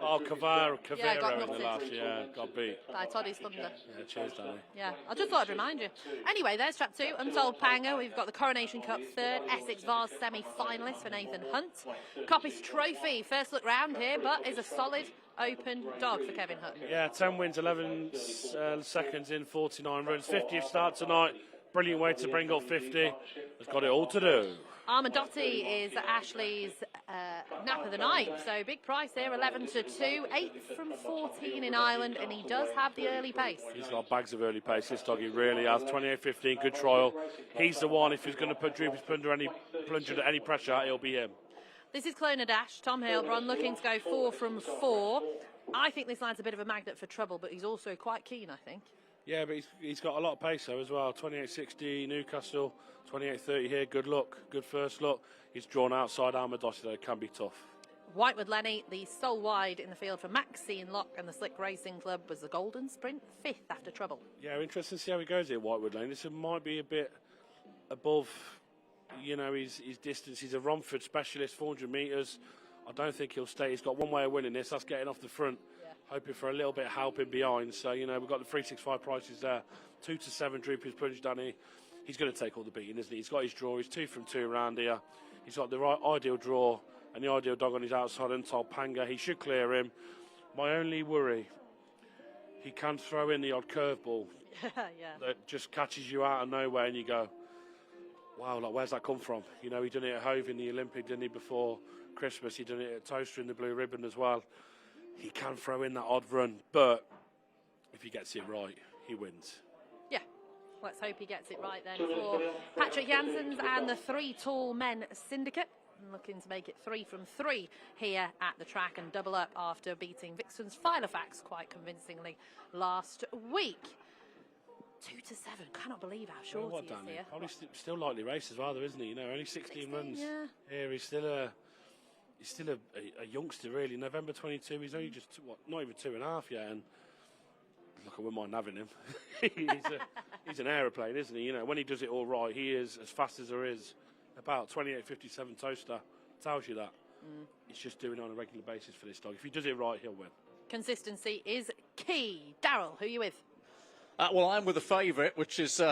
Oh, Kavira Yeah, got in the knocked last, into. yeah, got beat. By Toddy's Thunder. Yeah, cheers, Danny. Yeah, I just thought I'd remind you. Anyway, there's Trap 2, Untold Panga. We've got the Coronation Cup 3rd, Essex Vars semi-finalist for Nathan Hunt. Coppice Trophy, first look round here, but is a solid open dog for Kevin Hunt. Yeah, 10 wins, 11 seconds in 49 runs. 50th start tonight. Brilliant way to bring up 50. Has got it all to do. Armadotti is Ashley's nap of the night, so big price here, 11-2, 8 from 14 in Ireland, and he does have the early pace. He's got bags of early pace, this dog, he really has. 28-15, good trial. He's the one, if he's going to put Droopy's Plunge under any pressure, it'll be him. This is Clona Dash, Tom Heilbron looking to go 4 from 4. I think this line's a bit of a magnet for trouble, but he's also quite keen, I think. Yeah, but he's got a lot of pace though as well. 28.60 Newcastle, 28.30 here. Good look, good first look. He's drawn outside Armadotti though, it can be tough. Whitewood Lenny, the sole wide in the field for Maxine Lock and the Slick Racing Club, was the Golden Sprint 5th after trouble. Yeah, interesting to see how he goes here, Whitewood Lane. This might be a bit above, his distance. He's a Romford specialist, 400 metres. I don't think he'll stay. He's got one way of winning this. That's getting off the front. Hoping for a little bit of help in behind. So, we've got the 365 prices there. 2-7 Droopy's Plunge, Danny. He's going to take all the beating, isn't he? He's got his draw. He's 2 from 2 around here. He's got the right ideal draw and the ideal dog on his outside, Untold Panga. He should clear him. My only worry, he can throw in the odd curveball that just catches you out of nowhere and you go, wow, where's that come from? He done it at Hove in the Olympic, didn't he, before Christmas? He done it at Toaster in the Blue Ribbon as well. He can throw in that odd run, but if he gets it right, he wins. Yeah, let's hope he gets it right then for Patrick Janssens and the 3 Tall Men Syndicate. looking to make it 3 from 3 here at the track and double up after beating Vixen's Filofax quite convincingly last week. 2-7. Cannot believe how short he is here. Probably still lightly raced as well, though, isn't he? You know, only 16 runs. Yeah. Here he's still a youngster, really. November 22. He's only just not even 2.5 yet. And look, I wouldn't mind having him. he's an aeroplane, isn't he? You know, when he does it all right, he is as fast as there is. About 28.57 toaster tells you that. He's just doing it on a regular basis for this dog. If he does it right, he'll win. Consistency is key. Daryl, who are you with? Well, I'm with a favourite, which is,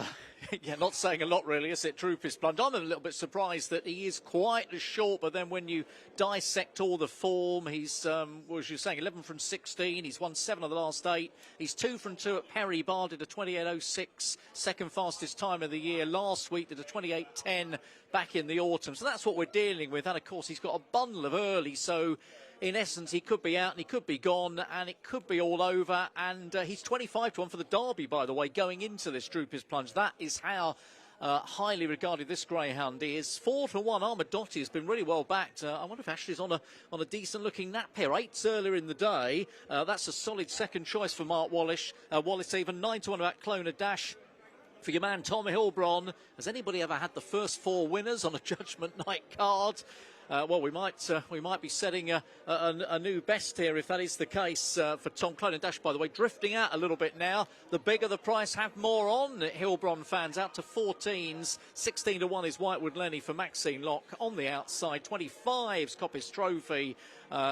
not saying a lot really, is it? Troopers Plunge. I'm a little bit surprised that he is quite as short, but then when you dissect all the form, he's, what was you saying, 11 from 16. He's won 7 of the last 8. He's 2 from 2 at Perry Barr, did a 28.06, second fastest time of the year. Last week did a 28.10 back in the autumn. So that's what we're dealing with. And of course, he's got a bundle of early, so in essence, he could be out and he could be gone and it could be all over. And he's 25-1 for the Derby, by the way, going into this Droopers Plunge. That is how highly regarded this greyhound is. 4-1. Armadotti has been really well backed. I wonder if Ashley's on a decent-looking nap here. 8s earlier in the day. That's a solid second choice for Mark Wallace. Wallace even 9-1 about Clona Dash. For your man Tom Heilbron. Has anybody ever had the first 4 winners on a Judgment Night card? Well, we might be setting a new best here if that is the case for Tom. Clone and Dash, by the way, drifting out a little bit now. The bigger the price, have more on. Heilbron fans out to 14s. 16-1 is Whitewood Lenny for Maxine Locke on the outside. 25's Coppice Trophy,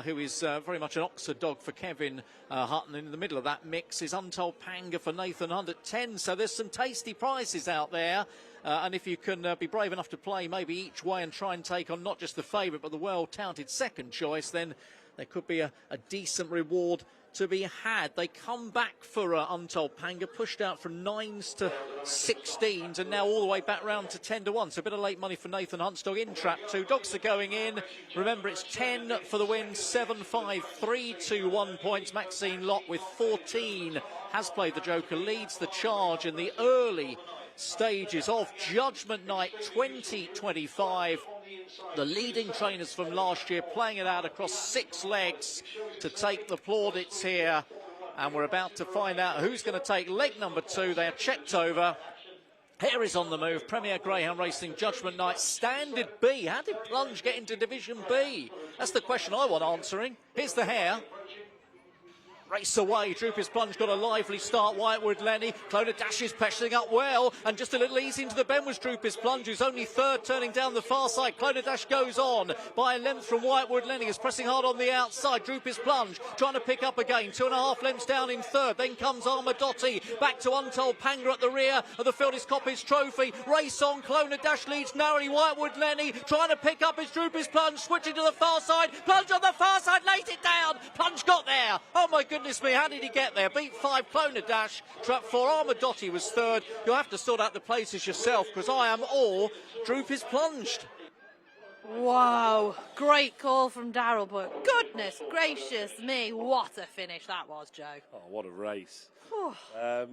who is very much an Oxford dog for Kevin Hutton. In the middle of that mix is Untold Panga for Nathan Hunt at 10. So there's some tasty prices out there. And if you can be brave enough to play maybe each way and try and take on not just the favourite but the well-touted second choice, then there could be a decent reward to be had. They come back for Untold Panga, pushed out from 9s to 16s and now all the way back round to 10-1. So a bit of late money for Nathan Hunt's dog in trap 2. Dogs are going in. Remember, it's 10 for the win, 7-5, 3-2-1 points. Maxine Locke with 14 has played the joker, leads the charge in the early stages of Judgment Night 2025. The leading trainers from last year playing it out across 6 legs to take the plaudits here. And we're about to find out who's going to take leg number 2. They are checked over. Here is on the move. Premier Greyhound Racing Judgment Night Standard B. How did Plunge get into Division B? That's the question I want answering. Here's the hare. Race away, Droopers Plunge got a lively start, Whitewood Lenny, Clona Dash is pedaling up well, and just a little easy into the bend was Droopers Plunge, who's only 3rd, turning down the far side. Clona Dash goes on by a length from Whitewood Lenny, is pressing hard on the outside. Droopers Plunge trying to pick up again, 2.5 lengths down in 3rd, then comes Armadotti, back to Untold Panga at the rear of the field is Coppice Trophy, race on, Clona Dash leads narrowly, Whitewood Lenny trying to pick up his Droopers Plunge, switching to the far side, Plunge on the far side, laid it down, Plunge got there, oh my goodness me, how did he get there? Beat 5, Clona Dash, trap 4, Armadotti was 3rd. You'll have to sort out the places yourself because I am all Droopers Plunged. Wow, great call from Daryl, but goodness gracious me, what a finish that was, Joe. Oh, what a race. I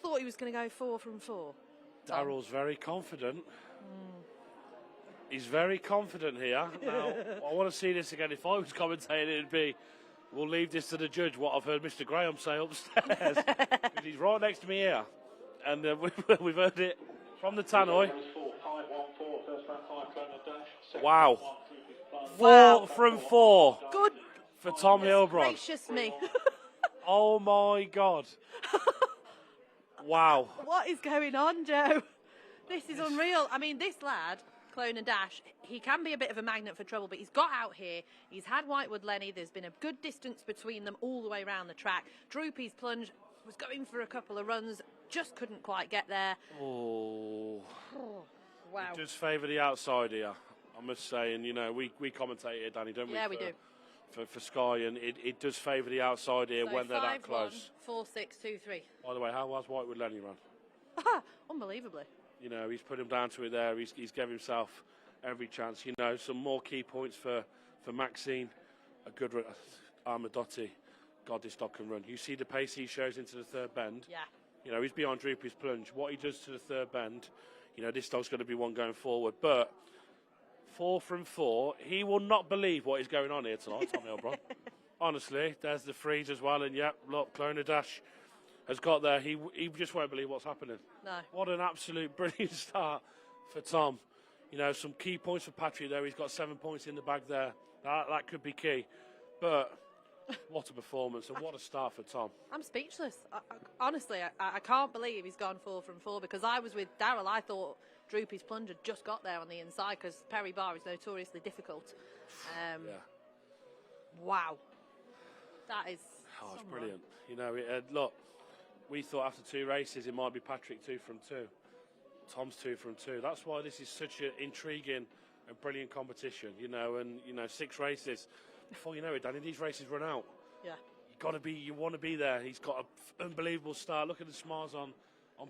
thought he was going to go 4 from 4. Daryl's very confident. He's very confident here. Now, I want to see this again. If I was commentating, it'd be, we'll leave this to the judge, what I've heard Mr. Graham say upstairs. Because he's right next to me here. And we've heard it from the tannoy. Wow. 4 from 4. Good for Tom Heilbron. Gracious me. Oh my God. Wow. What is going on, Joe? This is unreal. I mean, this lad, Clona Dash, he can be a bit of a magnet for trouble, but he's got out here. He's had Whitewood Lenny. There's been a good distance between them all the way around the track. Droopy's Plunge was going for a couple of runs, just couldn't quite get there. Oh. Wow. It does favour the outside here, I must say. And, you know, we commentate here, Danny, don't we? Yeah, we do. For Sky, and it does favour the outside here So when they're that close. 5-1, 4-6-2-3. By the way, how was Whitewood Lenny run? Unbelievably. You know, he's put him down to it there. He's given himself every chance. You know, some more key points for Maxine. A good Armadotti. God, this dog can run. You see the pace he shows into the 3rd bend. Yeah. You know, he's beyond Droopy's Plunge. What he does to the 3rd bend, you know, this dog's going to be one going forward. But 4 from 4. He will not believe what is going on here tonight, Tom Heilbron. Honestly, there's the freeze as well, and yep, look, Clona Dash has got there. He just won't believe what's happening. No. What an absolute brilliant start for Tom. You know, some key points for Patrick there. He's got 7 points in the bag there. That could be key. But what a performance and what a start for Tom. I'm speechless. Honestly, I can't believe he's gone 4 from 4, because I was with Daryl. I thought Droopy's plunge had just got there on the inside, because Perry Barr is notoriously difficult. Yeah. Wow. That is... Oh, it's brilliant. You know, look, we thought after 2 races it might be Patrick 2 from 2. Tom's 2 from 2. That's why this is such an intriguing and brilliant competition, you know, and, you know, 6 races. Before you know it, Danny, these races run out. Yeah. You want to be there. He's got an unbelievable start. Look at the smiles on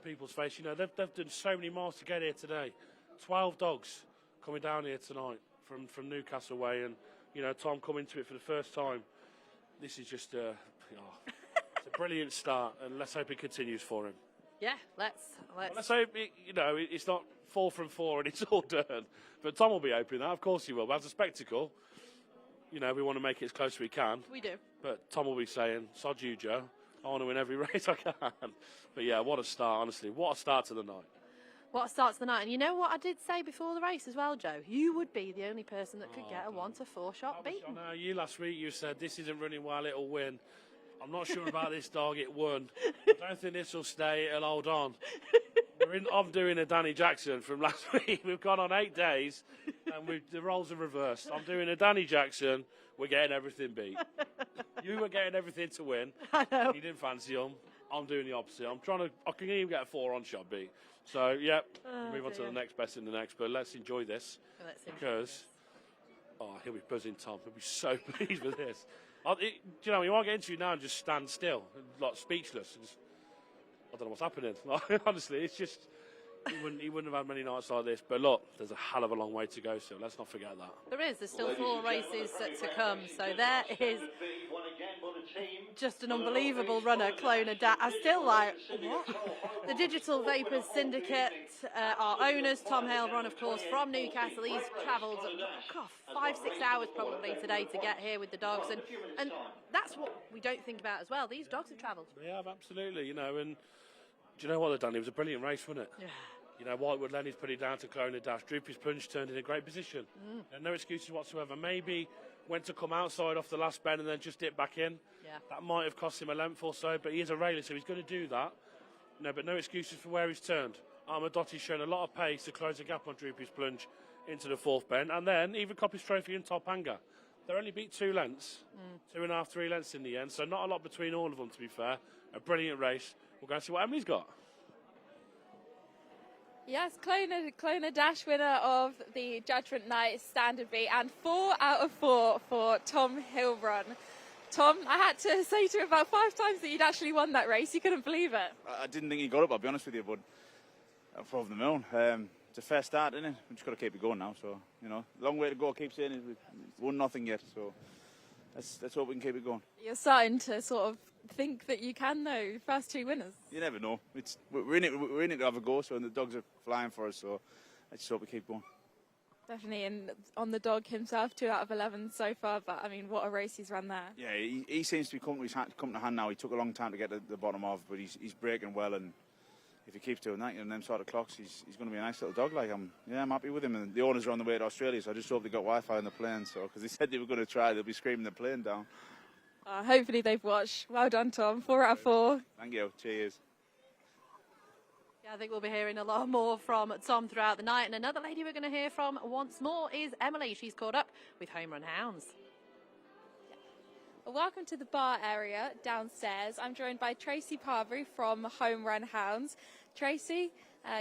people's face. You know, they've done so many miles to get here today. 12 dogs coming down here tonight from Newcastle way, and, you know, Tom coming to it for the first time. This is just it's a brilliant start, and let's hope it continues for him. Yeah, let's hope it's not 4 from 4 and it's all done. But Tom will be hoping that, of course he will. But as a spectacle, you know, we want to make it as close as we can. We do. But Tom will be saying, sod you, Joe. I want to win every race I can. But yeah, what a start, honestly. What a start to the night. What a start to the night. And you know what I did say before the race as well, Joe? You would be the only person that could get a 1 to 4 shot beaten. I know you last week, you said this isn't running well, it'll win. I'm not sure about this dog, it won. I don't think this will stay, it'll hold on. I'm doing a Danny Jackson from last week. We've gone on 8 days and the roles are reversed. I'm doing a Danny Jackson, we're getting everything beat. You were getting everything to win. I know. You didn't fancy them. I'm doing the opposite. I can even get a 4 on shot beat. So, yeah, move on to the next best in the next. But let's enjoy this. He'll be buzzing, Tom. He'll be so pleased with this. You know, you might get into it now and just stand still, like speechless. I don't know what's happening. Honestly, it's just he wouldn't have had many nights like this. But look, there's a hell of a long way to go still. Let's not forget that. There's still 4 races to come. So there is just an unbelievable runner, Clona Dash. I still like, what? The Digital Vapors Syndicate, our owners, Tom Heilbron, of course, from Newcastle. He's travelled 5-6 hours probably today to get here with the dogs. And that's what we don't think about as well. These dogs have travelled. They have, absolutely, you know. And do you know what they've done? It was a brilliant race, wasn't it? Yeah. You know, Whitewood Lenny's put it down to Clona Dash. Droopy's punch turned in a great position. No excuses whatsoever. Maybe went to come outside off the last bend and then just dip back in. Yeah. That might have cost him a length or so, but he is a railer, so he's going to do that. No, but no excuses for where he's turned. Armadotti's shown a lot of pace to close the gap on Droopy's plunge into the 4th bend, and then even Coppice Trophy and Top Hanger. They only beat 2 lengths, 2.5, 3 lengths in the end, so not a lot between all of them, to be fair. A brilliant race. We'll go and see what Emily's got. Yes, Clona Dash, winner of the Judgement Night Standard B, and 4 out of 4 for Tom Heilbron. Tom, I had to say to him about 5 times that you'd actually won that race. You couldn't believe it. I didn't think he got up, I'll be honest with you, but over the moon. It's a fair start, isn't it? We've just got to keep it going now. So, you know, long way to go. Keep saying it. We've 1-0 yet. So let's hope we can keep it going. You're starting to sort of think that you can, though. First 2 winners. You never know. We're in it. We're in it to have a go. So, and the dogs are flying for us. So let's just hope we keep going. Definitely, and on the dog himself, 2 out of 11 so far. But I mean, what a race he's run there. Yeah, he seems to be coming to hand now. He took a long time to get the bottom off, but he's breaking well, and if he keeps doing that and them sort of clocks, he's going to be a nice little dog. Like I'm happy with him. And the owners are on the way to Australia, so I just hope they got Wi-Fi on the plane. So because they said they were going to try, they'll be screaming the plane down. Hopefully they've watched. Well done, Tom. 4 out of 4. Thank you. Cheers. I think we'll be hearing a lot more from Tom throughout the night. And another lady we're going to hear from once more is Emily. She's caught up with Home Run Hounds. Well, welcome to the Barr area downstairs. I'm joined by Tracy Parbury from Home Run Hounds. Tracy,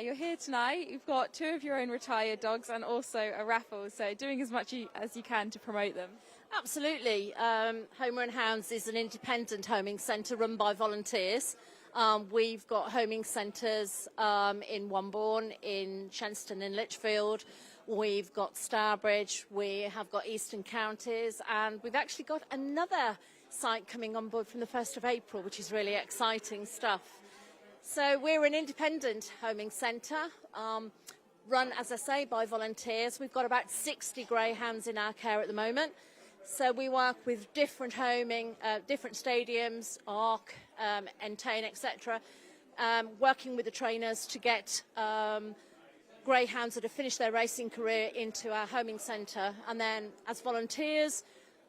you're here tonight. You've got 2 of your own retired dogs and also a raffle. So doing as much as you can to promote them. Absolutely. Home Run Hounds is an independent homing centre run by volunteers. We've got homing centres in Wombourne, in Shenstone and Lichfield. We've got Starbridge, we have got Eastern Counties, and we've actually got another site coming on board from the 1st of April, which is really exciting stuff. So we're an independent homing centre. run, as I say, by volunteers. We've got about 60 greyhounds in our care at the moment. So we work with different homing, different stadiums, Arc, Entain, etc., working with the trainers to get greyhounds that have finished their racing career into our homing centre. And then as volunteers,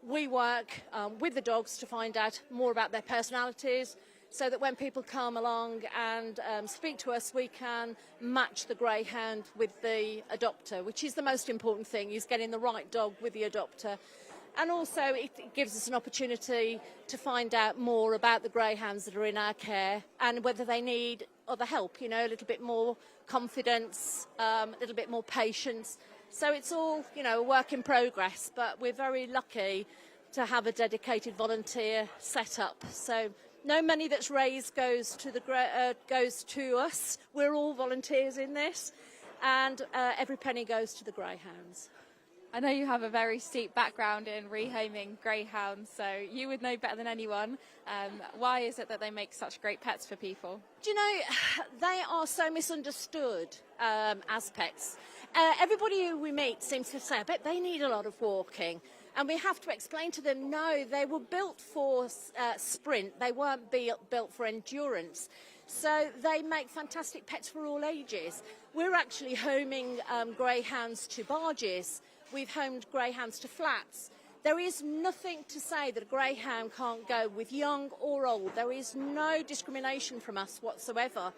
we work with the dogs to find out more about their personalities, so that when people come along and speak to us, we can match the greyhound with the adopter, which is the most important thing, is getting the right dog with the adopter. And also it gives us an opportunity to find out more about the greyhounds that are in our care and whether they need other help, you know, a little bit more confidence, a little bit more patience. So it's all, you know, a work in progress, but we're very lucky to have a dedicated volunteer set up. So no money that's raised goes to us. We're all volunteers in this, and every penny goes to the greyhounds. I know you have a very steep background in rehoming greyhounds, so you would know better than anyone. Why is it that they make such great pets for people? Do you know, they are so misunderstood as pets. Everybody who we meet seems to say, I bet they need a lot of walking. And we have to explain to them, no, they were built for sprint. They weren't built for endurance. So they make fantastic pets for all ages. We're actually homing greyhounds to barges. We've homed greyhounds to flats. There is nothing to say that a greyhound can't go with young or old. There is no discrimination from us whatsoever.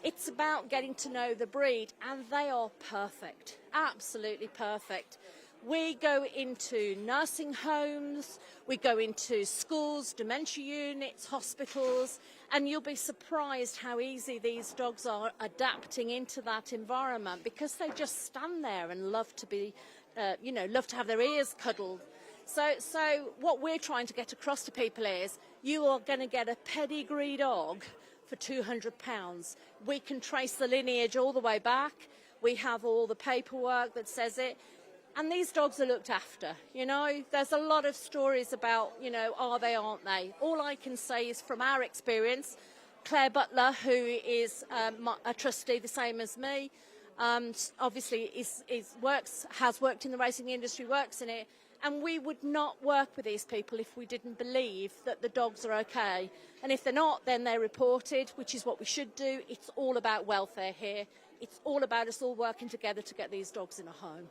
It's about getting to know the breed, and they are perfect, absolutely perfect. We go into nursing homes, we go into schools, dementia units, hospitals, and you'll be surprised how easy these dogs are adapting into that environment, because they just stand there and love to be, love to have their ears cuddled. So what we're trying to get across to people is, you are going to get a pedigree dog for £200. We can trace the lineage all the way back. We have all the paperwork that says it. And these dogs are looked after, you know. There's a lot of stories about, you know, are they, aren't they? All I can say is from our experience, Claire Butler, who is a trustee the same as me, obviously has worked in the racing industry, works in it, and we would not work with these people if we didn't believe that the dogs are okay. And if they're not, then they're reported, which is what we should do. It's all about welfare here. It's all about us all working together to get these dogs in a home.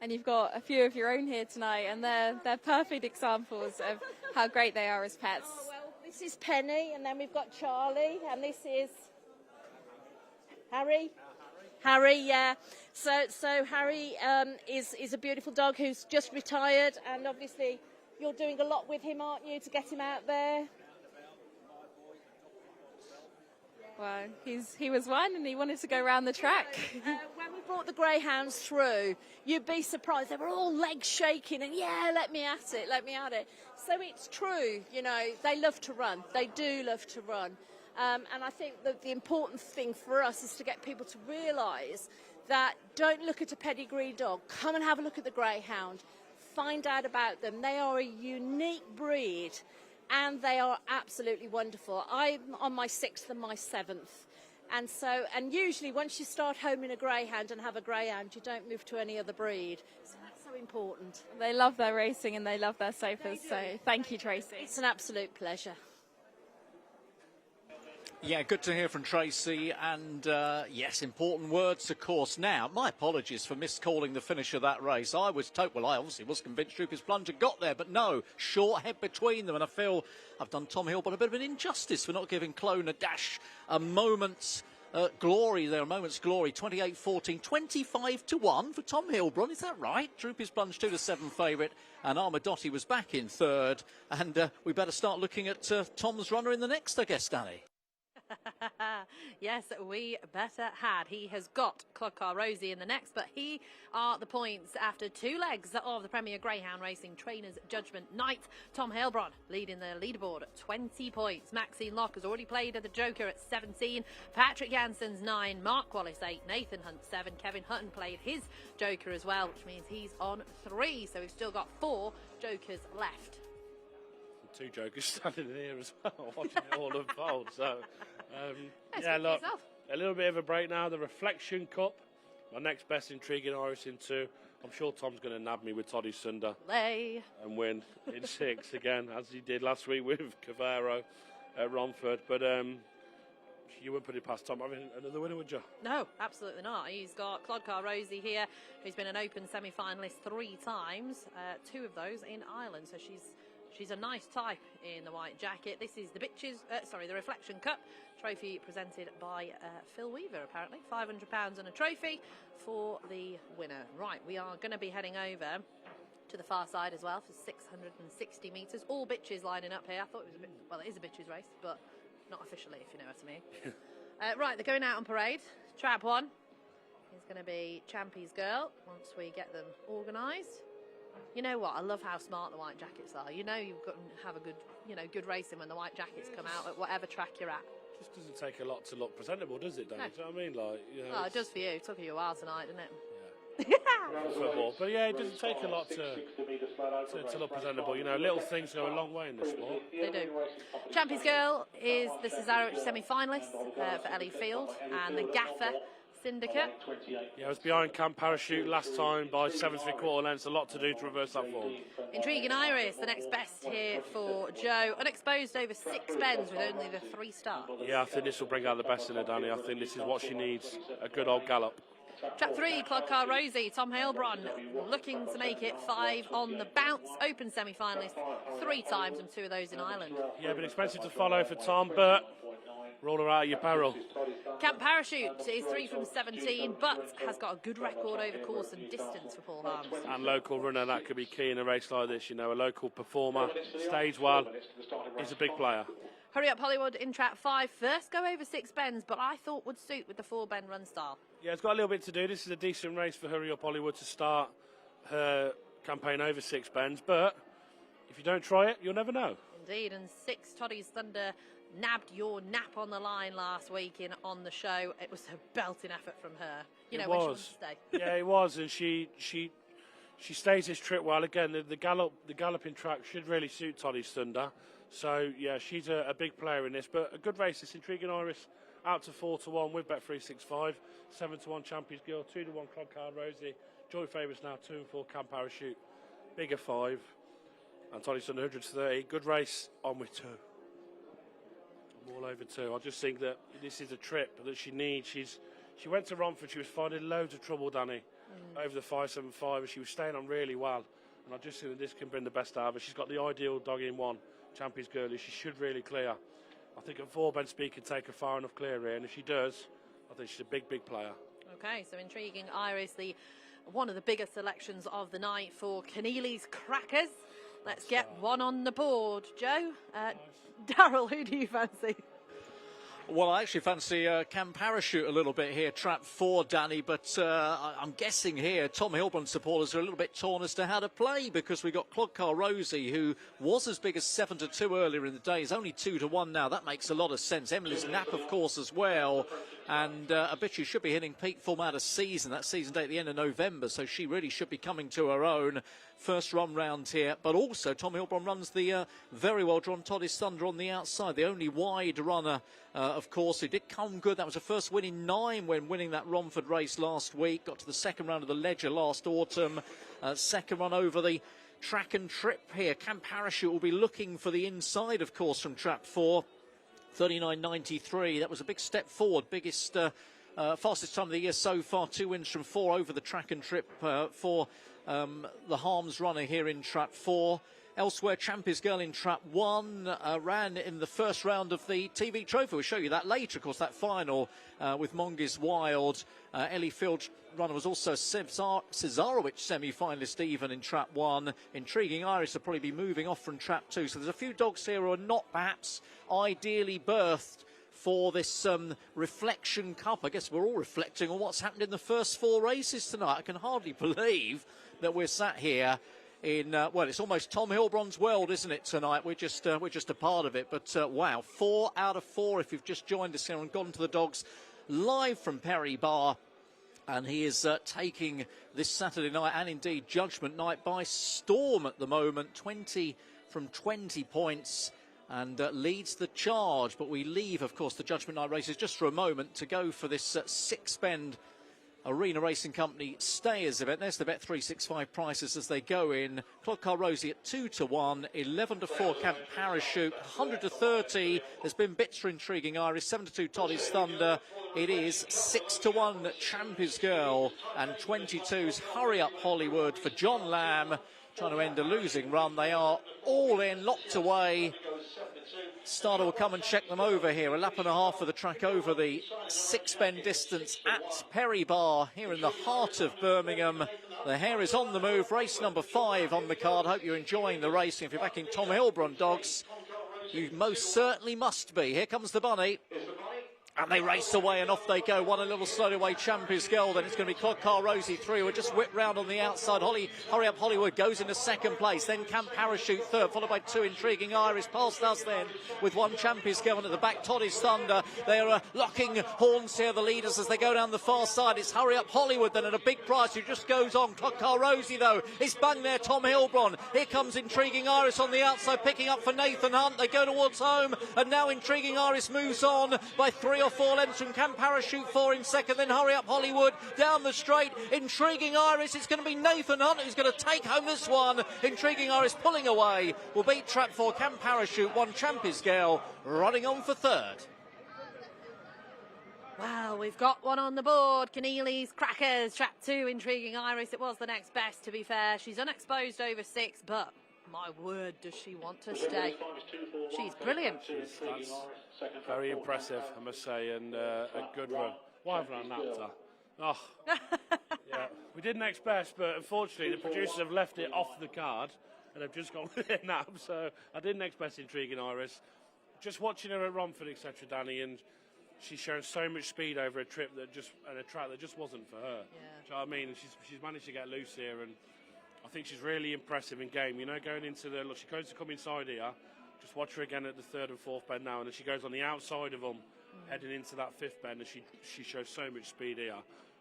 And you've got a few of your own here tonight, and they're perfect examples of how great they are as pets. Oh, well, this is Penny, and then we've got Charlie, and this is Harry. Harry, yeah. So Harry is a beautiful dog who's just retired, and obviously you're doing a lot with him, aren't you, to get him out there? Well, he was one, and he wanted to go around the track. When we brought the greyhounds through, you'd be surprised. They were all legs shaking, and yeah, let me at it, let me at it. So it's true, you know, they love to run. They do love to run. And I think that the important thing for us is to get people to realise that don't look at a pedigree dog. Come and have a look at the greyhound. Find out about them. They are a unique breed, and they are absolutely wonderful. I'm on my 6th and my 7th. And usually once you start homing a greyhound and have a greyhound, you don't move to any other breed. So that's so important. They love their racing and they love their sofas. So thank you, Tracy. It's an absolute pleasure. Yeah, good to hear from Tracy, and yes, important words, of course. Now, my apologies for miscalling the finish of that race. I obviously was convinced Troopers Plunger got there, but no, short head between them, and I feel I've done Tom Heilbron a bit of an injustice for not giving Clone a dash, a moment's glory there, a moment's glory. 28-14, 25-1 for Tom Heilbron, is that right? Troopers Plunge 2-7 favourite, and Armadotti was back in third, and we better start looking at Tom's runner in the next, I guess, Danny. Yes, we better had. He has got Clodcar Rosie in the next, but he are the points after 2 legs of the Premier Greyhound Racing Trainers Judgment Night. Tom Heilbron leading the leaderboard at 20 points. Maxine Locke has already played at the Joker at 17. Patrick Jansen's 9. Mark Wallace 8. Nathan Hunt 7. Kevin Hutton played his Joker as well, which means he's on 3. So we've still got 4 Jokers left. 2 Jokers standing here as well, watching it all unfold. So, yeah, look, a little bit of a break now. The Reflection Cup My next best, Intriguing Iris in 2. I'm sure Tom's going to nab me with Toddy Sunder Lay. and win in 6 again, as he did last week with Cavero at Romford. But you wouldn't put it past Tom having another winner, would you? No, absolutely not. He's got Clodcar Rosie here, who's been an Open semi-finalist 3 times, 2 of those in Ireland. So she's a nice type in the white jacket. This is the the Reflection Cup trophy presented by Phil Weaver, apparently. £500 and a trophy for the winner. Right, we are going to be heading over to the far side as well for 660 metres. All bitches lining up here. I thought it was a bit, well, it is a bitches race, but not officially, if you know what I mean. Right, they're going out on parade. Trap 1 is going to be Champy's Girl once we get them organised. You know what? I love how smart the white jackets are. You know you've got to have a good racing when the white jackets come out at whatever track you're at. It just doesn't take a lot to look presentable, does it, Danny? No. Do you know what I mean? Like, you know, Oh, it does for you. It took you a while tonight, didn't it? Football. But yeah, it doesn't take a lot to look presentable. You know, little things go a long way in this sport. They do. Champy's Girl is the Cesarewitch semi-finalist for Ellie Field, and the Gaffer Syndicate. Yeah, I was behind Camp Parachute last time by 7 3/4 lengths. A lot to do to reverse that form. Intriguing Iris, the next best here for Joe. Unexposed over 6 bends with only the 3 starts. Yeah, I think this will bring out the best in her, Danny. I think this is what she needs, a good old gallop. Trap 3, Clodcar Rosie, Tom Heilbron looking to make it 5 on the bounce. Open semi-finalist 3 times and 2 of those in Ireland. Yeah, been expensive to follow for Tom, but roll her out of your barrel. Camp Parachute is 3 from 17, but has got a good record over course and distance for Paul Harms. And local runner, that could be key in a race like this. You know, a local performer, stays well, is a big player. Hurry Up Hollywood in Trap 5. First go over 6 bends, but I thought would suit with the 4-bend run style. Yeah, it's got a little bit to do. This is a decent race for Hurry Up Hollywood to start her campaign over 6 bends, but if you don't try it, you'll never know. Indeed, and 6 Toddy's Thunder nabbed your nap on the line last week on the show. It was a belting effort from her. You know, when she wants to stay. Yeah, it was, and she stays this trip well. Again, the galloping track should really suit Toddy's Thunder. So yeah, she's a big player in this, but a good race. This Intriguing Iris out to 4-1 with Bet365, 7-1 Champions Girl, 2-1 Clodcar Rosie. Joy favourites now 2 and 4 Camp Parachute, bigger 5, and Toddy's Thunder 130. Good race on with 2. I'm all over 2. I just think that this is a trip that she needs. She went to Romford. She was finding loads of trouble, Danny, over the 5.75, and she was staying on really well. And I just think that this can bring the best out of her. She's got the ideal dog in 1. Champions Girl, she should really clear. I think at 4-bend speed can take her far enough clear here, and if she does, I think she's a big player. Okay, so Intriguing Iris, one of the biggest selections of the night for Keneally's Crackers. Let's get one on the board. Joe, Darryl, who do you fancy? Well, I actually fancy Camp Parachute a little bit here, Trap 4, Danny, but I'm guessing here Tom Heilbron supporters are a little bit torn as to how to play, because we got Clodcar Rosie, who was as big as 7-2 earlier in the day, is only 2-1 now. That makes a lot of sense. Emily's Nap, of course, as well, and I bet she should be hitting peak form out of season. That season date at the end of November, so she really should be coming to her own. First run round here, but also Tom Heilbron runs the very well drawn Toddy's Thunder on the outside, the only wide runner, of course, who did come good. That was a first win in 9 when winning that Romford race last week. Got to the second round of the Ledger last autumn. Second run over the track and trip here. Camp Parachute will be looking for the inside, of course, from Trap 4. 39.93. That was a big step forward. Biggest, fastest time of the year so far. 2 wins from 4 over the track and trip for the Harms runner here in Trap 4. Elsewhere, Champy's Girl in Trap 1 ran in the first round of the TV Trophy. We'll show you that later, of course, that final with Mongi's Wild. Ellie Field runner was also Cesarewitch semi-finalist even in Trap 1. Intriguing Iris will probably be moving off from Trap 2. So there's a few dogs here who are not perhaps ideally birthed for this Reflection Cup. I guess we're all reflecting on what's happened in the first 4 races tonight. I can hardly believe that we're sat here in, well, it's almost Tom Heilbron's world, isn't it, tonight? We're just a part of it. But, wow, 4 out of 4 if you've just joined us here and gone to the dogs live from Perry Barr. And he is taking this Saturday night and indeed Judgement night by storm at the moment. 20 from 20 points and leads the charge. But we leave, of course, the Judgement night races just for a moment to go for this 6-bend Arena Racing Company Stayers event. There's the Bet365 prices as they go in. Clodcar Rosie at 2-1, 11-4 Camp Parachute, 100-30. There's been bits for Intriguing Iris, 7-2 Toddy's Thunder. It is 6-1 Champions Girl, and 22's Hurry Up Hollywood for John Lamb. Trying to end a losing run. They are all in, locked away. Starter will come and check them over here. A lap and a half for the track over the 6-bend distance at Perry Barr here in the heart of Birmingham. The hare is on the move. Race number 5 on the card. Hope you're enjoying the racing. If you're backing Tom Heilbron dogs, you most certainly must be. Here comes the bunny. And they race away and off they go. One a little slowly away, Champions Girl. Then it's going to be Clodcar Rosie 3. We're just whipped round on the outside. Hurry Up Hollywood goes into second place. Then Camp Parachute third, followed by 2 Intriguing Iris. Past us then with 1 Champions Girl. And at the back, Toddy's Thunder. They are locking horns here, the leaders, as they go down the far side. It's Hurry Up Hollywood then at a big price who just goes on. Clodcar Rosie though. It's bang there, Tom Heilbron. Here comes Intriguing Iris on the outside, picking up for Nathan Hunt. They go towards home. And now Intriguing Iris moves on by 3 or 4 lengths from Camp Parachute 4 in second, then Hurry Up Hollywood down the straight. Intriguing Iris, it's going to be Nathan Hunt who's going to take home this one. Intriguing Iris pulling away, will beat trap 4 Camp Parachute, 1 Champions Girl running on for third. Well, we've got one on the board. Keneally's Crackers, trap 2, Intriguing Iris. It was the next best, to be fair. She's unexposed over 6, but my word, does she want to stay? She's brilliant. That's very impressive, I must say, and a good run. Why haven't I napped her? Oh, yeah. We did next best, but unfortunately the producers have left it off the card and they've just gone with their nap. So I did next best, Intriguing Iris. Just watching her at Romford, etc., Danny, and she's shown so much speed over a trip that just and a track that just wasn't for her. Yeah. Do you know what I mean? She's managed to get loose here, and I think she's really impressive in game. You know, going into the look, she goes to come inside here. Just watch her again at the 3rd and 4th bend now, and then she goes on the outside of them, heading into that 5th bend, and she shows so much speed here.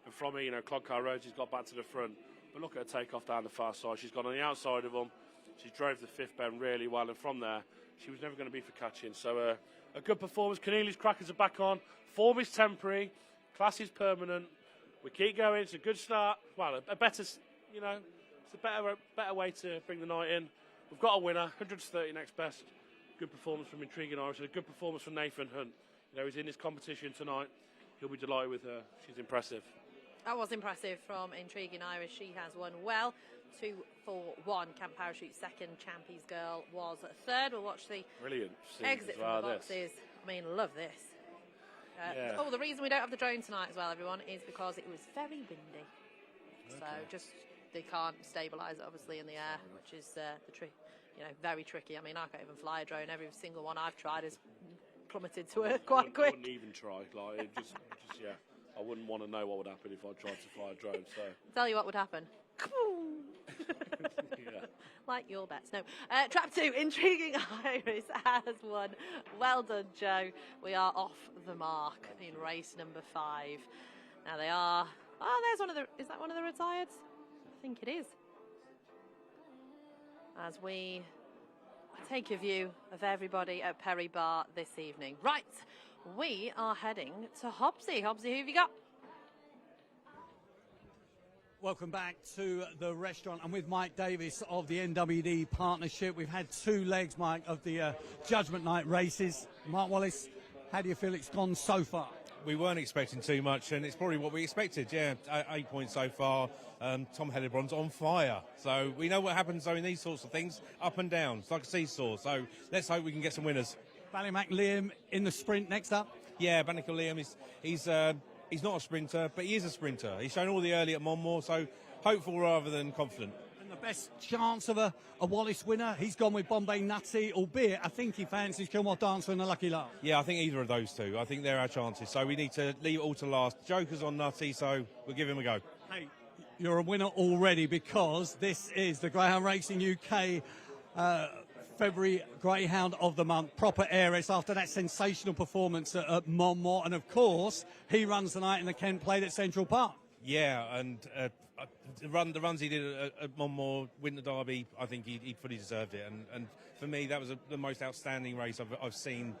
And from here, you know, Clodcar Rosie's got back to the front, but look at her take off down the far side. She's gone on the outside of them. She drove the 5th bend really well, and from there, she was never going to be for catching. So a good performance. Keneally's Crackers are back on. Form is temporary, class is permanent. We keep going. It's a good start. Well, a better, you know, it's a better way to bring the night in. We've got a winner, 130 next best. Good performance from Intriguing Iris and a good performance from Nathan Hunt. You know, he's in this competition tonight. He'll be delighted with her. She's impressive. That was impressive from Intriguing Iris. She has won well. 2-4-1. Camp Parachute second. Champions Girl was third. We'll watch the brilliant exit from the boxes. I mean, love this. Yeah. Oh, the reason we don't have the drone tonight as well, everyone, is because it was very windy. Okay. So just they can't stabilise it obviously in the air, which is the trick. You know, very tricky. I mean, I can't even fly a drone. Every single one I've tried has plummeted to earth quite quick. I wouldn't even try. Like, it just, yeah. I wouldn't want to know what would happen if I tried to fly a drone. So. Tell you what would happen. Yeah. Like your bets. No. Trap 2, Intriguing Iris has won. Well done, Joe. We are off the mark in race number 5. Now they are. Oh, there's one of the. Is that one of the retireds? I think it is. As we take a view of everybody at Perry Barr this evening. Right, we are heading to Hobbsy. Hobbsy, who have you got? Welcome back to the restaurant. I'm with Mike Davis of the NWD partnership. We've had 2 legs, Mike, of the Judgment Night races. Mark Wallace, how do you feel it's gone so far? We weren't expecting too much, and it's probably what we expected. Yeah, 8 points so far. Tom Heilbron's on fire. So we know what happens though in these sorts of things, up and down. It's like a seesaw. So let's hope we can get some winners. Ballymac Liam in the sprint next up. Yeah, Ballymac Liam he's not a sprinter, but he is a sprinter. He's shown all the early at Monmore, so hopeful rather than confident. And the best chance of a Wallace winner, he's gone with Bombay Nutty, albeit I think he fancies Kilmore Dancer and the Lucky Love. Yeah, I think either of those two. I think they're our chances. So we need to leave it all to last. Joker's on Nutty, so we'll give him a go. Hey, you're a winner already because this is the Greyhound Racing UK February Greyhound of the Month, proper heiress after that sensational performance at Monmore. And, of course, he runs tonight in the Kent Plate at Central Park. Yeah, and the runs he did at Monmore, Winter Derby, I think he fully deserved it. And for me, that was the most outstanding race I've seen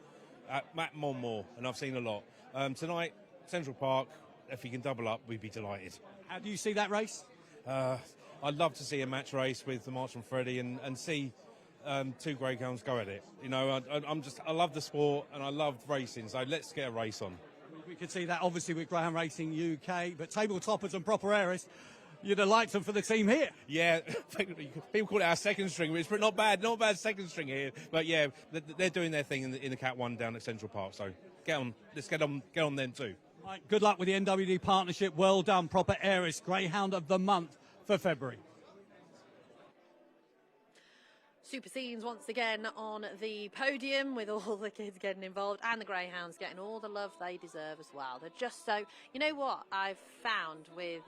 at Monmore, and I've seen a lot. Tonight, Central Park, if he can double up, we'd be delighted. How do you see that race? I'd love to see a match race with the March and Freddie and see two greyhounds go at it. You know, I love the sport and I love racing, so let's get a race on. We could see that obviously with Greyhound Racing UK, but table toppers and proper heiress, you'd have liked them for the team here. Yeah, people call it our second string, which is not bad second string here. But yeah, they're doing their thing in the Cat 1 down at Central Park, so let's get on them too. Right, good luck with the NWD partnership. Well done, proper heiress, Greyhound of the Month for February. Super scenes once again on the podium with all the kids getting involved and the greyhounds getting all the love they deserve as well. They're just so, you know what I've found with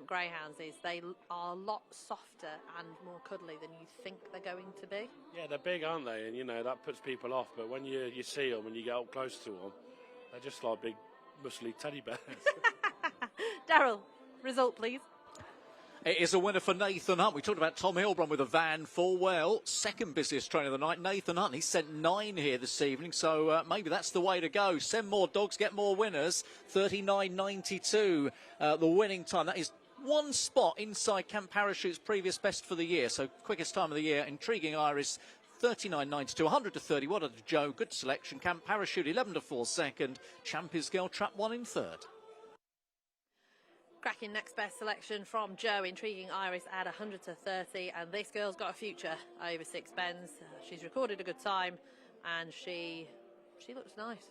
greyhounds is they are a lot softer and more cuddly than you think they're going to be. Yeah, they're big, aren't they? And, you know, that puts people off. But when you see them and you get up close to them, they're just like big, muscly teddy bears. Daryl, result, please. It is a winner for Nathan Hunt. We talked about Tom Heilbron with a van for well. Second busiest trainer of the night, Nathan Hunt. He sent 9 here this evening, so maybe that's the way to go. Send more dogs, get more winners. 39.92, the winning time. That is one spot inside Camp Parachute's previous best for the year. So quickest time of the year. Intriguing Iris, 39.92, 100 to 30. What a Joe. Good selection. Camp Parachute, 11 to 4 second. Champions Girl, Trap 1 in third. Cracking next best selection from Joe, Intriguing Iris at 100 to 30, and this girl's got a future over 6 bends. She's recorded a good time, and she looks nice.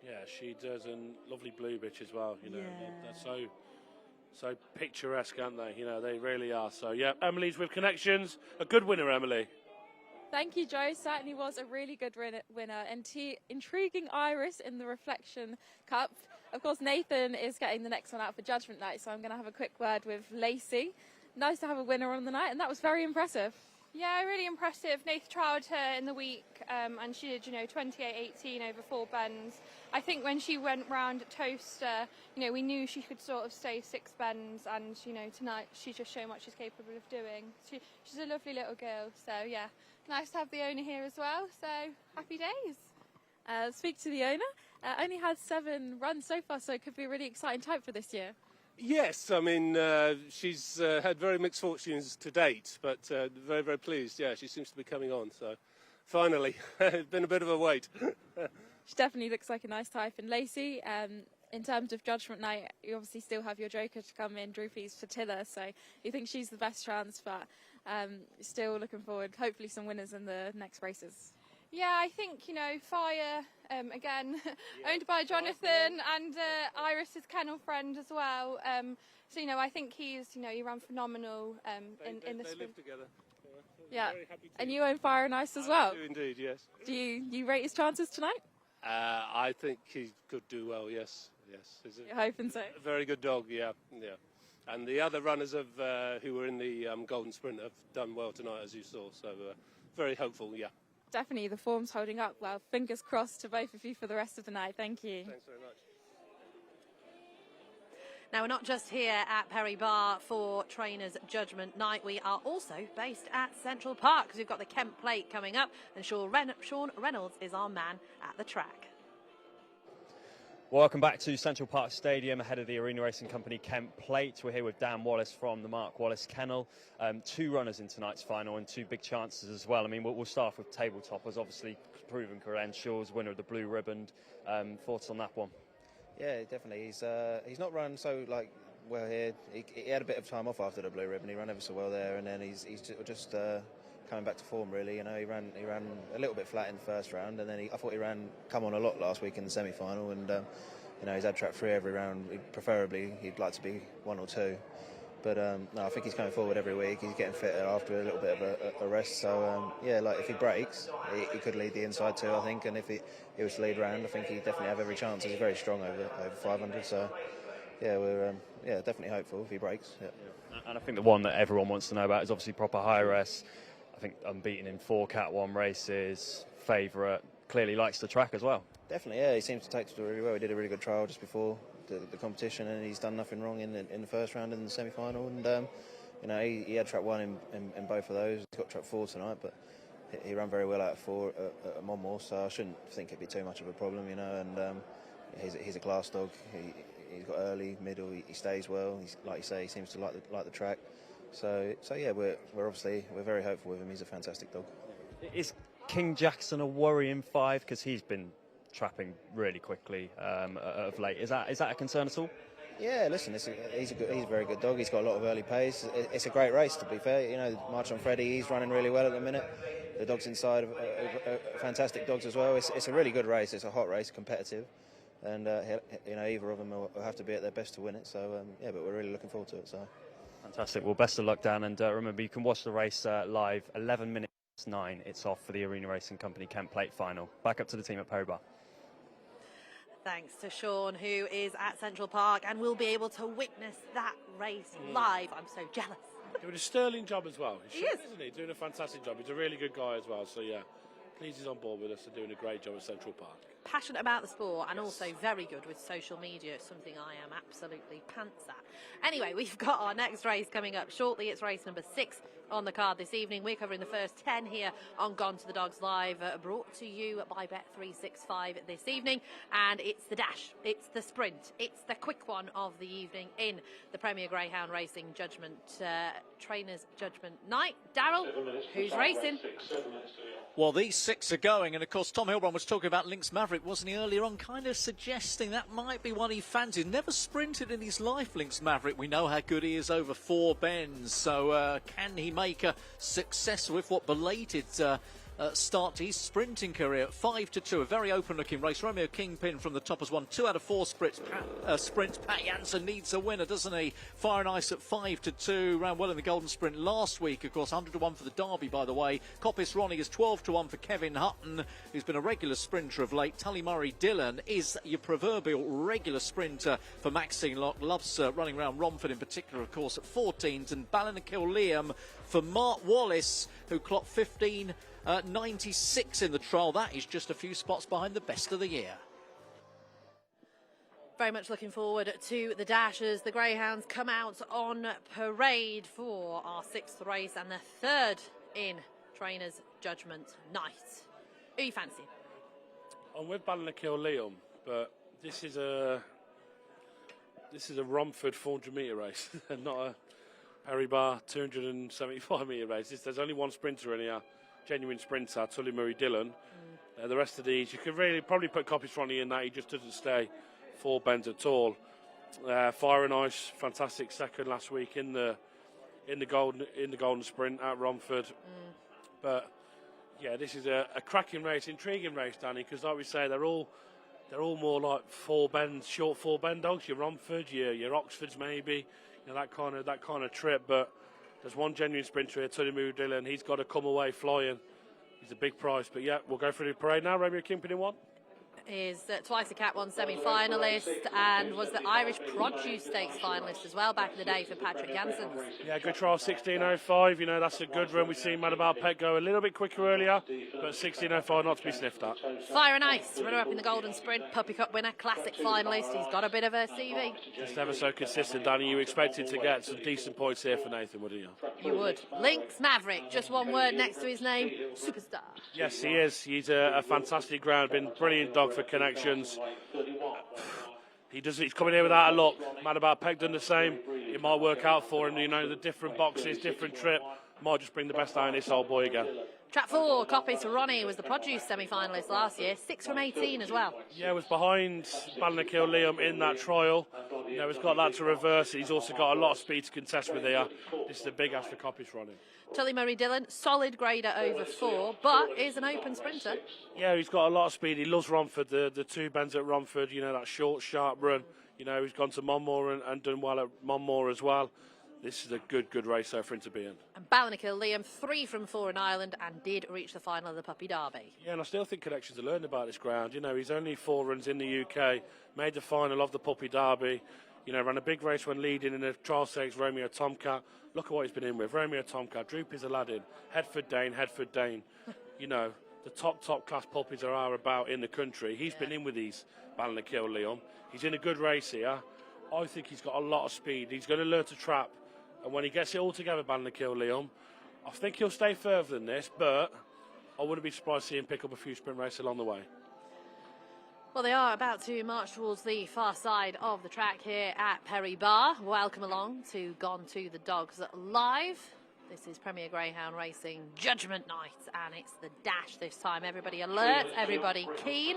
Yeah, she does, and lovely blue bitch as well. You know, Yeah. they're so picturesque, aren't they? You know, they really are. So yeah, Emily's with connections. A good winner, Emily. Thank you, Joe. Certainly was a really good winner. And Intriguing Iris in the Reflection Cup. Of course, Nathan is getting the next one out for Judgment Night, so I'm going to have a quick word with Lacey. Nice to have a winner on the night, and that was very impressive. Yeah, really impressive. Nathan trialled her in the week, and she did, 28.18 over 4 bends. I think when she went round at Toaster, we knew she could sort of stay 6 bends, and, tonight she's just shown what she's capable of doing. She's a lovely little girl, so yeah, nice to have the owner here as well, so happy days. Speak to the owner. Only had 7 runs so far, so it could be a really exciting type for this year. Yes, I mean, she's had very mixed fortunes to date, but very, very pleased. Yeah, she seems to be coming on, so finally. It's been a bit of a wait. She definitely looks like a nice type. And Lacey, in terms of Judgment Night, you obviously still have your joker to come in, Droopy's Fatilla, so you think she's the best chance, but still looking forward, hopefully some winners in the next races. Yeah, I think, Fire, again, owned by Jonathan, and Iris's kennel friend as well. So, I think he ran phenomenal in the They sprint. live together. Yeah, Very happy and you own Fire and Ice as well. I do indeed, yes. Do you rate his chances tonight? I think he could do well, yes. He's You're hoping so? a very good dog, yeah. And the other runners who were in the Golden Sprint have done well tonight, as you saw, so very hopeful, yeah. Definitely, the form's holding up well. Fingers crossed to both of you for the rest of the night. Thank you. Thanks very much. Now, we're not just here at Perry Barr for Trainers Judgment Night. We are also based at Central Park because we've got the Kent Plate coming up, and Sean Reynolds is our man at the track. Welcome back to Central Park Stadium ahead of the Arena Racing Company Kent Plate. We're here with Dan Wallace from the Mark Wallace Kennel. 2 runners in tonight's final and 2 big chances as well. I mean, we'll start off with table toppers, obviously proven credentials, winner of the Blue Ribbon. Thoughts on that one? Yeah, definitely. He's not run so well here. He had a bit of time off after the Blue Ribbon. He ran ever so well there, and then he's just coming back to form really. He ran a little bit flat in the first round, and then I thought he come on a lot last week in the semi-final, and he's had track 3 every round. Preferably he'd like to be 1 or 2, but no, I think he's coming forward every week. He's getting fitter after a little bit of a rest, so if he breaks he could lead the inside too, I think, and if he was to lead round, I think he'd definitely have every chance. He's very strong over 500, so yeah, we're definitely hopeful if he breaks. Yeah. And I think the one that everyone wants to know about is obviously Proper Hi-Res. I think unbeaten in 4 Cat 1 races, favourite, clearly likes the track as well. Definitely, yeah, he seems to take to it really well. He did a really good trial just before the competition, and he's done nothing wrong in the first round in the semi-final, and he had track 1 in both of those. He's got track 4 tonight, but he ran very well out of 4 at Monmouth, so I shouldn't think it'd be too much of a problem, and he's a class dog. he's got early, middle. He stays well. He's, like you say, he seems to like the track. So yeah, we're very hopeful with him. He's a fantastic dog. Is King Jackson a worrying 5 because he's been trapping really quickly of late? Is that a concern at all? Yeah, listen, he's a very good dog. He's got a lot of early pace. It's a great race, to be fair. You know, March on Freddie, he's running really well at the minute. The dogs inside are fantastic dogs as well. It's a really good race. It's a hot race, competitive, and you know, either of them will have to be at their best to win it. So yeah, but we're really looking forward to it. So fantastic. Well, best of luck, Dan, and remember you can watch the race live. 11 minutes 9. It's off for the Arena Racing Company Kent Plate final. Back up to the team at Perry Barr. Thanks to Sean, who is at Central Park and will be able to witness that race live. I'm so jealous. Doing a sterling job as well. He is. Isn't he? Doing a fantastic job. He's a really good guy as well. So yeah, pleased he's on board with us and doing a great job at Central Park. Passionate about the sport and also very good with social media, something I am absolutely pants at. Anyway, we've got our next race coming up shortly. It's race number 6 on the card this evening. We're covering the first 10 here on Gone to the Dogs Live, brought to you by Bet365 this evening. And it's the dash, it's the sprint, it's the quick one of the evening in the Premier Greyhound Racing Judgement Trainers Judgement Night. Daryl, who's racing? Well, these 6 are going, and of course Tom Heilbron was talking about Lynx Maverick, wasn't he, earlier on, kind of suggesting that might be one he fancies. Never sprinted in his life, Lynx Maverick. We know how good he is over 4 bends, so can he make a success with what belated start to his sprinting career? 5-2, a very open-looking race. Romeo Kingpin from the top has won 2 out of 4 sprints. Pat Jansen needs a winner, doesn't he? Fire and Ice at 5-2, ran well in the Golden Sprint last week, of course. 100-1 for the Derby, by the way. Coppice Ronnie is 12-1 for Kevin Hutton, who's been a regular sprinter of late. Tully Murray Dillon is your proverbial regular sprinter for Maxine Locke. Loves running around Romford in particular, of course, at 14s. And Ballinacil Liam for Mark Wallace, who clocked 15.96 in the trial. That is just a few spots behind the best of the year. Very much looking forward to the dash as the Greyhounds come out on parade for our 6th race and the 3rd in Trainers Judgement Night. Who you fancy? I'm with Ballinacil Liam, but this is a Romford 400-metre race, not a Perry Barr 275-metre race. There's only one sprinter in here, genuine sprinter, Tully Murray Dillon. The rest of these, you could really probably put Coppice Ronnie in that. He just doesn't stay 4 bends at all. Fire and Ice, fantastic second last week in the Golden Sprint at Romford. But yeah, this is a cracking race, intriguing race, Danny, because like we say, they're all more like 4 bends, short 4 bend dogs. Your Romford, your Oxfords maybe, you know, that kind of trip. But there's one genuine sprinter here, Tully Murray Dillon. He's got to come away flying. He's a big price. But yeah, we'll go through the parade now. Romeo Kingpin in 1. Is twice a Cat 1 semi-finalist and was the Irish Produce Stakes finalist as well back in the day for Patrick Jansen. Yeah, good trial, 16.05. You know, that's a good run. We've seen Madabar Pet go a little bit quicker earlier, but 16.05 not to be sniffed at. Fire and Ice, runner-up in the Golden Sprint, Puppy Cup winner, classic finalist. He's got a bit of a CV. Just ever so consistent, Danny. You expected to get some decent points here for Nathan, wouldn't you? You would. Lynx Maverick, just one word next to his name, superstar. Yes, he is. He's a fantastic ground, been brilliant dog for connections. He's coming here without a look. Madabar Peg done the same. It might work out for him, you know, the different boxes, different trip. Might just bring the best out in this old boy again. Track 4, Coppice Ronnie was the Produce semi-finalist last year, 6 from 18 as well. Yeah, was behind Ballinacil Liam in that trial. You know, he's got that to reverse. He's also got a lot of speed to contest with here. This is a big ask for Coppice Ronnie. Tully Murray Dillon, solid grader over 4, but is an open sprinter. Yeah, he's got a lot of speed. He loves Romford, the 2 bends at Romford, you know, that short, sharp run. You know, he's gone to Monmore and done well at Monmore as well. This is a good race for him to be in. And Ballinacil Liam, 3 from 4 in Ireland and did reach the final of the Puppy Derby. Yeah, and I still think connections are learning about this ground. You know, he's only 4 runs in the UK, made the final of the Puppy Derby. You know, ran a big race when leading in a trial stakes, Romeo Tomcat. Look at what he's been in with. Romeo Tomcat, Droop is Aladdin, Headford Dane. You know, the top class puppies there are about in the country. He's been in with these, Ballinacil Liam. He's in a good race here. I think he's got a lot of speed. He's going to learn to trap. And when he gets it all together, Ballinacil Liam, I think he'll stay further than this, but I wouldn't be surprised to see him pick up a few sprint races along the way. Well, they are about to march towards the far side of the track here at Perry Barr. Welcome along to Gone to the Dogs Live. This is Premier Greyhound Racing Judgment Night, and it's the dash this time. Everybody alert, everybody keen,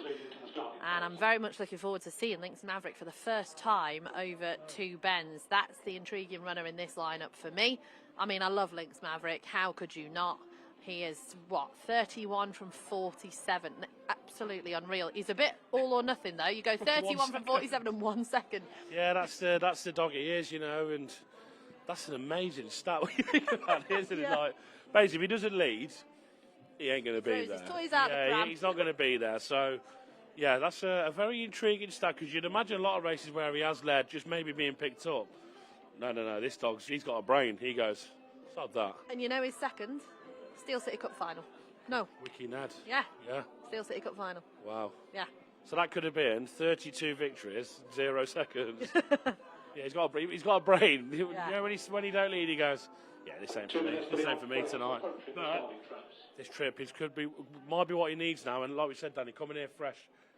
and I'm very much looking forward to seeing Lynx Maverick for the first time over 2 bends. That's the intriguing runner in this lineup for me. I mean, I love Lynx Maverick. How could you not? He is, 31 from 47. Absolutely unreal. He's a bit all or nothing, though. You go 31 from 47 in 1 second. Yeah, that's the dog he is, you know, and that's an amazing stat when you think about it, isn't it? Yeah. Like, basically, if he doesn't lead, he ain't going to be there. His toys out the pram. He's not going to be there. So, yeah, that's a very intriguing stat, because you'd imagine a lot of races where he has led just maybe being picked up. No, this dog's, he's got a brain. He goes, sod that. And you know his second? Steel City Cup final. No. Wiki Nad. Yeah. Yeah. Steel City Cup final. Wow. Yeah. So that could have been 32 victories, 0 seconds. Yeah, he's got a brain. Yeah. You know, when he don't lead, he goes, yeah, this ain't for me. This ain't for me tonight. But this trip might be what he needs now. And like we said, Danny, coming here fresh,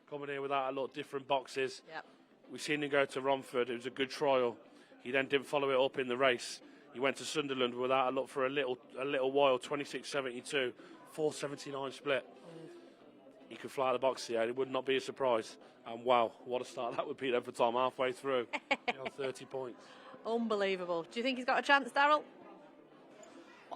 coming here without a lot of different boxes. Yep. We've seen him go to Romford. It was a good trial. He then didn't follow it up in the race. He went to Sunderland without a look for a little while. 26.72, 4.79 split. He could fly the box here. It would not be a surprise. And wow, what a start that would be then for Tom halfway through. 30 points. Unbelievable. Do you think he's got a chance, Daryl?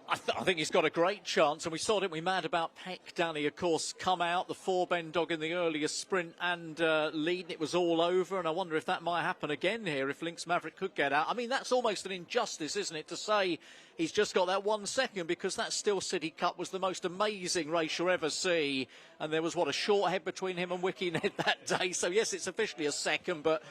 I think he's got a great chance, and we saw, didn't we, mad about Peck, Danny, of course, come out, the 4-bend dog in the earlier sprint and lead, and it was all over, and I wonder if that might happen again here, if Lynx Maverick could get out. I mean, that's almost an injustice, isn't it, to say he's just got that 1 second, because that Steel City Cup was the most amazing race you'll ever see, and there was, a short head between him and Wiki Ned that day, so yes, it's officially a second, but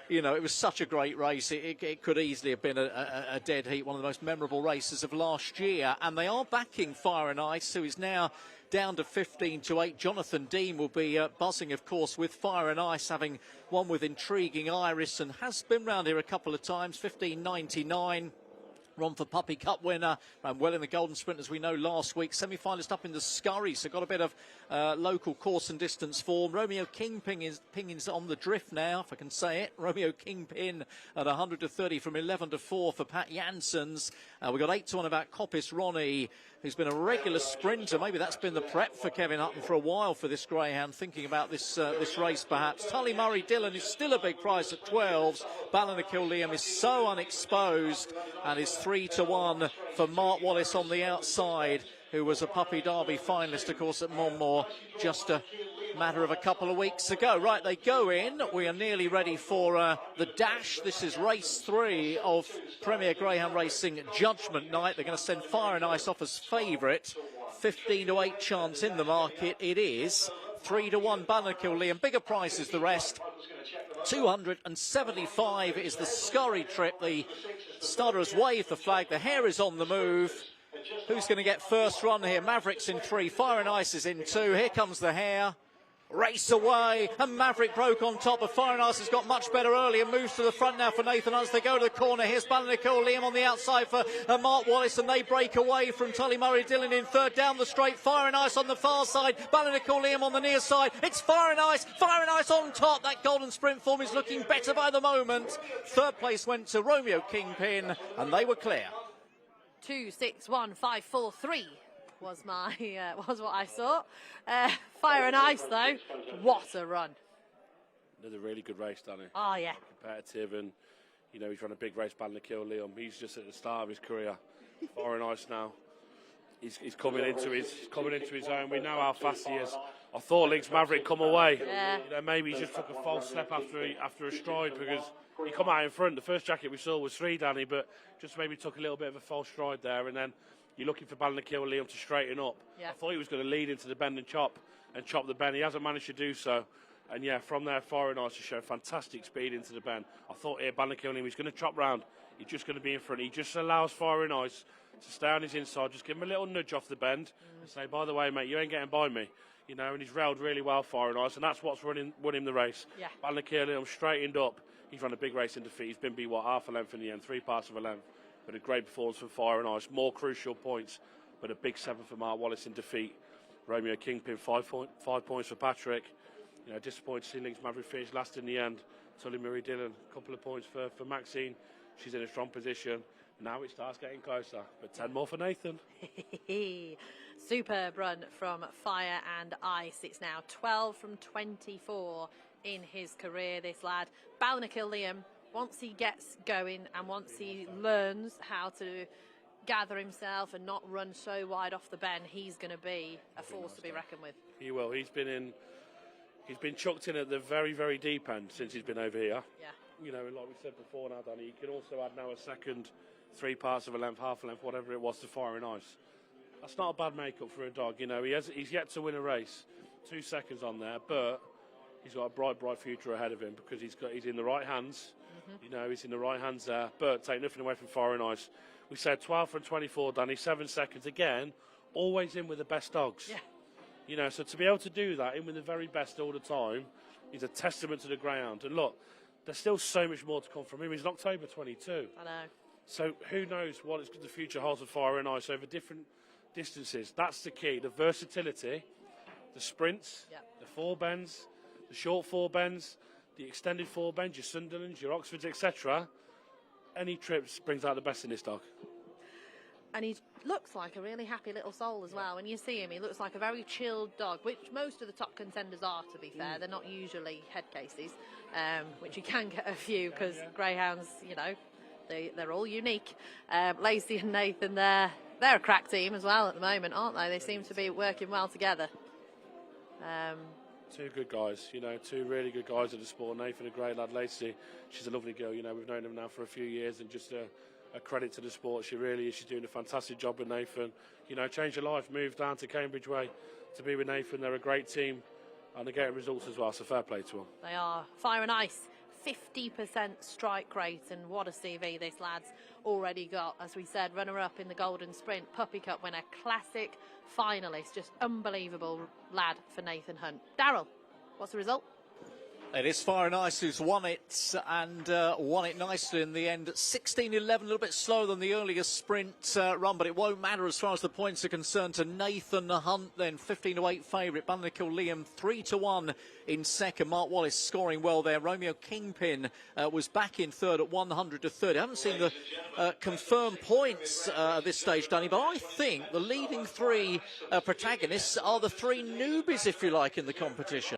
you know, it was such a great race. It could easily have been a dead heat, one of the most memorable races of last year. And they are backing Fire and Ice, who is now down to 15-8. Jonathan Dean will be buzzing, of course, with Fire and Ice, having won with Intriguing Iris and has been round here a couple of times, 15.99. Romford Puppy Cup winner, ran well in the Golden Sprint, as we know, last week. Semi-finalist up in the Scurry, so got a bit of local course and distance form. Romeo Kingpin is on the drift now, if I can say it. Romeo Kingpin at 100-30 from 11-4 for Pat Janssens. We've got 8-1 about Coppice Ronnie, who's been a regular sprinter. Maybe that's been the prep for Kevin Hutton for a while for this greyhound, thinking about this race perhaps. Tully Murray Dillon is still a big price at 12s. Ballinakill Liam is so unexposed and is 3-1 for Mark Wallace on the outside, who was a Puppy Derby finalist, of course, at Monmore just a matter of a couple of weeks ago. Right, they go in. We are nearly ready for the dash. This is race 3 of Premier Greyhound Racing Judgment Night. They're going to send Fire and Ice off as favourite. 15-8 chance in the market. It is 3-1 Ballinakill Liam. Bigger prices the rest. 275 is the Scurry trip. The starter has waved the flag. The hare is on the move. Who's going to get first run here? Maverick's in 3. Fire and Ice is in 2. Here comes the hare. Race away, and Maverick broke on top, but Fire and Ice has got much better early and moves to the front now for Nathan Hunt. They go to the corner. Here's Ballinakill Liam on the outside for Mark Wallace, and they break away from Tully Murray Dillon in third. Down the straight, Fire and Ice on the far side, Ballinakill Liam on the near side. It's Fire and Ice on top. That Golden Sprint form is looking better by the moment. Third place went to Romeo Kingpin, and they were clear. 2, 6, 1, 5, 4, 3 was what I saw. Fire and Ice, though, what a run. Another really good race, Danny. Oh, yeah. Competitive, and, you know, he's run a big race, Ballinakill Liam. He's just at the start of his career. Fire and Ice now. He's coming into his own. We know how fast he is. I thought Lynx Maverick come away. Yeah. You know, maybe he just took a false step after a stride, because he come out in front. The first jacket we saw was 3, Danny, but just maybe took a little bit of a false stride there, and then you're looking for Ballinakill Liam to straighten up. Yeah. I thought he was going to lead into the bend and chop the bend. He hasn't managed to do so. And yeah, from there, Fire and Ice has shown fantastic speed into the bend. I thought here, Ballinakill Liam, he's going to chop round. He's just going to be in front. He just allows Fire and Ice to stay on his inside. Just give him a little nudge off the bend and say, by the way, mate, you ain't getting by me. You know, and he's railed really well, Fire and Ice, and that's what's won him the race. Yeah. Ballinakill Liam straightened up. He's run a big race in defeat. He's been beat, half a length in the end, 3 parts of a length. But a great performance for Fire and Ice. More crucial points, but a big 7 for Mark Wallace in defeat. Romeo Kingpin, 5 points for Patrick. You know, disappointed to see Links Maverick finish last in the end. Tully Marie Dillon, a couple of points for Maxine. She's in a strong position. Now it starts getting closer, but 10 more for Nathan. Superb run from Fire and Ice. It's now 12 from 24 in his career, this lad. Balnakill Liam, once he gets going and once he learns how to gather himself and not run so wide off the bend, he's going to be a force to be reckoned with. He will. He's been chucked in at the very, very deep end since he's been over here. Yeah. You know, and like we said before now, Danny, you can also add now a second 3 parts of a length, half a length, whatever it was, to Fire and Ice. That's not a bad makeup for a dog. You know, he's yet to win a race, 2 seconds on there, but he's got a bright, bright future ahead of him because he's in the right hands. You know, he's in the right hands there. But take nothing away from Fire and Ice. We said 12 from 24, Danny, 7 seconds again. Always in with the best dogs. Yeah. You know, so to be able to do that, in with the very best all the time, is a testament to the greyhound. And look, there's still so much more to come from him. He's in October 22. I know. So who knows what the future holds of Fire and Ice over different distances. That's the key. The versatility, the sprints, the 4 bends, the short 4 bends, the extended 4 bends, your Sunderlands, your Oxfords, etc. Any trips brings out the best in this dog. And he looks like a really happy little soul as well. When you see him, he looks like a very chilled dog, which most of the top contenders are, to be fair. They're not usually head cases, which you can get a few because greyhounds, you know, they're all unique. Lacey and Nathan, they're a crack team as well at the moment, aren't they? They seem to be working well together. 2 good guys, you know, 2 really good guys at the sport. Nathan, a great lad. Lacey, she's a lovely girl. You know, we've known them now for a few years, and just a credit to the sport. She really is. She's doing a fantastic job with Nathan. You know, changed her life, moved down to Cambridge Way to be with Nathan. They're a great team, and they're getting results as well, so fair play to them. They are. Fire and Ice, 50% strike rate, and what a CV this lad's already got. As we said, runner-up in the Golden Sprint, Puppy Cup winner, classic finalist, just unbelievable lad for Nathan Hunt. Darryl, what's the result? It is Fire and Ice who's won it, and won it nicely in the end. 16-11, a little bit slower than the earlier sprint run, but it won't matter as far as the points are concerned to Nathan Hunt then. 15-8 favourite. Balnakill Liam 3-1 in second. Mark Wallace scoring well there. Romeo Kingpin was back in third at 100-30. I haven't seen the confirmed points at this stage, Danny, but I think the leading 3 protagonists are the 3 newbies, if you like, in the competition.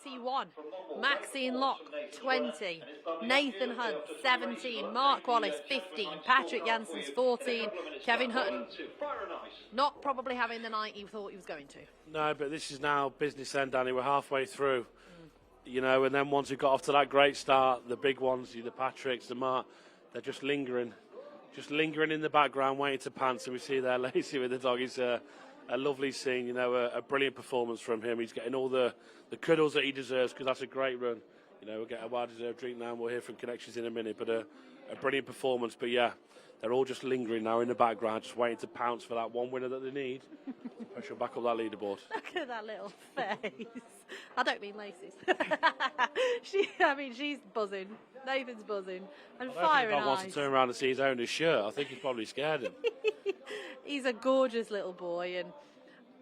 21, Maxine Locke 20, Nathan Hunt 17, Mark Wallace 15, Patrick Janssens 14, Kevin Hutton not probably having the night he thought he was going to. No, but this is now business end, Danny. We're halfway through. You know, and then once we got off to that great start, the big ones, the Patricks, the Mark, they're just lingering in the background, waiting to pants. And we see there Lacey with the dog. It's a lovely scene, you know, a brilliant performance from him. He's getting all the kudos that he deserves because that's a great run. You know, we'll get a well-deserved drink now and we'll hear from Connections in a minute. But a brilliant performance. But yeah, they're all just lingering now in the background, just waiting to pounce for that one winner that they need. She'll back up that leaderboard. Look at that little face. I don't mean Lacey's. She's buzzing. Nathan's buzzing. And Fire and Ice. Wants to turn around and see his owner's shirt. I think he's probably scared him. He's a gorgeous little boy, and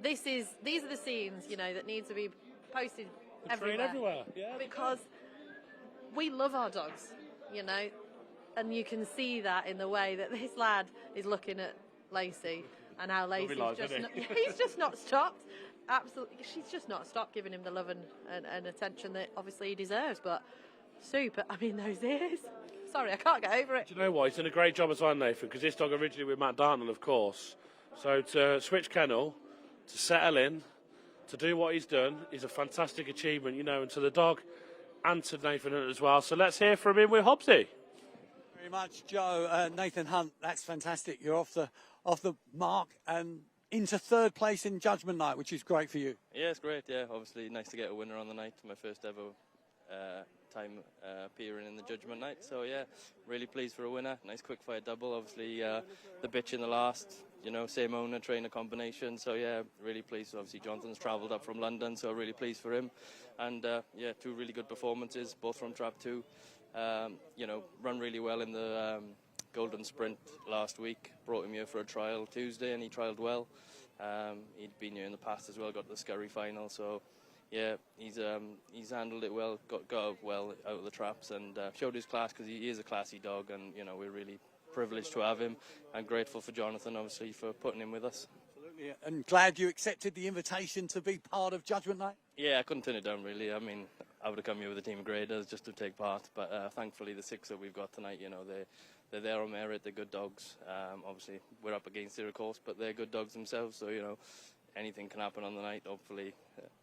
these are the scenes, you know, that need to be posted everywhere. Yeah. Because we love our dogs, you know, and you can see that in the way that this lad is looking at Lacey and how Lacey's he's just not stopped. Absolutely, she's just not stopped giving him the love and attention that obviously he deserves. But super, I mean, those ears. Sorry, I can't get over it. Do you know what? He's done a great job as well, Nathan, because this dog originally with Matt Darnell, of course. So to switch kennel, to settle in, to do what he's done is a fantastic achievement, you know, and to the dog and to Nathan Hunt as well. So let's hear from him with Hobbsy. Very much, Joe. Nathan Hunt, that's fantastic. You're off the mark and into 3rd place in Judgement Night, which is great for you. Yeah, it's great. Yeah, obviously nice to get a winner on the night. My first ever time appearing in the Judgement Night. So yeah, really pleased for a winner. Nice quick fire double. Obviously the bitch in the last, you know, same owner, trainer combination. So yeah, really pleased. Obviously Jonathan's travelled up from London, so really pleased for him. And yeah, 2 really good performances, both from Trap 2. You know, run really well in the Golden Sprint last week. Brought him here for a trial Tuesday and he trialled well. He'd been here in the past as well, got to the Scurry final, so yeah, he's handled it well, got well out of the traps, and showed his class, because he is a classy dog, and you know, we're really privileged to have him, and grateful for Jonathan, obviously, for putting him with us. Absolutely. And glad you accepted the invitation to be part of Judgment Night? Yeah, I couldn't turn it down, really. I mean, I would have come here with a team of graders just to take part, but thankfully the 6 that we've got tonight, you know, they're there on merit, they're good dogs. Obviously, we're up against it, of course, but they're good dogs themselves, so, you know, anything can happen on the night. Hopefully,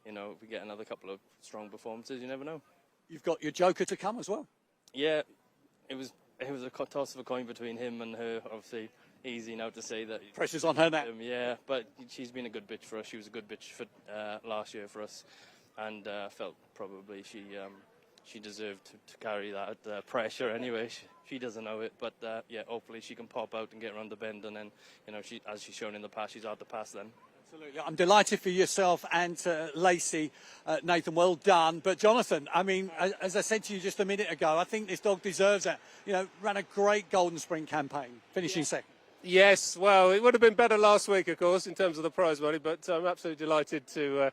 you know, if we get another couple of strong performances, you never know. You've got your joker to come as well. Yeah, it was a toss of a coin between him and her. Obviously, easy now to say that. Pressure's on her now. Yeah, but she's been a good bitch for us. She was a good bitch for last year for us, and felt probably she deserved to carry that pressure anyway. She doesn't know it, but yeah, hopefully she can pop out and get around the bend, and then, you know, as she's shown in the past, she's hard to pass then. Absolutely. I'm delighted for yourself and Lacey, Nathan. Well done. But Jonathan, I mean, as I said to you just a minute ago, I think this dog deserves it. You know, ran a great Golden Spring campaign, finishing second. Yes, well, it would have been better last week, of course, in terms of the prize money, but I'm absolutely delighted to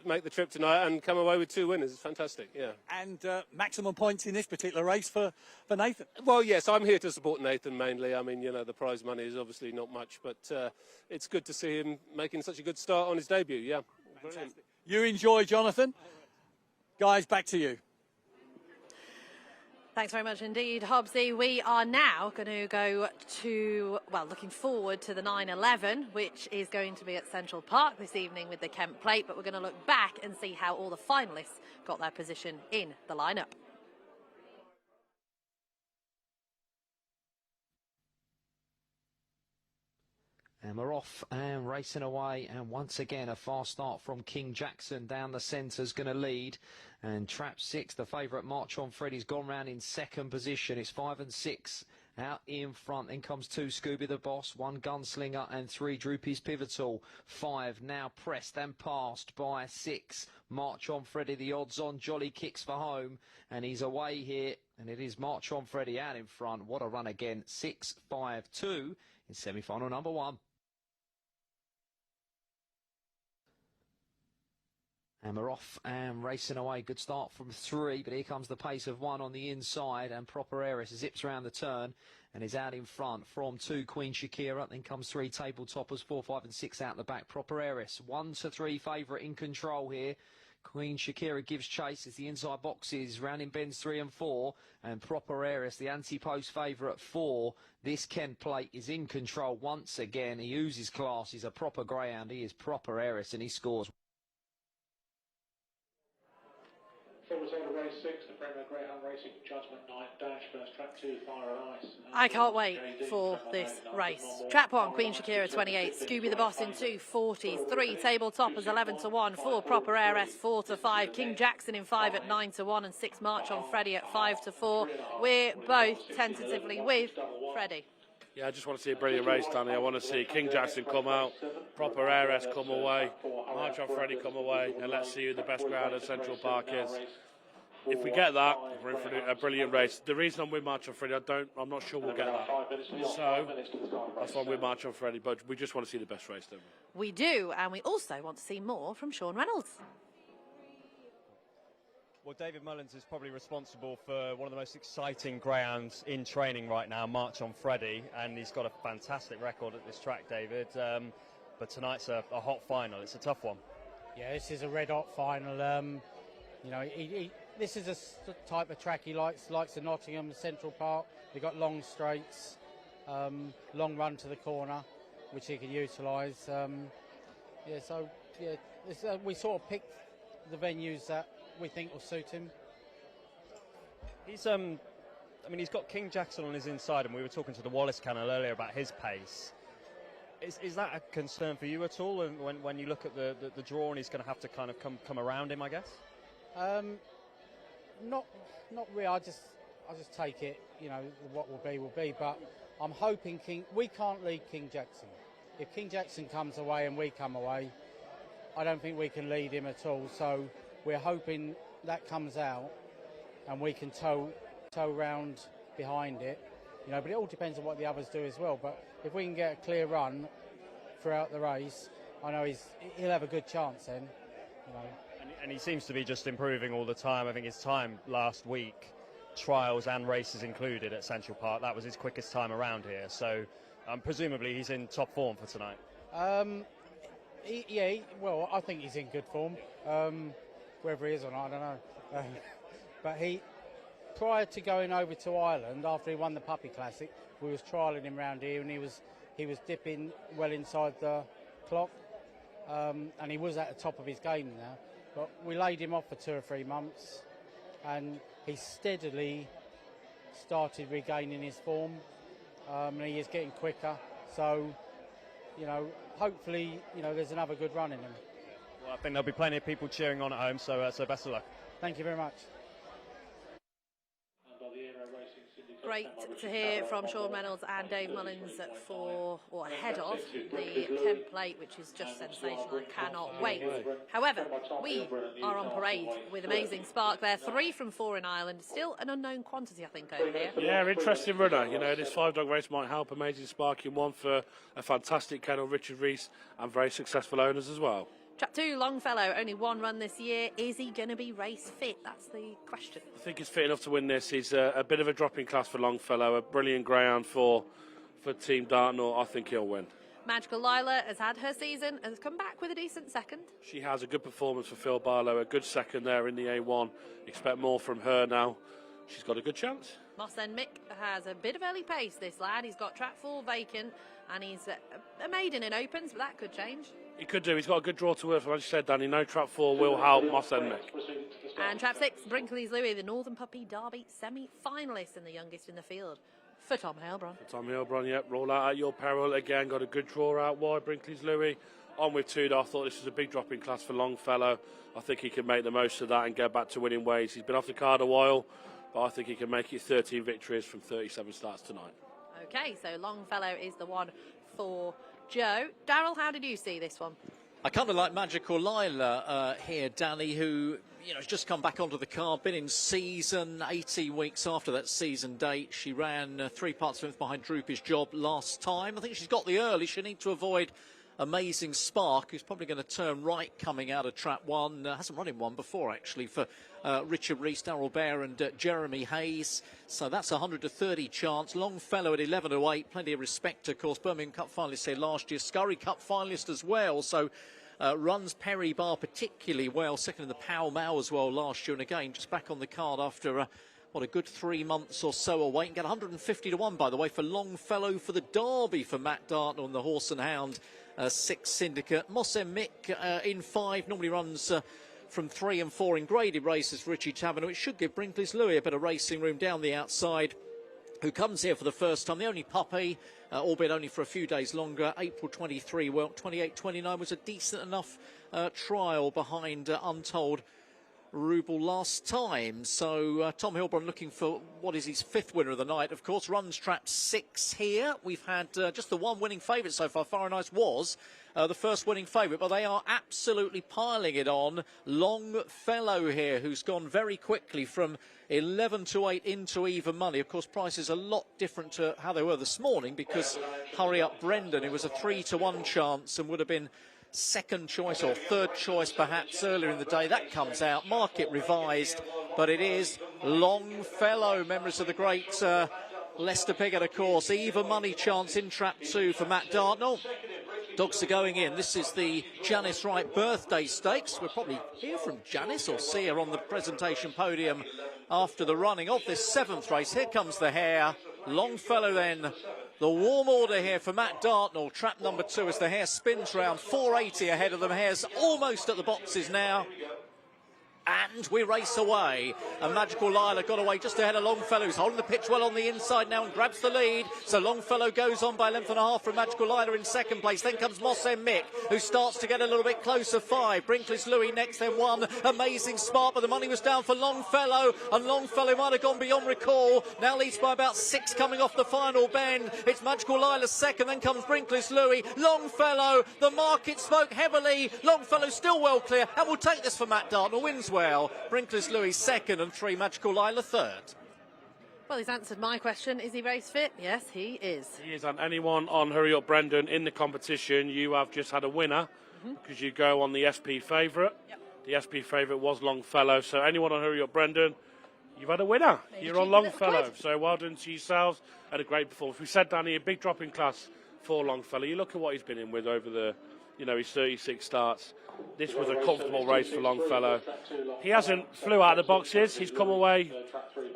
make the trip tonight and come away with 2 winners. It's fantastic, yeah. And maximum points in this particular race for Nathan. Well, yes, I'm here to support Nathan mainly. I mean, you know, the prize money is obviously not much, but it's good to see him making such a good start on his debut, yeah. Brilliant. You enjoy, Jonathan. Guys, back to you. Thanks very much indeed, Hobbsy. We are now going to go to, well, looking forward to the 9/11, which is going to be at Central Park this evening with the Kent Plate, but we're going to look back and see how all the finalists got their position in the lineup. And we're off and racing away, and once again a fast start from King Jackson down the centre's going to lead, and trap 6, the favourite March on Freddy's gone round in second position. It's 5 and 6 out in front. Then comes 2 Scooby the Boss, 1 Gunslinger and 3 Droopy's Pivotal. 5 now pressed and passed by 6 March on Freddy. The odds on Jolly Kicks for home, and he's away here, and it is March on Freddy out in front. What a run again, 6-5-2 in semi-final number 1. And we're off and racing away. Good start from 3, but here comes the pace of 1 on the inside, and Proper Heiress zips around the turn and is out in front from 2 Queen Shakira. Then comes 3 Table Toppers, 4, 5 and 6 out the back. Proper Heiress 1 to 3 favourite in control here. Queen Shakira gives chase as the inside boxes round in bends 3 and 4, and Proper Heiress, the anti-post favourite 4. This Kent Plate is in control once again. He oozes class. He's a proper greyhound. He is Proper Heiress, and he scores. Full result of race 6, the Premier Greyhound Racing Judgment Night Dash first trap 2, Fire and Ice. I can't wait for this race. Trap 1, Queen Shakira 28, Scooby the Boss in 2 40s, 3 Table Toppers 11 to 1, 4 Proper Heiress 4 to 5, King Jackson in 5 at 9 to 1, and 6 March on Freddy at 5 to 4. We're both tentatively with Freddy. Yeah, I just want to see a brilliant race, Danny. I want to see King Jackson come out, Proper Heiress come away, March on Freddy come away, and let's see who the best ground at Central Park is. If we get that, we're in for a brilliant race. The reason I'm with March on Freddy, I'm not sure we'll get that. So that's why I'm with March on Freddy, but we just want to see the best race, don't we? We do, and we also want to see more from Sean Reynolds. Well, David Mullins is probably responsible for one of the most exciting greyhounds in training right now, March on Freddy, and he's got a fantastic record at this track, David. But tonight's a hot final. It's a tough one. Yeah, this is a red-hot final. You know, this is a type of track he likes the Nottingham, Central Park. They've got long straights, long run to the corner, which he can utilise. We sort of picked the venues that we think will suit him. He's he's got King Jackson on his inside, and we were talking to the Wallace Kennel earlier about his pace. Is that a concern for you at all? And when you look at the draw, and he's going to have to kind of come around him, I guess. Not really. I just take it. You know, what will be. But I'm hoping we can't lead King Jackson. If King Jackson comes away and we come away, I don't think we can lead him at all. So we're hoping that comes out and we can tow round behind it. You know, but it all depends on what the others do as well. But if we can get a clear run throughout the race, I know he'll have a good chance then. You know. And he seems to be just improving all the time. I think his time last week, trials and races included at Central Park, that was his quickest time around here. So presumably he's in top form for tonight. Well, I think he's in good form. Whether he is or not, I don't know. But prior to going over to Ireland, after he won the Puppy Classic, we was trialling him round here, and he was dipping well inside the clock, and he was at the top of his game now. But we laid him off for 2 or 3 months, and he steadily started regaining his form, and he is getting quicker. So, you know, hopefully, you know, there's another good run in him. Well, I think there'll be plenty of people cheering on at home, so best of luck. Thank you very much. Great to hear from Sean Reynolds and Dave Mullins ahead of the Kent Plate, which is just sensational. I cannot wait. However, we are on parade with Amazing Spark there. 3 from 4 in Ireland. Still an unknown quantity, I think, over here. Yeah, interesting runner. You know, this 5-dog race might help Amazing Spark in one for a fantastic kennel, Richard Reese, and very successful owners as well. Trap 2, Longfellow, only 1 run this year. Is he going to be race fit? That's the question. I think he's fit enough to win this. He's a bit of a dropping class for Longfellow, a brilliant greyhound for Team Dartnall. I think he'll win. Magical Lila has had her season, has come back with a decent second. She has a good performance for Phil Barlow, a good second there in the A1. Expect more from her now. She's got a good chance. Moss and Mick has a bit of early pace, this lad. He's got Trap 4 vacant, and he's a maiden in opens, but that could change. He could do. He's got a good draw to work for. As you said, Danny, no Trap 4 will help Moss and Mick. And Trap 6, Brinkley's Louis, the Northern Puppy Derby semi-finalist and the youngest in the field for Tom Heilbron. Tom Heilbron, yep, roll out at your peril. Again, got a good draw out wide. Brinkley's Louis on with Tudor. I thought this was a big dropping class for Longfellow. I think he can make the most of that and go back to winning ways. He's been off the card a while, but I think he can make it 13 victories from 37 starts tonight. Okay, so Longfellow is the one for Joe. Darryl, how did you see this one? I kind of like Magical Lila here, Danny, who has just come back onto the card, been in season 18 weeks after that season date. She ran 3 parts length behind Droopy's Job last time. I think she's got the early. She'll need to avoid Amazing Spark, who's probably going to turn right coming out of Trap 1. Hasn't run in one before, actually, for Richard Reese, Darryl Bear and Jeremy Hayes. So that's a 100-30 chance. Longfellow at 11-8. Plenty of respect, of course. Birmingham Cup finalist here last year. Scurry Cup finalist as well. So runs Perry Barr particularly well. Second in the Pall Mall as well last year. And again, just back on the card after a good 3 months or so away. And get 150-1, by the way, for Longfellow for the Derby for Matt Dartnall and the Horse and Hound 6 syndicate. Moss and Mick in 5. Normally runs from 3 and 4 in graded races for Richie Taverner. It should give Brinkley's Louis a bit of racing room down the outside, who comes here for the first time. The only puppy, albeit only for a few days longer. April 23, well, 28-29 was a decent enough trial behind Untold Ruble last time. So Tom Heilbron looking for what is his 5th winner of the night. Of course, runs Trap 6 here. We've had just the one winning favourite so far. Far and Ice was the first winning favourite, but they are absolutely piling it on. Longfellow here, who's gone very quickly from 11-8 into even money. Of course, prices a lot different to how they were this morning, because Hurry Up Brendan, it was a 3-1 chance and would have been second choice or third choice perhaps earlier in the day. That comes out, market revised, but it is Longfellow, members of the great Leicester Piggott, of course. Even money chance in Trap 2 for Matt Dartnall. Dogs are going in. This is the Janice Wright birthday stakes. We'll probably hear from Janice or see her on the presentation podium after the running of this 7th race. Here comes the hare. Longfellow then. The warm order here for Matt Dartnall. Trap number 2 as the hare spins round. 480 ahead of them. Hare's almost at the boxes now. And we race away. And Magical Lila got away just ahead of Longfellow, who's holding the pitch well on the inside now and grabs the lead. So Longfellow goes on by a length and a half from Magical Lila in 2nd place. Then comes Moss and Mick, who starts to get a little bit closer. 5. Brinkley's Louis next, then 1. Amazing Spark, but the money was down for Longfellow. And Longfellow might have gone beyond recall. Now leads by about 6 coming off the final bend. It's Magical Lila 2nd, then comes Brinkley's Louis. Longfellow, the market spoke heavily. Longfellow still well clear and will take this for Matt Dartnall. Wins well. Brinkley's Louis 2nd and 3 Magical Lila 3rd. Well, he's answered my question. Is he race fit? Yes, he is. He is, and anyone on Hurry Up Brendan in the competition, you have just had a winner because you go on the SP favourite. The SP favourite was Longfellow, so anyone on Hurry Up Brendan, you've had a winner. You're on Longfellow, so well done to yourselves. Had a great performance. We said, Danny, a big drop in class for Longfellow. You look at what he's been in with over the, his 36 starts. This was a comfortable race for Longfellow. He hasn't flew out of the boxes. He's come away,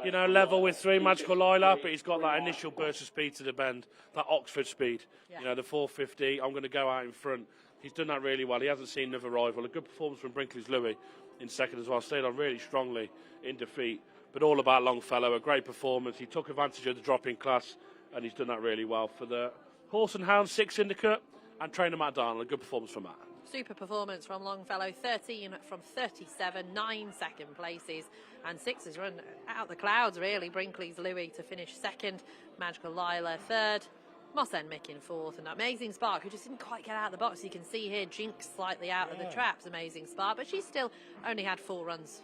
level with 3 Magical Lila, but he's got that initial burst of speed to the bend, that Oxford speed. The 450. I'm going to go out in front. He's done that really well. He hasn't seen another rival. A good performance from Brinkley's Louis in second as well. Stayed on really strongly in defeat. But all about Longfellow. A great performance. He took advantage of the drop in class, and he's done that really well. For the Horse and Hound 6 Syndicate and trainer Matt Darnell. A good performance from Matt. Super performance from Longfellow, 13 from 37, 9 second places, and 6 has run out the clouds, really. Brinkley's Louis to finish second, Magical Lila third, Moss End Mick in fourth, and Amazing Spark, who just didn't quite get out of the box. You can see here, Jinx slightly out of the traps, Amazing Spark, but she's still only had 4 runs,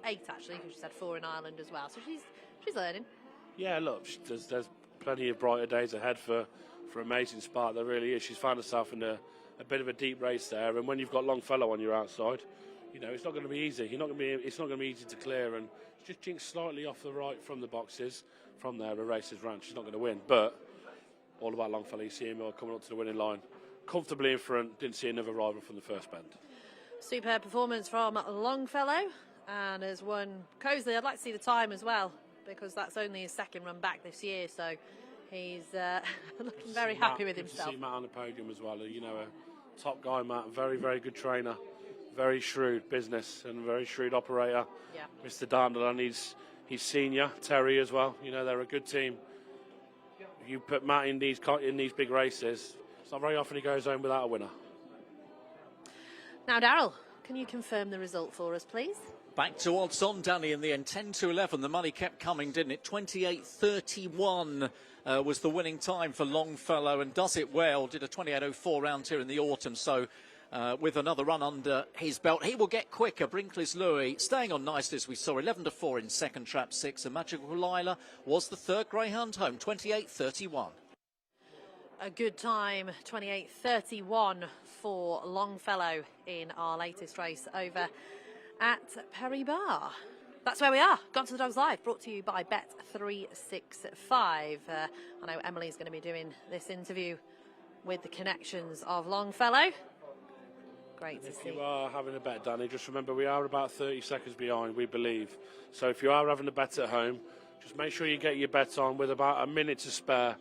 8 actually, because she's had 4 in Ireland as well, so she's learning. Yeah, look, there's plenty of brighter days ahead for Amazing Spark. There really is. She's found herself in a bit of a deep race there, and when you've got Longfellow on your outside, it's not going to be easy. It's not going to be easy to clear, and just Jinx slightly off the right from the boxes. From there, a racer's ran. She's not going to win, but all about Longfellow. You see him coming up to the winning line, comfortably in front. Didn't see another rival from the first bend. Superb performance from Longfellow, and has won Cosley. I'd like to see the time as well, because that's only his second run back this year, so he's looking very happy with himself. To see Matt on the podium as well. A top guy, Matt. Very, very good trainer. Very shrewd business and very shrewd operator. Yeah. Mr. Darnell and his senior Terry as well. They're a good team. You put Matt in these big races. It's not very often he goes home without a winner. Now, Daryl, can you confirm the result for us, please? Back to odds on, Danny, in the end. 10-11. The money kept coming, didn't it? 28.31 was the winning time for Longfellow, and does it well. Did a 28.04 round here in the autumn, so with another run under his belt, he will get quicker. Brinkley's Louis staying on nicely, as we saw, 11-4 in second, trap 6, and Magical Lila was the third greyhound home, 28.31. A good time, 28.31 for Longfellow in our latest race over at Perry Barr. That's where we are. Gone to the Dogs Live, brought to you by Bet365. I know Emily's going to be doing this interview with the connections of Longfellow. Great to see. If you are having a bet, Danny, just remember we are about 30 seconds behind, we believe. So if you are having a bet at home, just make sure you get your bet on with about a minute to spare,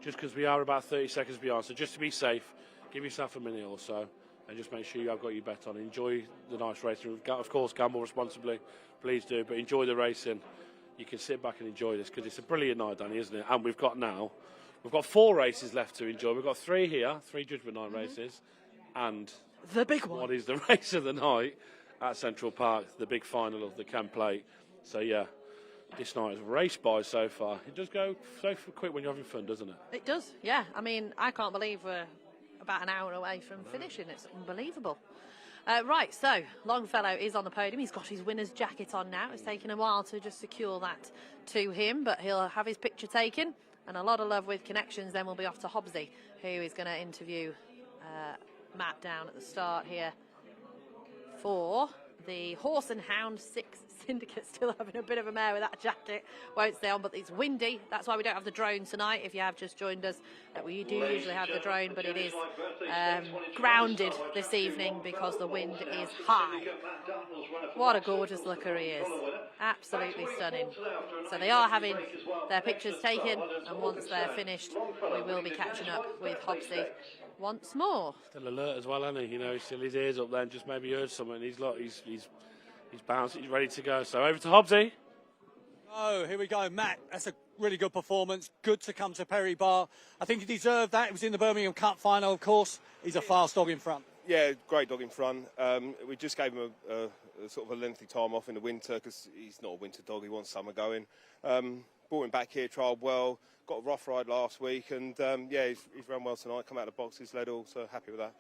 just because we are about 30 seconds behind. So just to be safe, give yourself a minute or so, and just make sure you have got your bet on. Enjoy the nice racing. Of course, gamble responsibly, please do, but enjoy the racing. You can sit back and enjoy this, because it's a brilliant night, Danny, isn't it? And we've got 4 races left to enjoy. We've got 3 here, 3 Judgement Night races, and the big one. What is the race of the night at Central Park, the big final of the Cam Plate. So yeah, this night is raced by so far. It does go so quick when you're having fun, doesn't it? It does, yeah. I mean, I can't believe we're about an hour away from finishing. It's unbelievable. Right, so Longfellow is on the podium. He's got his winner's jacket on now. It's taken a while to just secure that to him, but he'll have his picture taken, and a lot of love with connections. Then we'll be off to Hobbsy, who is going to interview Matt down at the start here for the Horse and Hound 6 Syndicate. Still having a bit of a mare with that jacket, won't stay on, but it's windy. That's why we don't have the drone tonight. If you have just joined us, we do usually have the drone, but it is grounded this evening because the wind is high. What a gorgeous looker he is. Absolutely stunning. So they are having their pictures taken, and once they're finished, we will be catching up with Hobbsy once more. Still alert as well, isn't he? He's still his ears up there and just maybe heard something. He's bounced, he's ready to go. So over to Hobbsy. Oh, here we go, Matt. That's a really good performance. Good to come to Perry Barr. I think he deserved that. It was in the Birmingham Cup final, of course. He's a fast dog in front. Yeah, great dog in front. We just gave him a sort of a lengthy time off in the winter because he's not a winter dog. He wants summer going. Brought him back here, trialled well. Got a rough ride last week, and he's run well tonight. Come out of the boxes, led all, so happy with that.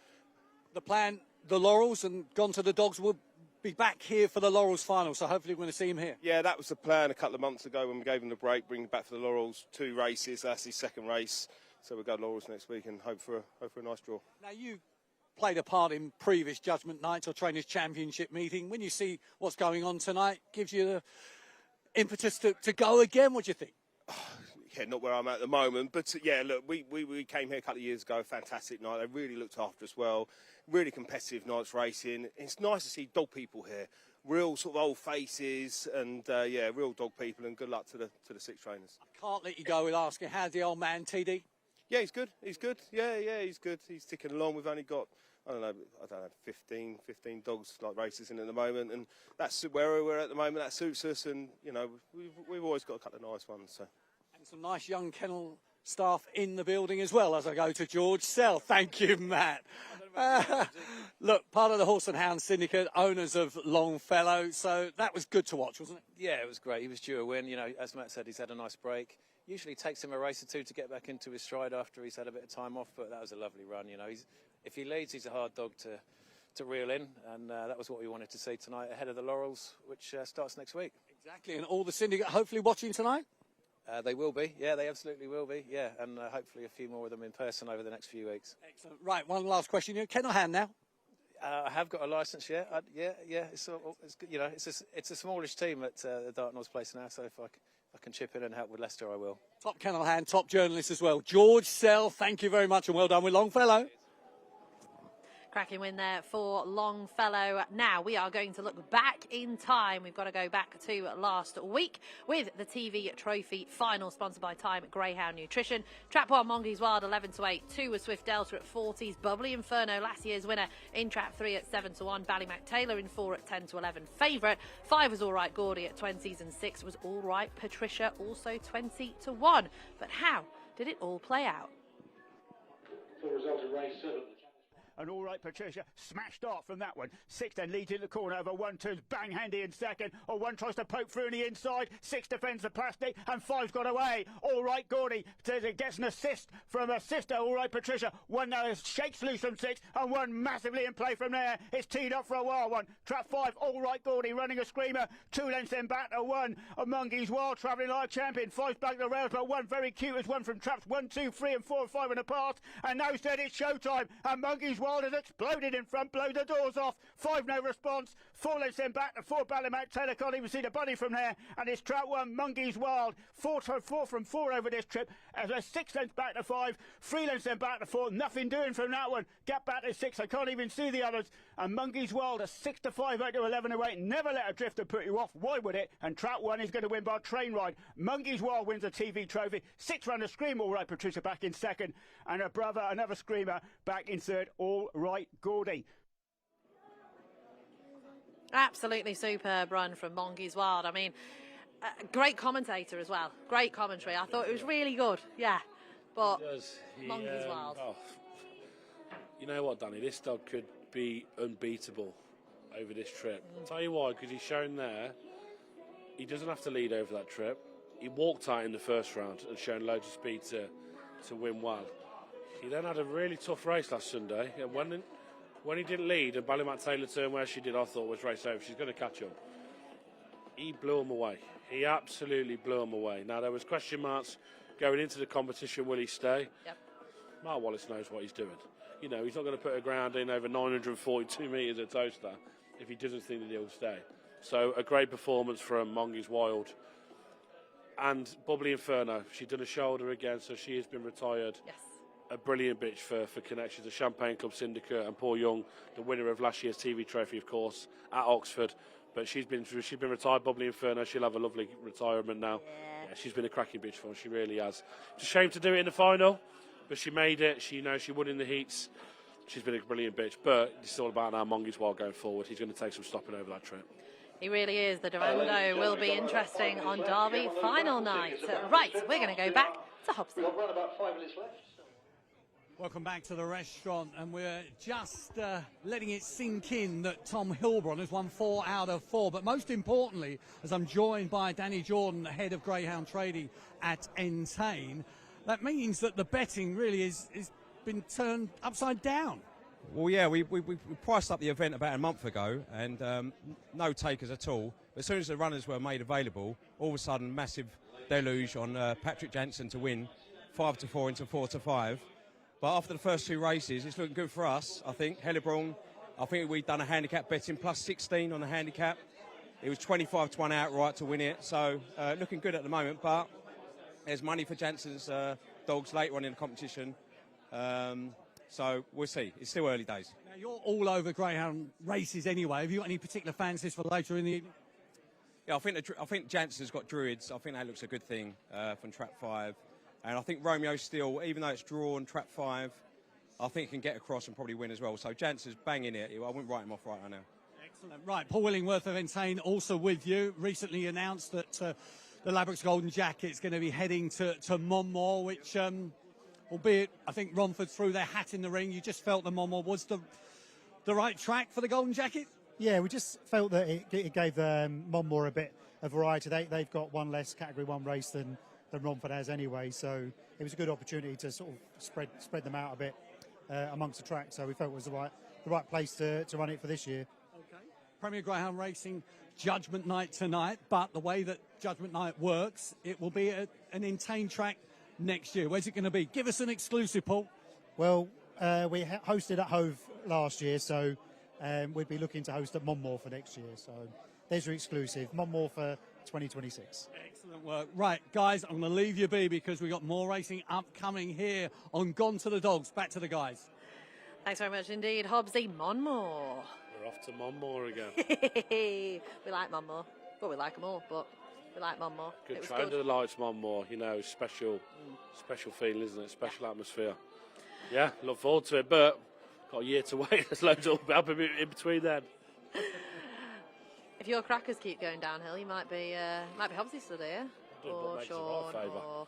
The plan, the Laurels, and gone to the Dogs will be back here for the Laurels final, so hopefully we're going to see him here. Yeah, that was the plan a couple of months ago when we gave him the break, bring him back for the Laurels. 2 races, that's his second race. So we'll go to Laurels next week and hope for a nice draw. Now you played a part in previous Judgment Nights or Trainers' Championship meeting. When you see what's going on tonight, gives you the impetus to go again. What do you think? Yeah, not where I'm at the moment, but yeah, look, we came here a couple of years ago, fantastic night. They really looked after us well, really competitive nights racing. It's nice to see dog people here, real sort of old faces, and yeah, real dog people. And good luck to the 6 trainers. I can't let you go without asking, how's the old man, TD? Yeah, he's good. He's good. Yeah, he's good. He's ticking along. We've only got, I don't know, 15 dogs like races in at the moment, and that's where we're at the moment. That suits us, and you know, we've always got a couple of nice ones. So. And some nice young kennel staff in the building as well as I go to George Sell. Thank you, Matt. Look, part of the Horse and Hound Syndicate, owners of Longfellow, so that was good to watch, wasn't it? Yeah, it was great. He was due a win. You know, as Matt said, he's had a nice break. Usually takes him a race or two to get back into his stride after he's had a bit of time off, but that was a lovely run. You know, if he leads, he's a hard dog to reel in, and that was what we wanted to see tonight ahead of the Laurels, which starts next week. Exactly, and all the syndicate hopefully watching tonight? They will be, yeah, they absolutely will be, yeah, and hopefully a few more of them in person over the next few weeks. Excellent. Right, one last question. You're kennel hand now? I have got a licence, yeah. It's you know, it's a smallish team at the Dartnells place now, so if I can chip in and help with Leicester, I will. Top kennel hand, top journalist as well. George Sell, thank you very much and well done with Longfellow. Cracking win there for Longfellow. Now we are going to look back in time. We've got to go back to last week with the TV Trophy final, sponsored by Time Greyhound Nutrition. Trap 1, Mongeys Wild 11-8. 2 was Swift Delta at 40s. Bubbly Inferno, last year's winner, in Trap 3 at 7-1. Ballymac Taylor in 4 at 10-11. Favourite 5 was All Right Gordy at 20s, and 6 was All Right Patricia, also 20-1. But how did it all play out? Full result of race 7. And All Right Patricia smashed off from that one. 6 then leads in the corner over 1 turns bang handy in second. Or 1 tries to poke through on the inside. 6 defends the plastic and 5's got away. All Right Gordy gets an assist from her sister, All Right Patricia. 1 now shakes loose from 6 and 1 massively in play from there. It's teed up for a while. 1 trap 5, All Right Gordy running a screamer. 2 lengths then back to 1. Mongeys Wild travelling like a champion. 5's back to the rails, but 1 very cute as 1 from traps 1, 2, 3 and 4 and 5 in the past. And now said it's showtime. And Mongeys Wild has exploded in front, blow the doors off. 5 no response. 4 lengths then back to 4 Ballymac Taylor. Can't even see the bunny from there. And it's trap 1, Mongeys Wild. 4 from 4 over this trip. As a 6 lengths back to 5. 3 lengths then back to 4. Nothing doing from that one. Gap back to 6. I can't even see the others. And Mongeys Wild a 6-5, 8 to 11 away. Never let a drifter put you off. Why would it? And trap 1 is going to win by train ride. Mongeys Wild wins the TV Trophy. 6 runner Scream, All Right Patricia back in second. And her brother, another Screamer, back in third, All Right Gordy. Absolutely superb run from Mongeys Wild. I mean, great commentator as well. Great commentary. I thought it was really good. Yeah. But Mongeys Wild. Oh, you know what, Danny? This dog could be unbeatable over this trip. I'll tell you why, because he's shown there he doesn't have to lead over that trip. He walked out in the first round and shown loads of speed to win well. He then had a really tough race last Sunday, and when he didn't lead and Ballymac Taylor turned where she did, I thought was race over. She's going to catch up. He blew him away. He absolutely blew him away. Now, there was question marks going into the competition. Will he stay? Yep. Mark Wallace knows what he's doing. You know, he's not going to put a ground in over 942 metres at Toaster if he doesn't think that he'll stay. So, a great performance from Mongeys Wild. And Bubbly Inferno, she's done a shoulder again, so she has been retired. Yes. A brilliant bitch for connections, the Champagne Club Syndicate, and Paul Young, the winner of last year's TV Trophy, of course, at Oxford. But she's been retired, Bubbly Inferno. She'll have a lovely retirement now. Yeah, she's been a cracking bitch for her. She really has. It's a shame to do it in the final, but she made it. She won in the heats. She's been a brilliant bitch. But it's all about now Mongeys Wild going forward. He's going to take some stopping over that trip. He really is. The Durando will be interesting on Derby final night. Right, we're going to go back to Hobson. We've got about 5 minutes left. Welcome back to the restaurant, and we're just letting it sink in that Tom Heilbron has won 4 out of 4. But most importantly, as I'm joined by Danny Jordan, the head of Greyhound Trading at Entain, that means that the betting really is been turned upside down. Well, yeah, we priced up the event about a month ago, and no takers at all. But as soon as the runners were made available, all of a sudden, massive deluge on Patrick Jansen to win, 5-4 into 4-5. But after the first 2 races, it's looking good for us, I think. Heilbron, I think we've done a handicap betting, plus 16 on the handicap. It was 25 to 1 outright to win it, so looking good at the moment. But there's money for Jansen's dogs later on in the competition. So we'll see. It's still early days. Now, you're all over greyhound races anyway. Have you got any particular fancies for later in the evening? Yeah, I think Jansen's got Druids. I think that looks a good thing from trap 5. And I think Romeo still, even though it's drawn trap 5, I think he can get across and probably win as well. So Jansen's banging it. I wouldn't write him off right now. Excellent. Right, Paul Willingworth of Entain also with you. Recently announced that the Ladbrokes Golden Jacket's going to be heading to Monmore, which, albeit I think Romford threw their hat in the ring, you just felt the Monmore was the right track for the Golden Jacket? Yeah, we just felt that it gave Monmore a bit of variety. They've got one less Category 1 race than Romford has anyway, so it was a good opportunity to sort of spread them out a bit amongst the track. So we felt it was the right place to run it for this year. Okay. Premier Greyhound Racing Judgement Night tonight, but the way that Judgement Night works, it will be an Entain track next year. Where's it going to be? Give us an exclusive, Paul. Well, we hosted at Hove last year, so we'd be looking to host at Monmore for next year. So there's your exclusive, Monmore for 2026. Excellent work. Right, guys, I'm going to leave you be because we've got more racing upcoming here on Gone to the Dogs. Back to the guys. Thanks very much indeed, Hobbsy. Monmore. We're off to Monmore again. We like Monmore. Well, we like them all, but we like Monmore. Good train to the lights, Monmore. You know, special feeling, isn't it? Special atmosphere. Yeah, look forward to it, but got a year to wait. There's loads of up in between then. If your crackers keep going downhill, you might be Hobbsy stood here. Or Sean.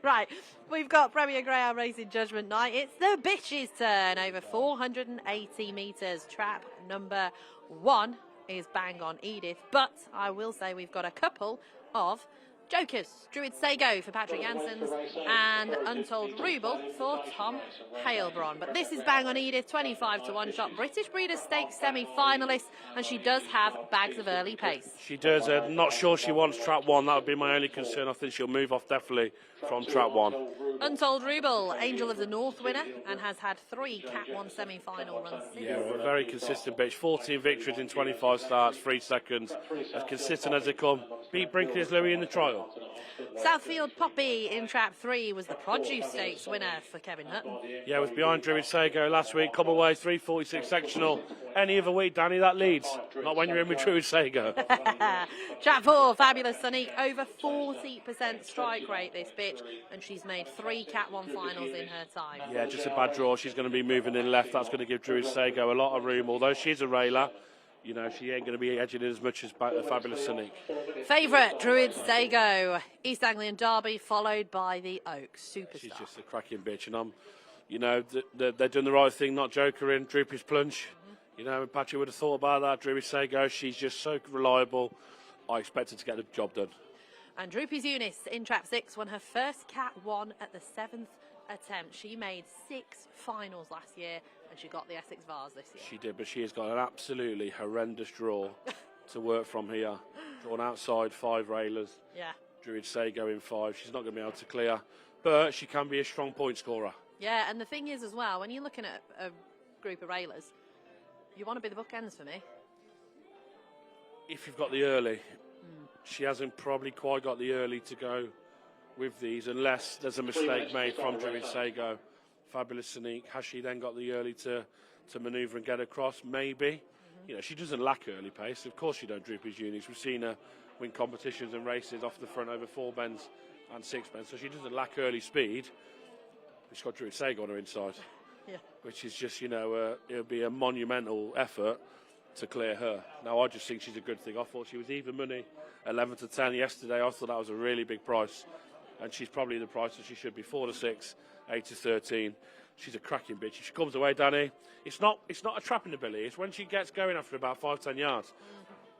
Right, we've got Premier Greyhound Racing Judgement Night. It's the bitches' turn over 480 metres. Trap number 1 is bang on Edith, but I will say we've got a couple of jokers. Druid Sago for Patrick Janssens and Untold Ruble for Tom Heilbron. But this is bang on Edith, 25 to 1 shot. British Breeders' Stakes semi-finalist, and she does have bags of early pace. She does. Not sure she wants trap 1. That would be my only concern. I think she'll move off definitely from trap 1. Untold Ruble, Angel of the North winner, and has had 3 Cat 1 semi-final runs since. Yeah, a very consistent bitch. 14 victories in 25 starts, 3 seconds. As consistent as they come. Beat Brinkley's Louis in the trial. Southfield Poppy in trap 3 was the Produce Stakes winner for Kevin Hutton. Yeah, it was behind Druid Sago last week. Come away 3:46 sectional. Any other week, Danny, that leads. Not when you're in with Druid Sago. Trap 4, Fabulous Sunny, over 40% strike rate this bitch, and she's made 3 Cat 1 finals in her time. Yeah, just a bad draw. She's going to be moving in left. That's going to give Druid Sago a lot of room. Although she's a railer, you know, she ain't going to be edging in as much as Fabulous Sunny. Favourite, Druid Sago. East Anglian Derby, followed by the Oaks Superstar. She's just a cracking bitch, and you know, they're doing the right thing, not joker in Droopy's Plunge. You know, Patrick would have thought about that. Druid Sago, she's just so reliable. I expect her to get the job done. And Droopy's Eunice in trap 6 won her first Cat 1 at the 7th attempt. She made 6 finals last year, and she got the Essex Vars this year. She did, but she has got an absolutely horrendous draw to work from here. Drawn outside, 5 railers. Yeah. Druid Sago in 5. She's not going to be able to clear, but she can be a strong point scorer. Yeah, and the thing is as well, when you're looking at a group of railers, you want to be the bookends for me. If you've got the early, she hasn't probably quite got the early to go with these, unless there's a mistake made from Druid Sago. Fabulous Sonique. Has she then got the early to manoeuvre and get across? Maybe. You know, she doesn't lack early pace. Of course she don't droop his units. We've seen her win competitions and races off the front over 4 bends and 6 bends, so she doesn't lack early speed. She's got Druid Sago on her inside. Yeah. Which is just, you know, it'll be a monumental effort to clear her. Now, I just think she's a good thing. I thought she was even money, 11 to 10 yesterday. I thought that was a really big price. And she's probably the price that she should be, 4 to 6, 8 to 13. She's a cracking bitch. If she comes away, Danny, it's not a trapping ability. It's when she gets going after about 5-10 yards.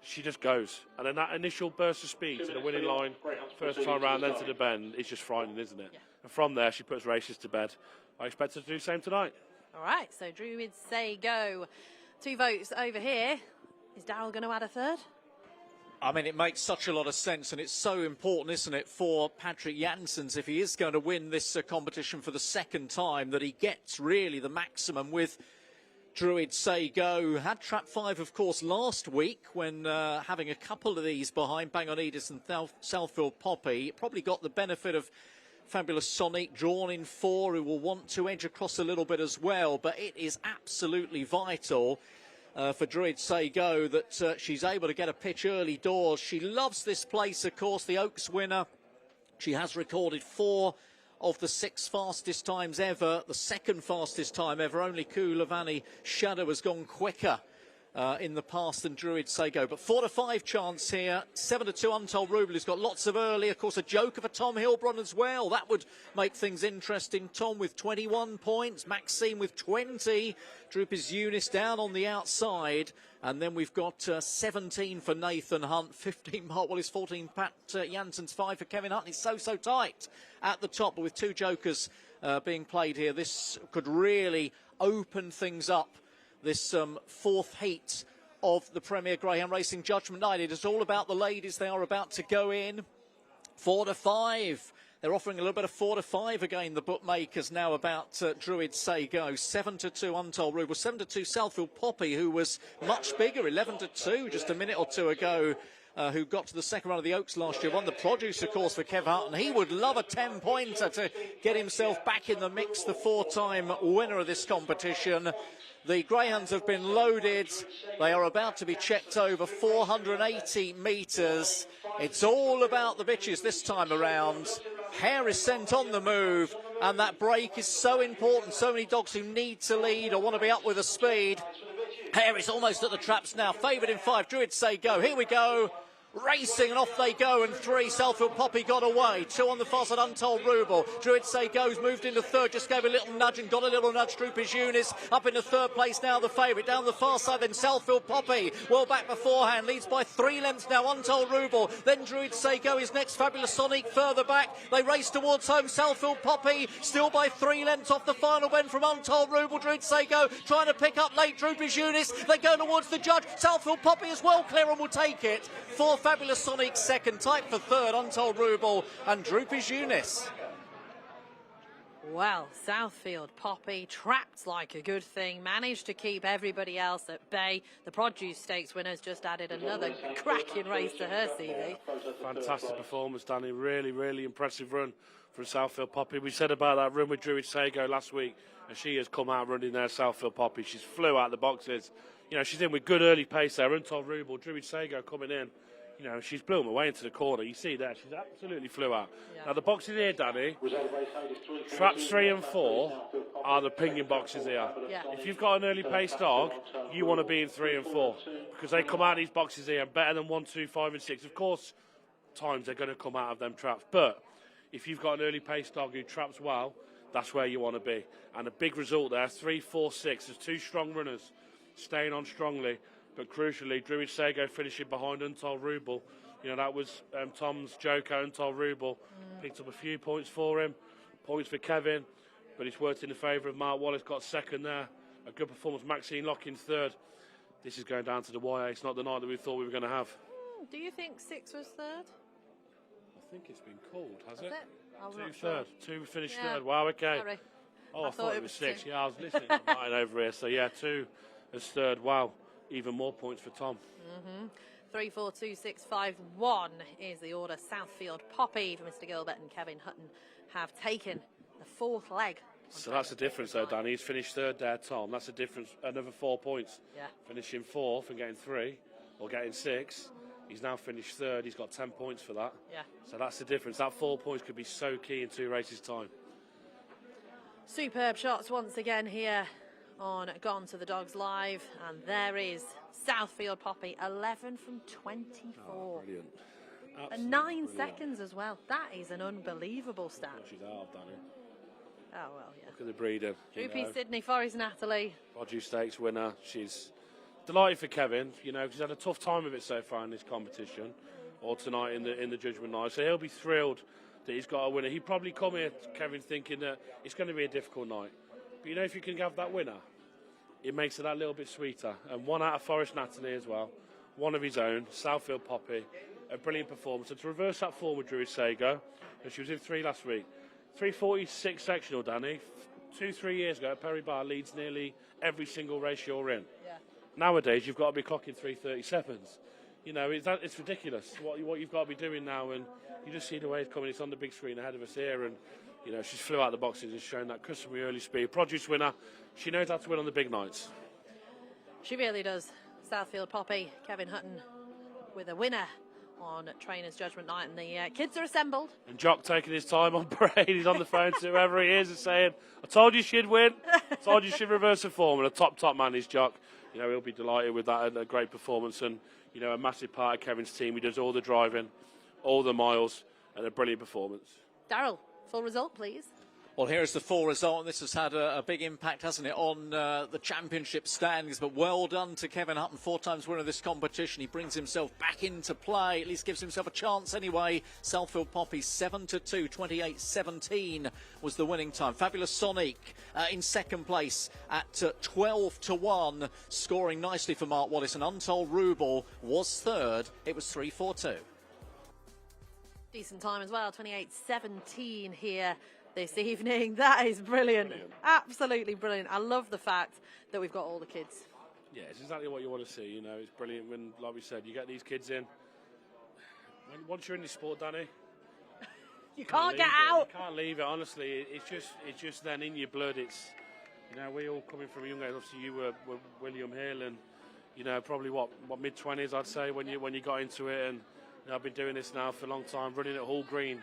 She just goes. And then that initial burst of speed to the winning line, first time round, then to the bend, is just frightening, isn't it? Yeah. And from there, she puts races to bed. I expect her to do the same tonight. All right, so Druids say go. 2 votes over here. Is Darryl going to add a third? I mean, it makes such a lot of sense, and it's so important, isn't it, for Patrick Janssens, if he is going to win this competition for the second time, that he gets really the maximum with Druid Say Go. Had trap 5, of course, last week when having a couple of these behind Bang on Edith and Southfield Poppy. It probably got the benefit of Fabulous Sonic drawn in 4, who will want to edge across a little bit as well, but it is absolutely vital for Druid Say Go that she's able to get a pitch early doors. She loves this place, of course, the Oaks winner. She has recorded 4 of the 6 fastest times ever, the second fastest time ever. Only Kulavani Shadow has gone quicker in the past than Druid Say Go. But 4-5 chance here. 7-2 Untold Ruble, who's got lots of early. Of course, a joker for Tom Heilbron as well. That would make things interesting. Tom with 21 points. Maxime with 20. Droopy's Eunice down on the outside. And then we've got 17 for Nathan Hunt, 15 Mark Wallace, 14 Pat Janssens, 5 for Kevin Hunt. It's so tight at the top. But with 2 jokers being played here, this could really open things up. This 4th heat of the Premier Greyhound Racing Judgment Night. It is all about the ladies. They are about to go in. 4-5. They're offering a little bit of 4-5 again, the bookmakers now about Druid Say Go. 7-2 Untold Ruble. 7-2 Southfield Poppy, who was much bigger. 11-2 just a minute or two ago. Who got to the second round of the Oaks last year. Won the produce, of course, for Kev Hutton. He would love a 10-pointer to get himself back in the mix, the 4-time winner of this competition. The greyhounds have been loaded. They are about to be checked over 480 metres. It's all about the bitches this time around. Hare is sent on the move, and that break is so important. So many dogs who need to lead or want to be up with a speed. Hare is almost at the traps now. Favoured in 5. Druid Say Go. Here we go. Racing, and off they go, and 3, Southfield Poppy got away. 2 on the far side, Untold Ruble. Druid Say Go's moved into 3rd, just gave a little nudge and got a little nudge. Droopy's Eunice up into 3rd place now, the favourite. Down the far side, then Southfield Poppy. Well back beforehand, leads by 3 lengths now, Untold Ruble. Then Druid Say Go is next, Fabulous Sonic further back. They race towards home, Southfield Poppy still by 3 lengths off the final bend from Untold Ruble. Druid Say Go trying to pick up late, Droopy's Eunice. They go towards the judge. Southfield Poppy is well clear and will take it. 4 Fabulous Sonic second, tight for 3rd, Untold Ruble and Droopy's Eunice. Well, Southfield Poppy, trapped like a good thing, managed to keep everybody else at bay. The Produce Stakes winners just added another cracking race to her CV. Fantastic performance, Danny. Really impressive run from Southfield Poppy. We said about that run with Druid Say Go last week, and she has come out running there, Southfield Poppy. She's flew out the boxes. You know, she's in with good early pace there. Untold Ruble, Druid Say Go coming in. You know, she's blew them away into the corner. You see that. She's absolutely flew out. Yeah. Now, the boxes here, Danny, traps 3 and 4 are the pinging boxes here. Yeah. If you've got an early pace dog, you want to be in 3 and 4 because they come out of these boxes here better than 1, 2, 5 and 6. Of course, times they're going to come out of them traps. But if you've got an early pace dog who traps well, that's where you want to be. And a big result there, 3, 4, 6. There's 2 strong runners staying on strongly. But crucially, Druid Say Go finishing behind Untold Ruble. You know, that was Tom's joker, Untold Ruble. Picked up a few points for him, points for Kevin, but it's worked in the favour of Mark Wallace, got second there. A good performance, Maxine Locke in 3rd. This is going down to the wire. It's not the night that we thought we were going to have. Do you think 6 was 3rd? I think it's been called, has it? 2 3rd. 2 finished Yeah. 3rd. Wow, okay. Sorry. Oh, I thought it was 6. Yeah, I was listening to mine over here. So, yeah, 2 as 3rd. Wow. Even more points for Tom. 3, 4, 2, 6, 5, 1 is the order. Southfield Poppy for Mr. Gilbert and Kevin Hutton have taken the 4th leg. So that's the difference, though, Danny. He's finished 3rd there, Tom. That's the difference. Another 4 points. Yeah. Finishing 4th and getting 3, or getting 6. He's now finished 3rd. He's got 10 points for that. Yeah. So that's the difference. That 4 points could be so key in 2 races' time. Superb shots once again here on Gone to the Dogs Live, and there is Southfield Poppy, 11 from 24. Oh, brilliant. And 9 seconds as well. That is an unbelievable stat. She's out, Danny. Oh, well, yeah. Look at the breeder. Droopy, Sydney, Forest, Natalie. Produce Stakes winner. She's delighted for Kevin. You know, 'cause he's had a tough time of it so far in this competition, or tonight in the Judgment Night. So he'll be thrilled that he's got a winner. He probably come here, Kevin, thinking that it's going to be a difficult night. But you know, if you can have that winner, it makes it that little bit sweeter. And 1 out of Forest Natalie as well. one of his own, Southfield Poppy, a brilliant performance. And to reverse that form with Drew Sago, and she was in 3 last week, 3:46 sectional, Danny. 2-3 years ago, Perry Barr leads nearly every single race you're in. Yeah. Nowadays, you've got to be clocking 3:37s. You know, it's ridiculous what you've got to be doing now, and you just see the way it's coming. It's on the big screen ahead of us here, and you know, she's flew out the boxes and shown that customary early speed. Produce winner. She knows how to win on the big nights. She really does. Southfield Poppy, Kevin Hutton with a winner on Trainers Judgment Night, and the kids are assembled. And Jock taking his time on parade. He's on the phone to whoever he is and saying, I told you she'd win. I told you she'd reverse the form. And a top man is Jock. You know, he'll be delighted with that, and a great performance, and you know, a massive part of Kevin's team. He does all the driving, all the miles, and a brilliant performance. Darryl, full result, please. Well, here's the full result, and this has had a big impact, hasn't it, on the championship standings. But well done to Kevin Hutton, 4 times winner of this competition. He brings himself back into play, at least gives himself a chance anyway. Southfield Poppy 7-2, 28:17 was the winning time. Fabulous Sonic in second place at 12-1, scoring nicely for Mark Wallace. And Untold Ruble was third. It was 3:42. Decent time as well, 28:17 here this evening. That is brilliant. Absolutely brilliant. I love the fact that we've got all the kids. Yeah, it's exactly what you want to see. You know, it's brilliant when, like we said, you get these kids in. Once you're in this sport, Danny, you can't get it. out. You can't leave it. Honestly, it's just then in your blood. It's, you know, we all coming from a young age. Obviously, you were William Hill, and you know, probably what mid-20s, I'd say, when you got into it. And you know, I've been doing this now for a long time, running at Hall Green.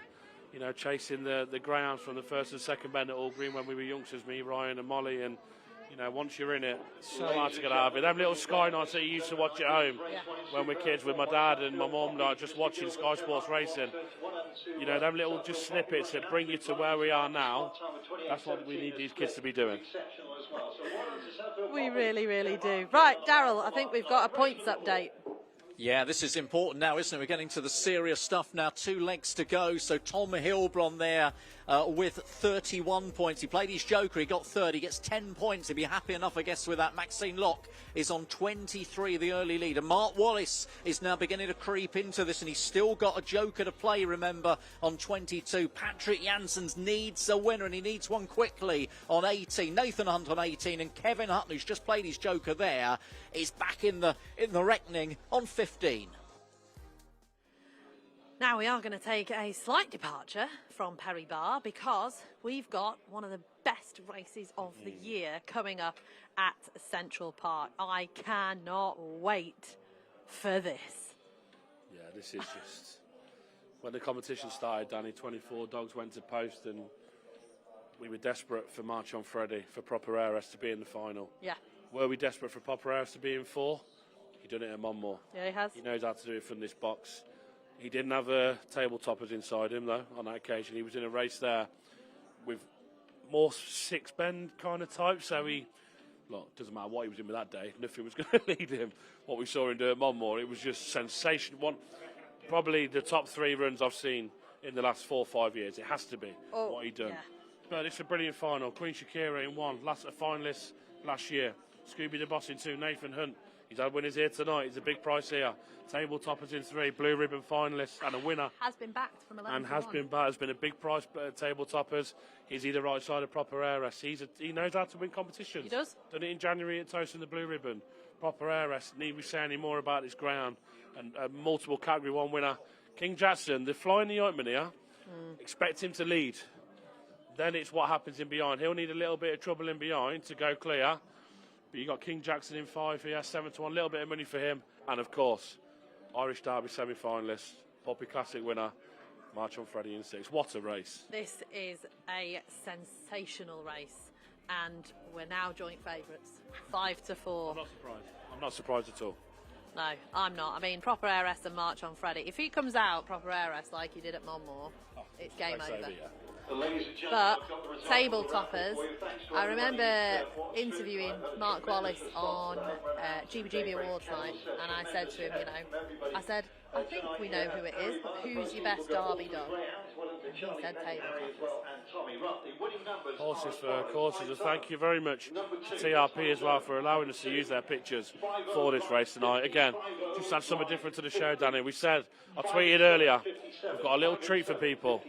You know, chasing the greyhounds from the first and second bend at All Green when we were youngsters, me, Ryan and Molly, and you know, once you're in it, it's so hard to get out of it. Them little Sky nights that you used to watch at home when we were kids with my dad and my mum, just watching Sky Sports racing. You know, them little just snippets that bring you to where we are now. That's what we need these kids to be doing. We really, really do. Right, Darryl, I think we've got a points update. Yeah, this is important now, isn't it? We're getting to the serious stuff now. 2 legs to go. So Tom Heilbron there with 31 points. He played his joker. He got 30. Gets 10 points. He'll be happy enough, I guess, with that. Maxine Locke is on 23, the early leader. Mark Wallace is now beginning to creep into this, and he's still got a joker to play, remember, on 22. Patrick Janssens needs a winner, and he needs one quickly on 18. Nathan Hunt on 18, and Kevin Hutton, who's just played his joker there, is back in the reckoning on 15. Now we are going to take a slight departure from Perry Barr because we've got one of the best races of the year coming up at Central Park. I cannot wait for this. Yeah, this is just... When the competition started, Danny, 24 dogs went to post, and we were desperate for March on Friday for Proper Heiress to be in the final. Yeah. Were we desperate for Proper Heiress to be in 4? He done it at Monmore. Yeah, he has. He knows how to do it from this box. He didn't have table toppers inside him, though, on that occasion. He was in a race there with more 6-bend kind of type, so look, doesn't matter what he was in with that day. Nothing was going to lead him. What we saw him do at Monmore, it was just sensational. Probably the top 3 runs I've seen in the last 4 or 5 years. It has to be what he done. Yeah. But it's a brilliant final. Queen Shakira in 1, a finalist last year. Scooby the Boss in 2, Nathan Hunt. He's had winners here tonight. He's a big price here. Table toppers in 3, blue ribbon finalists, and a winner. Has been backed from 11 and has been backed. Has been a big price table toppers. He's either right side of Proper Heiress. He knows how to win competitions. He does. Done it in January at Toast in the blue ribbon. Proper Heiress. Need we say any more about this ground? And multiple category 1 winner. King Jackson, they're flying the ointment here. Expect him to lead. Then it's what happens in behind. He'll need a little bit of trouble in behind to go clear. But you got King Jackson in 5 here, 7-1, a little bit of money for him. And of course, Irish Derby semi-finalist, Poppy Classic winner, March on Friday in 6. What a race. This is a sensational race, and we're now joint favourites, 5-4. I'm not surprised. I'm not surprised at all. No, I'm not. I mean, Proper Heiress and March on Friday. If he comes out Proper Heiress like he did at Monmore, it's game over. But table toppers, I remember interviewing Mark Wallace on GBGB Awards night, and I said to him, I think we know who it is, but who's your best Derby dog? He said table Horses for courses. And thank you very much to TRP as well for allowing us to use their pictures for this race tonight. Again, just add something different to the show, Danny. We said, I tweeted earlier, we've got a little treat for people.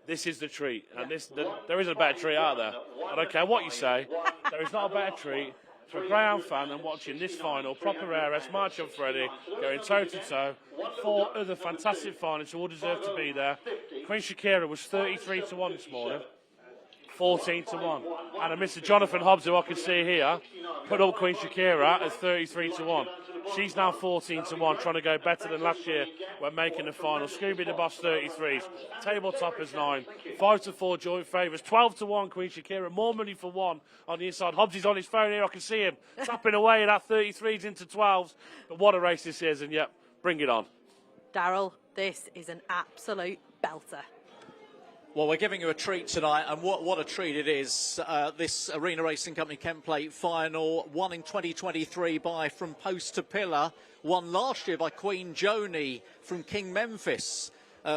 This is the treat, and there isn't a better treat out there. I don't care what you say, there is not a better treat for a greyhound fan than watching this final, Proper Heiress, March on Freddie, going toe-to-toe. 4 other fantastic finalists who all deserve to be there. Queen Shakira was 33-1 this morning, 14-1. And Mr. Jonathan Hobbs, who I can see here, put up Queen Shakira as 33-1. She's now 14-1, trying to go better than last year when making the final. Scooby the Boss 33s, Tabletoppers 9, 5-4 joint favourites, 12-1 Queen Shakira, more money for 1 on the inside. Hobbs is on his phone here, I can see him tapping away at that 33s into 12s. But what a race this is, and yep, bring it on. Darryl, this is an absolute belter. Well, we're giving you a treat tonight, and what a treat it is. This Arena Racing Company Kent Plate final, won in 2023 by From Post to Pillar, won last year by Queen Joni from King Memphis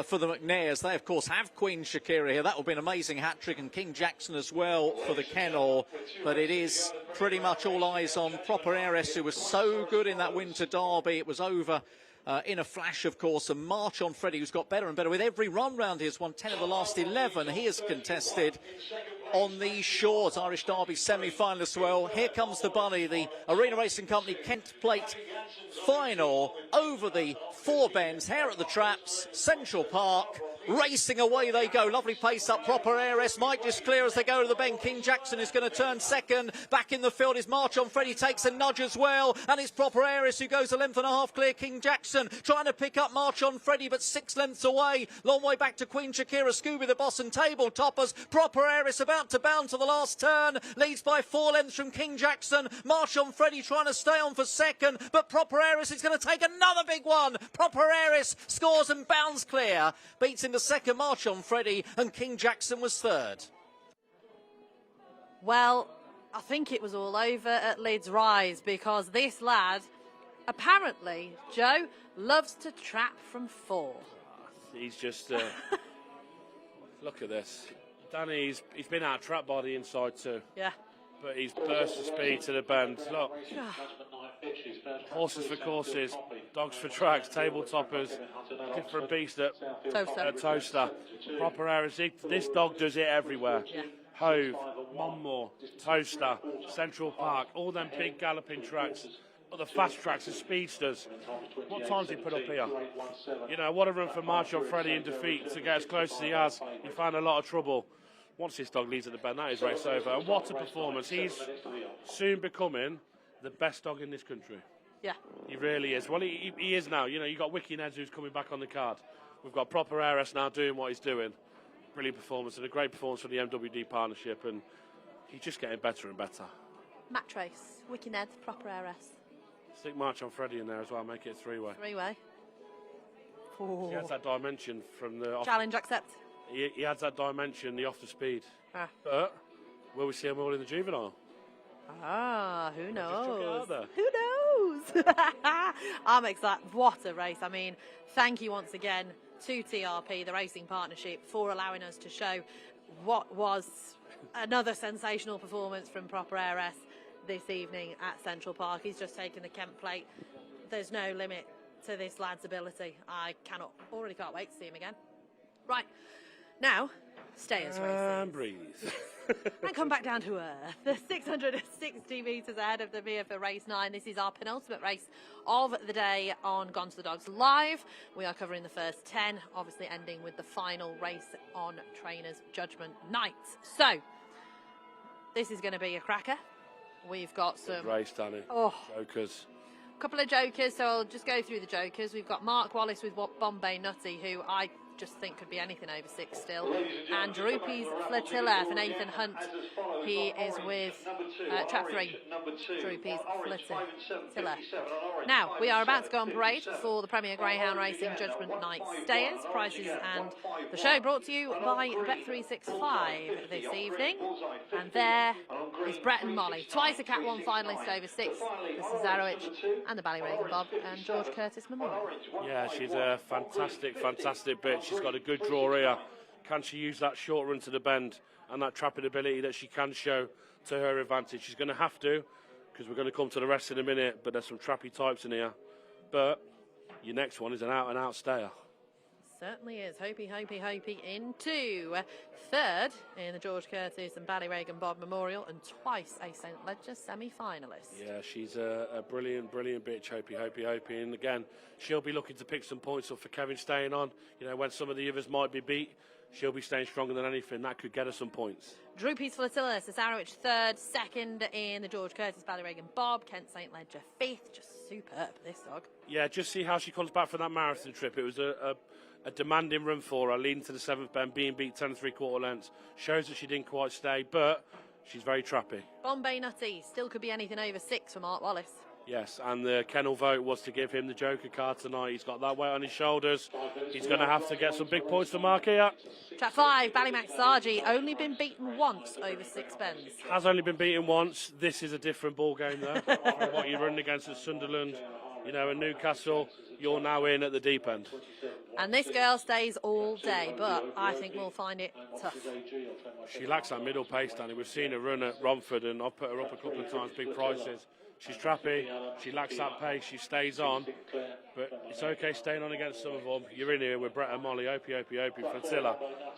for the McNairs. They, of course, have Queen Shakira here. That will be an amazing hat-trick, and King Jackson as well for the Kennel. But it is pretty much all eyes on Proper Heiress, who was so good in that Winter Derby. It was over in a flash, of course, and March on Freddie, who's got better and better with every run round. He has won 10 of the last 11. He has contested on these shores. Irish Derby semi-finalist. Well, here comes the bunny, the Arena Racing Company Kent Plate final over the 4 bends, here at the traps, Central Park. Racing away they go. Lovely pace up. Proper Heiress might just clear as they go to the bend. King Jackson is going to turn second. Back in the field is March on Freddie, takes a nudge as well. And it's Proper Heiress who goes a length and a half clear. King Jackson trying to pick up March on Freddie, but 6 lengths away. Long way back to Queen Shakira, Scooby the Boss and Tabletoppers. Proper Heiress about to bound to the last turn. Leads by 4 lengths from King Jackson. March on Freddie trying to stay on for second, but Proper Heiress is going to take another big one. Proper Heiress scores and bounds clear. Beats into second March on Freddie, and King Jackson was third. Well, I think it was all over at Leeds Rise, because this lad, apparently, Joe, loves to trap from 4. He's just... look at this. Danny's he's been out trapped by the inside too. Yeah. But he's burst the speed to the bend. Look. Horses for courses, dogs for tracks, Tabletoppers, different beast at Toaster. Proper Heiress. This dog does it everywhere. Yeah. Hove, Monmore, Toaster, Central Park, all them big galloping tracks, all the fast tracks, the speedsters. What time's he put up here? You know, what a run for March on Freddie in defeat to get as close as he has. He found a lot of trouble. Once this dog leads at the bend, that is race over. And what a performance. He's soon becoming the best dog in this country. Yeah. He really is. Well, he is now. You know, you've got Wicky Neds who's coming back on the card. We've got Proper Heiress now doing what he's doing. Brilliant performance and a great performance from the MWD partnership. And he's just getting better and better. Match race, Wicky Ned, Proper Heiress. Stick March on Freddie in there as well, make it a 3-way. 3-way. He has that dimension from the... Challenge accept. He adds that dimension, the off the speed. Ah. But will we see him all in the juvenile? Ah, who knows? Who knows? I'm excited. What a race. I mean, thank you once again to TRP, the racing partnership, for allowing us to show what was another sensational performance from Proper Heiress this evening at Central Park. He's just taken the Kent Plate. There's no limit to this lad's ability. I already can't wait to see him again. Right. Now, stayers races. And breathe. And come back down to earth. The 660 metres ahead of the Mia for race 9. This is our penultimate race of the day on Gone to the Dogs Live. We are covering the first 10, obviously ending with the final race on Trainers Judgement Night. So, this is going to be a cracker. We've got some... Good race, Danny. Jokers. A couple of jokers, so I'll just go through the jokers. We've got Mark Wallace with Bombay Nutty, who I just think could be anything over 6 still. And Drupi's Flotilla for Nathan Hunt. He is with Trap 3. Drupi's Flotilla. Now, we are about to go on parade for the Premier Greyhound Racing Judgement Night stayers, prices and the show brought to you by Bet365 this evening. And there is Brett and Molly, twice a Cat 1 finalist over 6. This is Zarowich and the Ballyregan Bob and George Curtis Memorial. Yeah, she's a fantastic, fantastic bitch. She's got a good draw here. can she use that short run to the bend and that trapping ability that she can show to her advantage? She's going to have to, because we're going to come to the rest in a minute, but there's some trappy types in here. But your next one is an out-and-out stayer. Certainly is. Hopey into third in the George Curtis and Ballyregan Bob Memorial, and twice a St Ledger semi-finalist. Yeah, she's a brilliant bitch, Hopey. And again, she'll be looking to pick some points up for Kevin staying on. You know, when some of the others might be beat, she'll be staying stronger than anything. That could get her some points. Droopy's Flotilla, Cesarewicz third, second in the George Curtis Ballyregan Bob, Kent St Ledger fifth. Just superb, this dog. Yeah, just see how she comes back from that marathon trip. It was a demanding run for her, leading to the 7th bend, being beat 10 3/4 lengths. Shows that she didn't quite stay, but she's very trappy. Bombay Nutty still could be anything over 6 for Mark Wallace. Yes, and the kennel vote was to give him the Joker card tonight. He's got that weight on his shoulders. He's going to have to get some big points to mark here. Track 5, Ballymac Sargi, only been beaten once over 6 bends. Has only been beaten once. This is a different ball game, though. From what you're running against at Sunderland, you know, at Newcastle, you're now in at the deep end. And this girl stays all day, but I think we'll find it tough. She lacks that middle pace, Danny. We've seen her run at Romford, and I've put her up a couple of times, big prices. She's trappy, she lacks that pace, she stays on, but it's okay staying on against some of them. You're in here with Brett and Molly, Opie, Flotilla,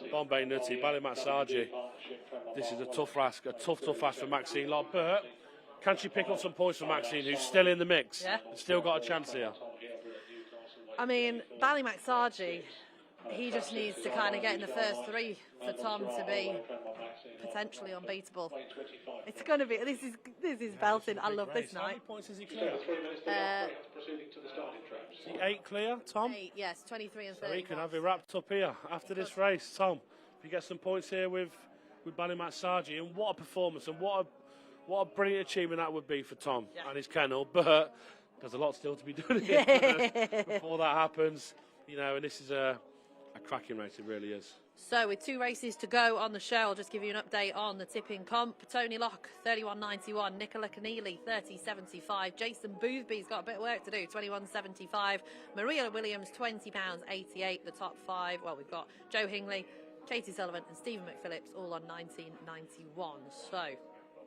Bombay Nutty, Ballymac Sargi. This is a tough ask, a tough ask for Maxine Lott, but can she pick up some points for Maxine, who's still in the mix? Yeah. Still got a chance here. I mean, Ballymac Sargi, he just needs to kind of get in the first 3 for Tom to be potentially unbeatable. It's going to be, this is belting. I love this night. How many points is he clear? Is he 8 clear, Tom? 8, yes, 23 and 30. So he can have it wrapped up here after this race. Tom, if you get some points here with Ballymac Sargi, and what a performance, and what a brilliant achievement that would be for Tom and his kennel, but there's a lot still to be done here before that happens. You know, and this is a cracking race, it really is. So with 2 races to go on the show, I'll just give you an update on the tipping comp. Tony Locke, 31.91. Nicola Keneally, 30.75. Jason Boothby's got a bit of work to do, 21.75. Maria Williams, £20.88. The top 5, well, we've got Joe Hingley, Katie Sullivan and Stephen McPhillips, all on 19.91. So...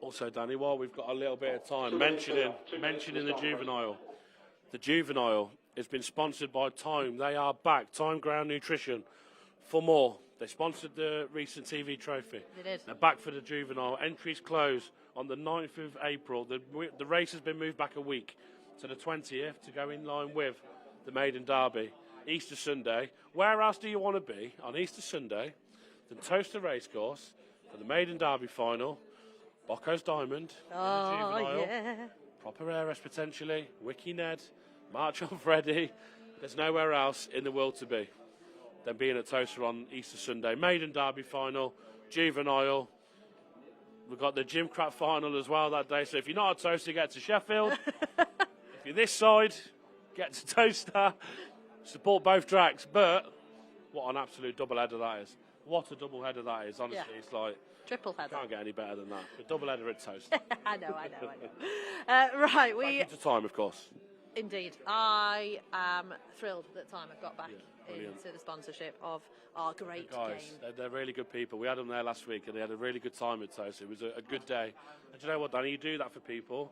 Also, Danny, while we've got a little bit of time, mentioning the juvenile. The juvenile has been sponsored by Time. They are back. Time Ground Nutrition for more. They sponsored the recent TV trophy. They did. They're back for the juvenile. Entries close on the 9th of April. The race has been moved back a week to the 20th to go in line with the Maiden Derby. Easter Sunday. Where else do you want to be on Easter Sunday than Toaster Racecourse for the Maiden Derby final? Bocco's Diamond, oh, in the juvenile, yeah. Proper Heiress potentially, Wiki Ned, March on Freddy. There's nowhere else in the world to be than being at Toaster on Easter Sunday. Maiden Derby final, juvenile. We've got the Gymcraft final as well that day. So if you're not at Toaster, get to Sheffield. If you're this side, get to Toaster. Support both tracks. But what an absolute double header that is. What a double header that is. Honestly, It's like... Triple header. Can't get any better than that. A double header at Toast. I know. Right, we... Back into Time, of course. Indeed. I am thrilled that Time have got back into the sponsorship of our great guys, game. they're really good people. We had them there last week and they had a really good time at Toast. It was a good day. And do you know what, Danny? You do that for people,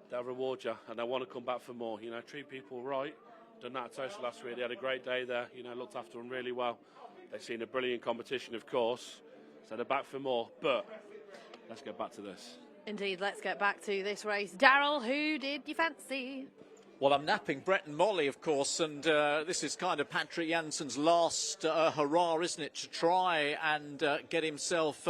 they'll reward you and they'll want to come back for more. You know, treat people right. Done that at Toast last week. They had a great day there. You know, looked after them really well. They've seen a brilliant competition, of course. So they're back for more, but let's get back to this. Indeed, let's get back to this race. Daryl, who did you fancy? Well, I'm napping Brett and Molly, of course, and this is kind of Patrick Jansen's last hurrah, isn't it, to try and get himself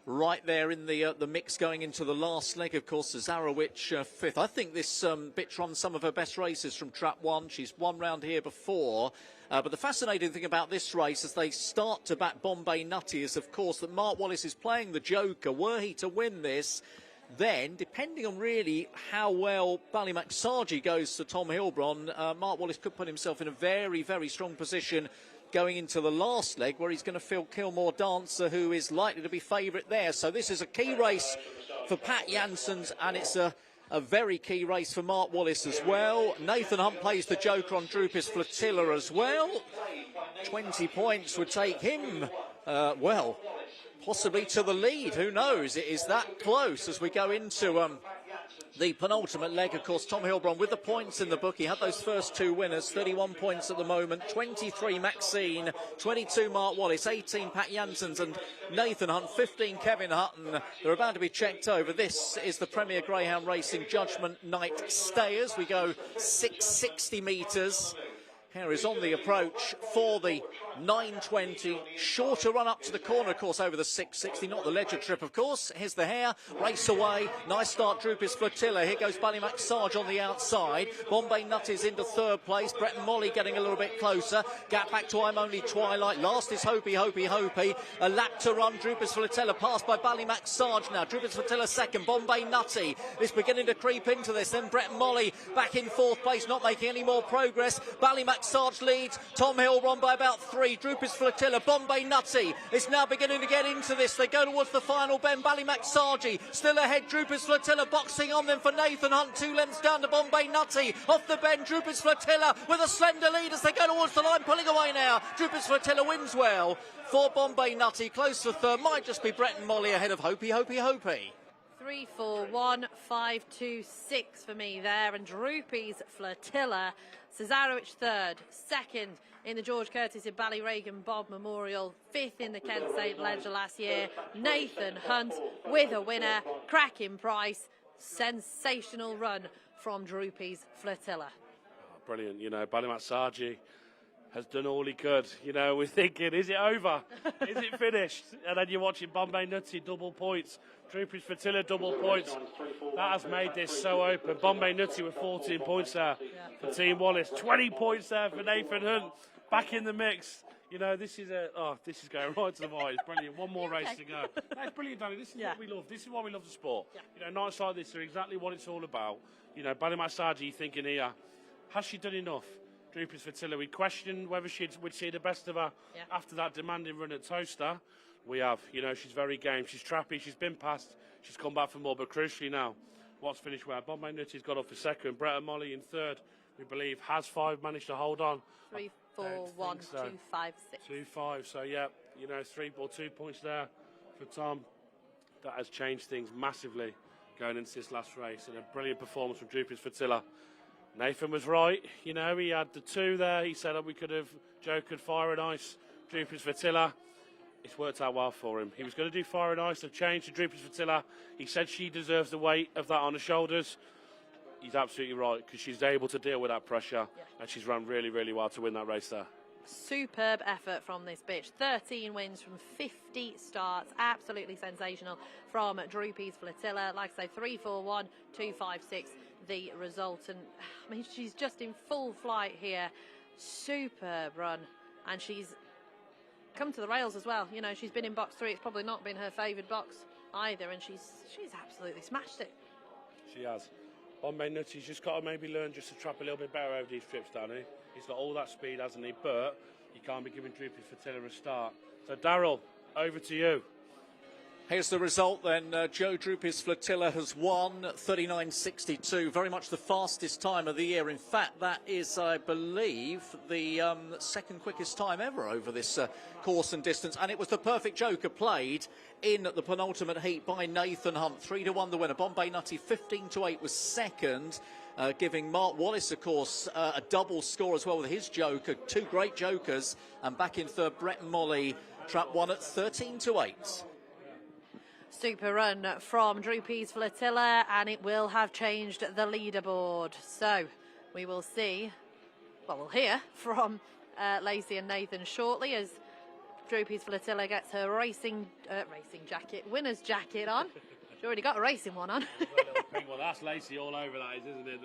right there in the mix going into the last leg. Of course, Cesarewicz fifth. I think this bitch runs some of her best races from Trap 1. She's won round here before. But the fascinating thing about this race as they start to back Bombay Nutty is, of course, that Mark Wallace is playing the Joker. Were he to win this, then, depending on really how well Ballymac Sargi goes to Tom Heilbron, Mark Wallace could put himself in a very, very strong position going into the last leg where he's going to field Kilmore Dancer, who is likely to be favourite there. So this is a key race for Pat Janssens, and it's a very key race for Mark Wallace as well. Nathan Hunt plays the Joker on Droopy's Flotilla as well. 20 points would take him well, possibly to the lead. Who knows? It is that close as we go into the penultimate leg. Of course, Tom Heilbron with the points in the book. He had those first two winners, 31 points at the moment, 23 Maxine, 22 Mark Wallace, 18 Pat Janssens and Nathan Hunt, 15 Kevin Hutton. They're about to be checked over. This is the Premier Greyhound Racing Judgement Night stayers. We go 660 metres. Harry's on the approach for the 920. Shorter run up to the corner, of course, over the 660. Not the Ledger Trip, of course. Here's the hare. Race away. Nice start, Droopy's Flotilla. Here goes Ballymac Sarge on the outside. Bombay Nutty's into third place. Brett and Molly getting a little bit closer. Gap back to I'm Only Twilight. Last is Hopey, Hopey, Hopey. A lap to run. Droopy's Flotilla passed by Ballymac Sarge now. Droopy's Flotilla second. Bombay Nutty is beginning to creep into this. Then Brett and Molly back in fourth place, not making any more progress. Ballymac Sarge leads. Tom Heilbron by about 3. Droopy's Flotilla. Bombay Nutty is now beginning to get into this. They go towards the final bend. Ballymac Sarge still ahead. Droopy's Flotilla boxing on them for Nathan Hunt. 2 lengths down to Bombay Nutty. Off the bend, Droopy's Flotilla with a slender lead as they go towards the line, pulling away now. Droopy's Flotilla wins well for Bombay Nutty. Close to third. Might just be Brett and Molly ahead of Hopey, Hopey, Hopey. 3, 4, 1, 5, 2, 6 for me there, and Droopy's Flotilla. Cesarowicz third, second in the George Curtis in Ballyregan Bob Memorial, 5th in the Kent State Ledger last year. Nathan Hunt with a winner, cracking price, sensational run from Droopy's Flotilla. Oh, brilliant, you know, Ballymac Sarge has done all he could. You know, we're thinking, is it over? Is it finished? And then you're watching Bombay Nutty double points, Droopy's Flotilla double points. That has made this so open. Bombay Nutty with 14 points there for Team Wallace, 20 points there for Nathan Hunt, back in the mix. You know, this is going right to the wire. It's brilliant. One more race to go. That's brilliant, Danny. This is what we love. This is why we love the sport. You know, nights like this are exactly what it's all about. You know, Ballymac Sarge thinking here, has she done enough? Droopy's Flotilla, we questioned whether we'd see the best of her after that demanding run at Toaster. We have. You know, she's very game. She's trappy. She's been past. She's come back for more. But crucially now, what's finished where? Bombay Nutty's got up for second. Brett and Molly in third, we believe. Has 5 managed to hold on? 3, 4, 1, 2, 5, 6. 2, 5. So, yeah, you know, 2 points there for Tom. That has changed things massively going into this last race. And a brilliant performance from Droopy's Flotilla. Nathan was right, you know, he had the 2 there. He said that we could have jokered Fire and Ice, Droopy's Flotilla. It's worked out well for him. He was going to do Fire and Ice, they've changed to Droopy's Flotilla. He said she deserves the weight of that on her shoulders. He's absolutely right, because she's able to deal with that pressure, and she's run really, really well to win that race there. Superb effort from this bitch. 13 wins from 50 starts. Absolutely sensational from Droopy's Flotilla. Like I say, 3, 4, 1, 2, 5, 6. The result, and I mean, she's just in full flight here. Superb run, and she's come to the rails as well. You know, she's been in box 3. It's probably not been her favoured box either, and she's absolutely smashed it. She has. Bombay Nutty's just got to maybe learn just to trap a little bit better over these trips, Danny. He's got all that speed, hasn't he? But you can't be giving Droopy's Flotilla a start. So, Daryl, over to you. Here's the result then. Joe Droopy's Flotilla has won 39.62. Very much the fastest time of the year. In fact, that is, I believe, the second quickest time ever over this course and distance. And it was the perfect joker played in the penultimate heat by Nathan Hunt. 3-1 the winner. Bombay Nutty 15-8 was second. Giving Mark Wallace, of course, a double score as well with his joker. 2 great jokers. And back in third, Brett and Molly trapped 1 at 13-8. Super run from Droopy's Flotilla, and it will have changed the leaderboard. So we will see, well, we'll hear from Lacey and Nathan shortly as Droopy's Flotilla gets her racing jacket, winner's jacket on. She's already got a racing one on. Well, that's Lacey all over that, isn't it?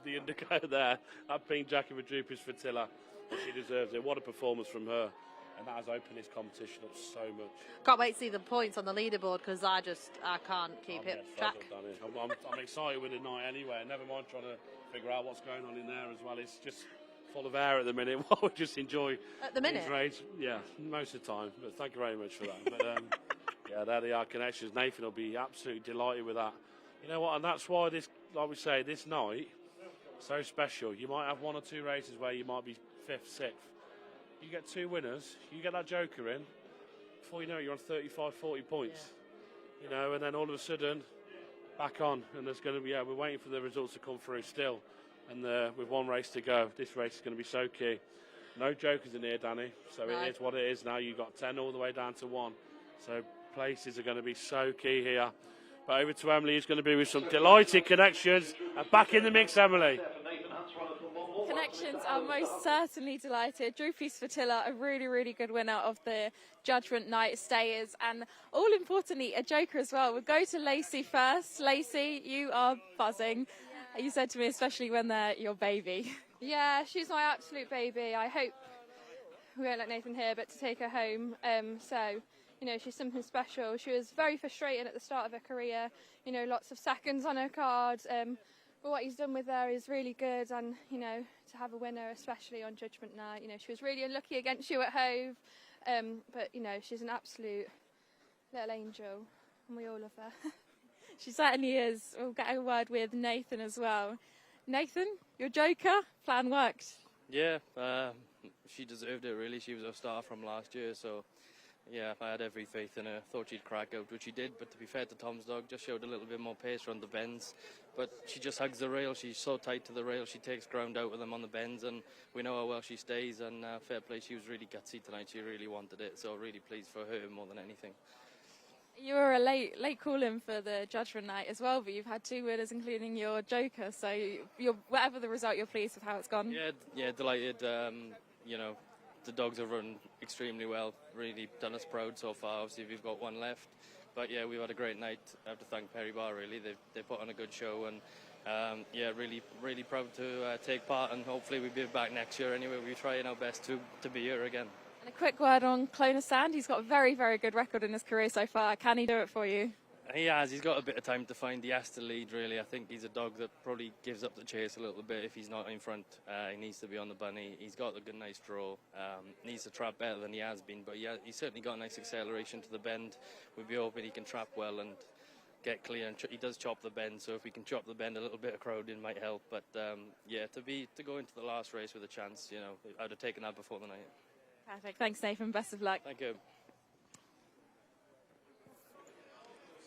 The undercoat there. That pink jacket with Droopy's Flotilla. She deserves it. What a performance from her. And that has opened this competition up so much. Can't wait to see the points on the leaderboard, because I can't keep it track. I'm excited with the night anyway. Never mind trying to figure out what's going on in there as well. It's just full of air at the minute while we just enjoy at the minute. These raids. Yeah, most of the time. But thank you very much for that. But yeah, there they are, connections. Nathan will be absolutely delighted with that. You know what? And that's why this, like we say, this night so special. You might have 1 or 2 races where you might be 5th, 6th. You get 2 winners, you get that joker in, before you know it, you're on 35, 40 points. You know, and then all of a sudden, back on, and there's going to be, we're waiting for the results to come through still, and with one race to go, this race is going to be so key. No jokers in here, Danny, so it is what it is now. You've got 10 all the way down to 1, so places are going to be so key here. But over to Emily, who's going to be with some delighted connections, and back in the mix, Emily. Connections are most certainly delighted. Drupis Fatilla, a really, really good winner of the Judgment Night Stayers, and all importantly, a joker as well. We'll go to Lacey first. Lacey, you are buzzing. You said to me, especially when they're your baby. Yeah, she's my absolute baby. I hope we won't let Nathan hear, but to take her home. So, you know, she's something special. She was very frustrating at the start of her career. You know, lots of seconds on her card. But what he's done with her is really good, and you know, to have a winner, especially on Judgment Night, you know, she was really unlucky against you at Hove, but you know, she's an absolute little angel, and we all love her. She certainly is. We'll get a word with Nathan as well. Nathan, your joker, plan worked. Yeah, she deserved it really. She was our star from last year, so yeah, I had every faith in her. Thought she'd crack out, which she did, but to be fair to Tom's dog, just showed a little bit more pace around the bends. But she just hugs the rail. She's so tight to the rail. She takes ground out with them on the bends, and we know how well she stays. And fair play, she was really gutsy tonight. She really wanted it, so really pleased for her more than anything. You were a late call-in for the Judgment Night as well, but you've had 2 winners, including your joker. So you're, whatever the result, you're pleased with how it's gone. Yeah, delighted. You know, the dogs have run extremely well. Really done us proud so far. Obviously, we've got one left. But yeah, we've had a great night. I have to thank Barr, really. They put on a good show, and yeah, really proud to take part, and hopefully we'll be back next year anyway. We're trying our best to be here again. And a quick word on Clonus Sand. He's got a very, very good record in his career so far. Can he do it for you? He has. He's got a bit of time to find. He has to lead, really. I think he's a dog that probably gives up the chase a little bit if he's not in front. He needs to be on the bunny. He's got a good, nice draw. Needs to trap better than he has been, but he's certainly got a nice acceleration to the bend. We'll be hoping he can trap well and get clear. And he does chop the bend, so if we can chop the bend, a little bit of crowding might help. But yeah, to go into the last race with a chance, you know, I'd have taken that before the night. Perfect. Thanks, Nathan. Best of luck. Thank you.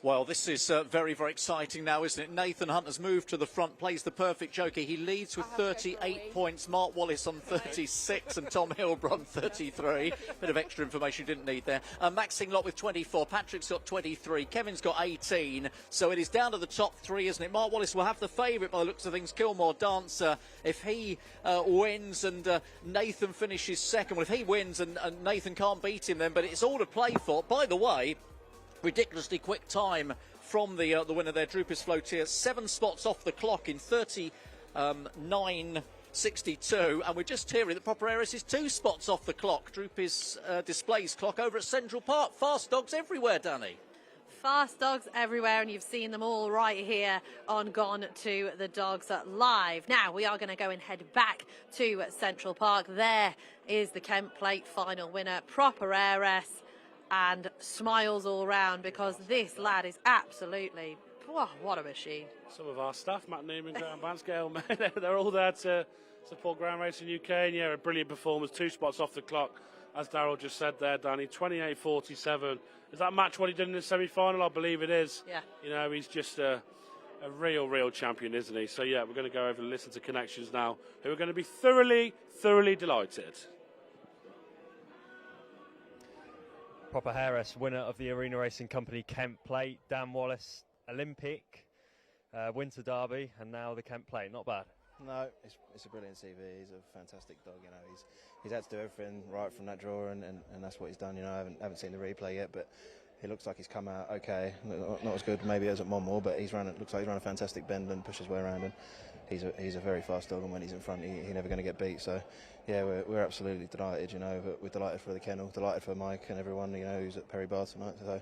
Well, this is very, very exciting now, isn't it? Nathan Hunt has moved to the front, plays the perfect joker. He leads with 38 points. Mark Wallace on 36 and Tom Heilbron 33. Bit of extra information you didn't need there. Max Singlot with 24. Patrick's got 23. Kevin's got 18. So it is down to the top 3, isn't it? Mark Wallace will have the favourite by the looks of things. Kilmore Dancer. If he wins and Nathan finishes second. Well, if he wins and Nathan can't beat him then, but it's all to play for. By the way, ridiculously quick time from the winner there, Drupis Flotier. 7 spots off the clock in 39.62, and we're just hearing that Proper Aris is 2 spots off the clock. Drupis displays clock over at Central Park. Fast dogs everywhere, Danny. Fast dogs everywhere, and you've seen them all right here on Gone to the Dogs Live. Now we are going to go and head back to Central Park. There is the Kent Plate final winner, Proper Aris. And smiles all round, because this lad is absolutely, what a machine. Some of our staff, Matt Newman, Graham Banscale, they're all there to support Ground Racing UK. And yeah, a brilliant performance, 2 spots off the clock, as Darryl just said there, Danny. 28.47. Is that match what he did in the semi-final? I believe it is. Yeah. You know, he's just a real champion, isn't he? So yeah, we're going to go over and listen to Connections now, who are going to be thoroughly delighted. Proper Harris, winner of the Arena Racing Company Kent Plate. Dan Wallace, Olympic, Winter Derby, and now the Kent Plate. Not bad. No, it's a brilliant CV. He's a fantastic dog. You know, he's had to do everything right from that draw, and that's what he's done. You know, I haven't seen the replay yet, but he looks like he's come out okay. Not as good maybe as at Monmore, but looks like he's run a fantastic bend and pushed his way around. And he's a very fast dog, and when he's in front, he's never going to get beat. So yeah, we're absolutely delighted. You know, but we're delighted for the kennel, delighted for Mike and everyone. You know, who's at Perry Barr tonight. So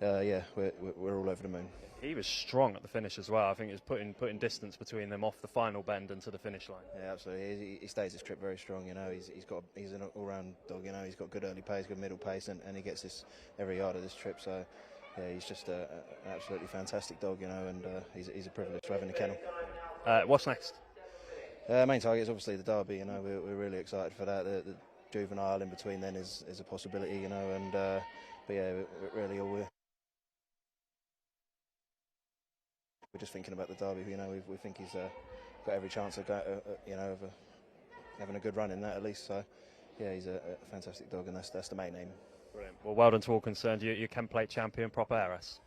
yeah, we're all over the moon. He was strong at the finish as well. I think it was putting distance between them off the final bend and to the finish line. Yeah, absolutely. He stays his trip very strong. You know, he's an all-round dog. You know, he's got good early pace, good middle pace, and he gets this every yard of this trip. So yeah, he's just an absolutely fantastic dog. You know, and he's a privilege to have in the kennel. What's next? Main target is obviously the Derby. You know, we're really excited for that. The juvenile in between then is a possibility. You know, and yeah, really all we're just thinking about the Derby. You know, we think he's got every chance of having a good run in that at least. So yeah, he's a fantastic dog, and that's the main aim. Brilliant. Well, well done to all concerned. You're Kent Plate champion, proper heiress.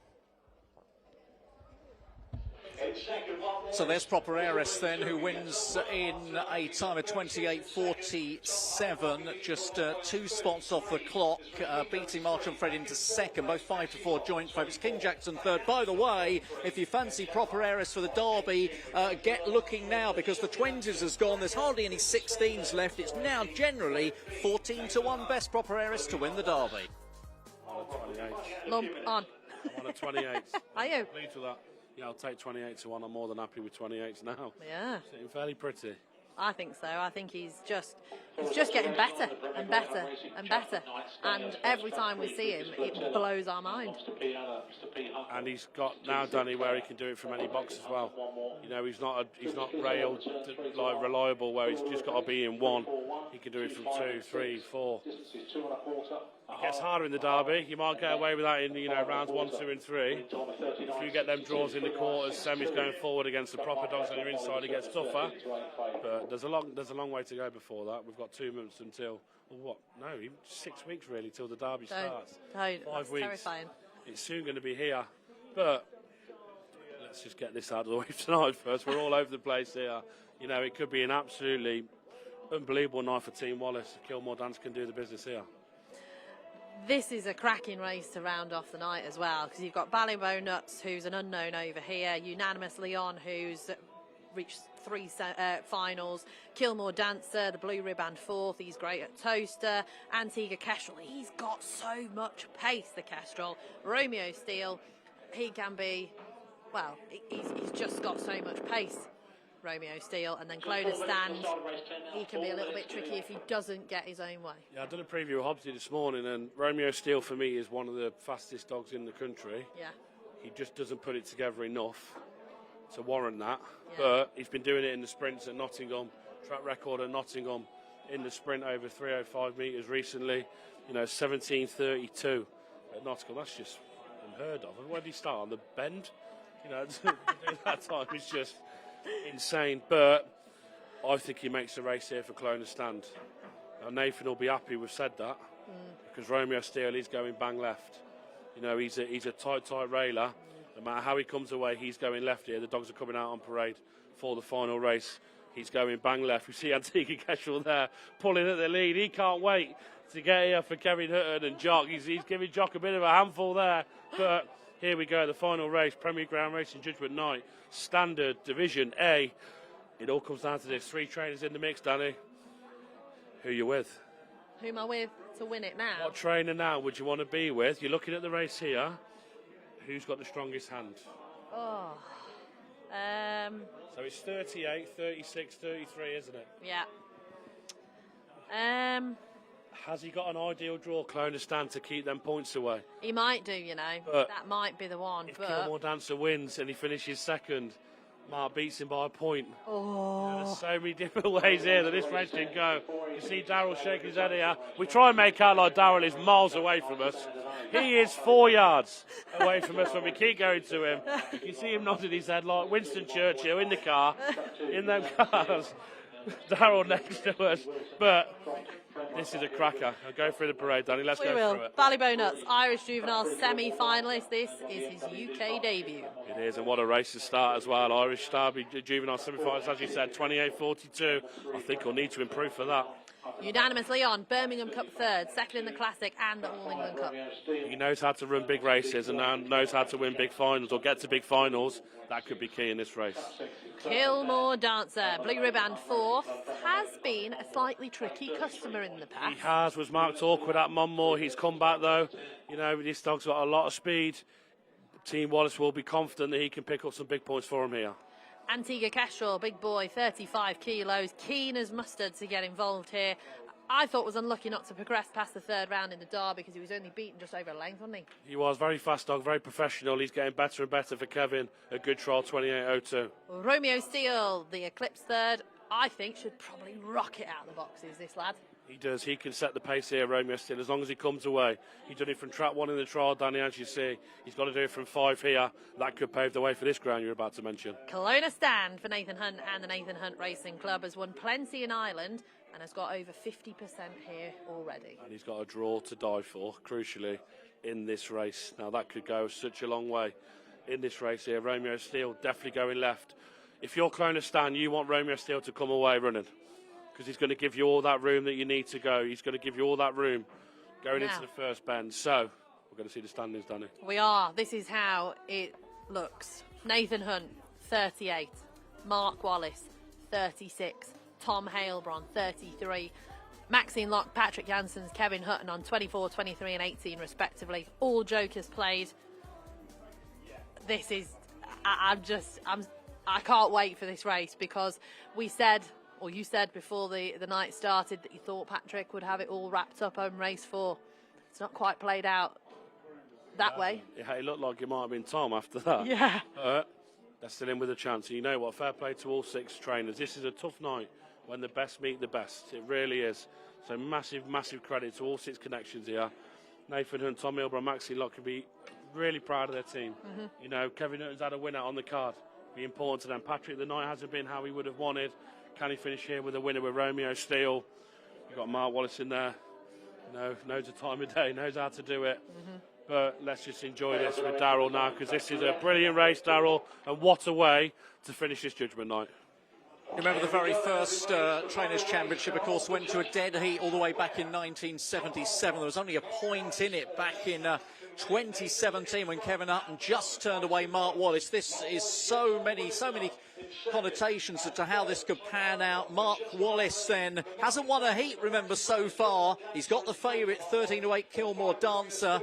So there's Proper Heiress then, who wins in a time of 28.47, just 2 spots off the clock, beating March and Fred into second, both 5-4 joint favourites. King Jackson third. By the way, if you fancy Proper Heiress for the Derby, get looking now, because the 20s has gone. There's hardly any 16s left. It's now generally 14-1 best Proper Heiress to win the Derby. On a 28. Lump on. I'm on a 28. Are you? Pleased with that. Yeah, I'll take 28-1. I'm more than happy with 28s now. Yeah. Sitting fairly pretty. I think so. I think he's just getting better and better and better. And every time we see him, it blows our mind. And he's got now, Danny, where he can do it from any box as well. You know, he's not railed like reliable where he's just got to be in one. He can do it from 2, 3, 4. It gets harder in the Derby. You might get away with that in rounds 1, 2 and 3. If you get them draws in the quarters, semis going forward against the proper dogs on your inside, it gets tougher. But there's a long way to go before that. We've got 2 months until, even 6 weeks really till the Derby starts. 5 weeks. Terrifying. It's soon going to be here. But let's just get this out of the way tonight first. We're all over the place here. You know, it could be an absolutely unbelievable night for Team Wallace. Kilmore Dance can do the business here. This is a cracking race to round off the night as well, because you've got Ballybo Nuts, who's an unknown over here, Unanimous Leon, who's reached 3 finals, Kilmore Dancer, the Blue Ribband 4th, he's great at Toaster, Antigua Kestrel, he's got so much pace, the Kestrel, Romeo Steele, he can be, well, he's just got so much pace, Romeo Steele, and then Clonus Stand, he can be a little bit tricky if he doesn't get his own way. Yeah, I did a preview of Hobbsy this morning, and Romeo Steele for me is one of the fastest dogs in the country. Yeah. He just doesn't put it together enough to warrant that. Yeah. But he's been doing it in the sprints at Nottingham, track record at Nottingham in the sprint over 305 metres recently. 17:32 at Nottingham. That's just unheard of. Where did he start? On the bend? That time is just insane. But I think he makes the race here for Clonus Stand. Now Nathan will be happy we've said that, because Romeo Steele is going bang left. He's a tight railer. No matter how he comes away, he's going left here. The dogs are coming out on parade for the final race. He's going bang left. We see Antigua Kestrel there pulling at the lead. He can't wait to get here for Kevin Hutton and Jock. He's giving Jock a bit of a handful there. But here we go, the final race, Premier Ground Racing Judgement Night, Standard Division A. It all comes down to this. 3 trainers in the mix, Danny. Who are you with? Who am I with to win it now? What trainer now would you want to be with? You're looking at the race here. Who's got the strongest hand? Oh. So it's 38, 36, 33, isn't it? Yeah. Has he got an ideal draw, Clonus Stand, to keep them points away? He might do, But that might be the one. If Kilmore Dancer wins and he finishes second, Mark beats him by a point. There's so many different ways here that this race can go. You see Darryl shaking his head here. We try and make out like Darryl is miles away from us. He is 4 yards away from us when we keep going to him. You see him nodding his head like Winston Churchill in the car, in them cars. Darryl next to us. But this is a cracker. I'll go through the parade, Danny. Let's go through it. Ballybo Nuts, Irish Juvenile semi-finalist. This is his UK debut. It is, and what a race to start as well. Irish Derby Juvenile semi-finals, as you said, 28.42. I think he'll need to improve for that. Unanimous Leon, Birmingham Cup third, second in the Classic and the All England Cup. He knows how to run big races and now knows how to win big finals or get to big finals. That could be key in this race. Kilmore Dancer, Blue Ribband 4th, has been a slightly tricky customer in the past. He has, was marked awkward at Monmore. He's come back though. This dog's got a lot of speed. Team Wallace will be confident that he can pick up some big points for him here. Antigua Kestrel, big boy, 35 kilos, keen as mustard to get involved here. I thought was unlucky not to progress past the third round in the Derby because he was only beaten just over a length, wasn't he? He was very fast dog, very professional. He's getting better and better for Kevin. A good trial, 28.02. Romeo Steele, the Eclipse third, I think should probably rocket out of the boxes, this lad. He does. He can set the pace here, Romeo Steele, as long as he comes away. He's done it from trap 1 in the trial, Danny, as you see. He's got to do it from 5 here. That could pave the way for this ground you're about to mention. Kelowna stand for Nathan Hunt, and the Nathan Hunt Racing Club has won plenty in Ireland and has got over 50% here already. And he's got a draw to die for, crucially, in this race. Now, that could go such a long way in this race here. Romeo Steele definitely going left. If you're Kelowna stand, you want Romeo Steele to come away running, because he's going to give you all that room that you need to go. He's going to give you all that room going into the first bend. So, we're going to see the standings, Danny. We are. This is how it looks. Nathan Hunt, 38. Mark Wallace, 36. Tom Heilbron, 33. Maxine Locke, Patrick Janssens, Kevin Hutton on 24, 23 and 18 respectively. All jokers played. This is... I can't wait for this race, because we said... or you said before the night started that you thought Patrick would have it all wrapped up on race 4. It's not quite played out that way. Yeah, it looked like it might have been Tom after that. Yeah. They're still in with a chance. And you know what? Fair play to all 6 trainers. This is a tough night when the best meet the best. It really is. So massive, massive credit to all 6 connections here. Nathan Hunt, Tom Heilbron, Maxine Locke can be really proud of their team. You know, Kevin Hutton's had a winner on the card. Be important to them. Patrick, the night hasn't been how he would have wanted. Can he finish here with a winner with Romeo Steele? You've got Mark Wallace in there. Knows the time of day, knows how to do it. But let's just enjoy this with Darryl now, because this is a brilliant race, Darryl, and what a way to finish this Judgment night. Remember the very first Trainers' Championship, of course, went to a dead heat all the way back in 1977. There was only a point in it back in 2017 when Kevin Hutton just turned away Mark Wallace. This is so many connotations as to how this could pan out. Mark Wallace then hasn't won a heat, remember, so far. He's got the favourite 13-8 Kilmore Dancer.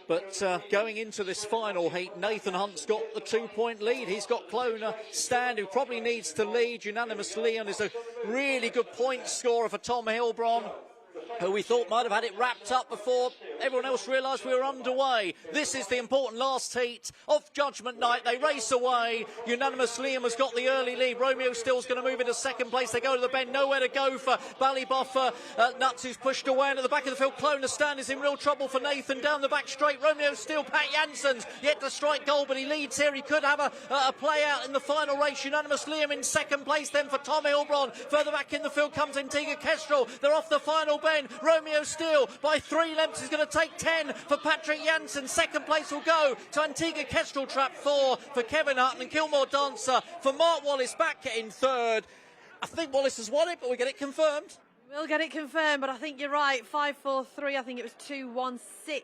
But going into this final heat, Nathan Hunt's got the 2-point lead. He's got Kelowna stand, who probably needs to lead unanimously, and is a really good point scorer for Tom Heilbron, who we thought might have had it wrapped up before everyone else realised we were underway. This is the important last heat of Judgment Night. They race away. Unanimous Liam has got the early lead. Romeo Steele's going to move into second place. They go to the bend. Nowhere to go for Ballybough. Nuts, who's pushed away. And at the back of the field, Kelowna stand is in real trouble for Nathan. Down the back straight, Romeo Steele, Pat Janssens yet to strike goal, but he leads here. He could have a play out in the final race. Unanimous Liam in second place then for Tom Heilbron. Further back in the field comes Antigua Kestrel. They're off the final bend. Romeo Steele by 3 lengths is going to take 10 for Patrick Janssen. Second place will go to Antigua Kestrel, trap 4 for Kevin Hutton, and Kilmore Dancer for Mark Wallace back in third. I think Wallace has won it, but we get it confirmed. We'll get it confirmed, but I think you're right. 5-4-3, I think it was 2-1-6,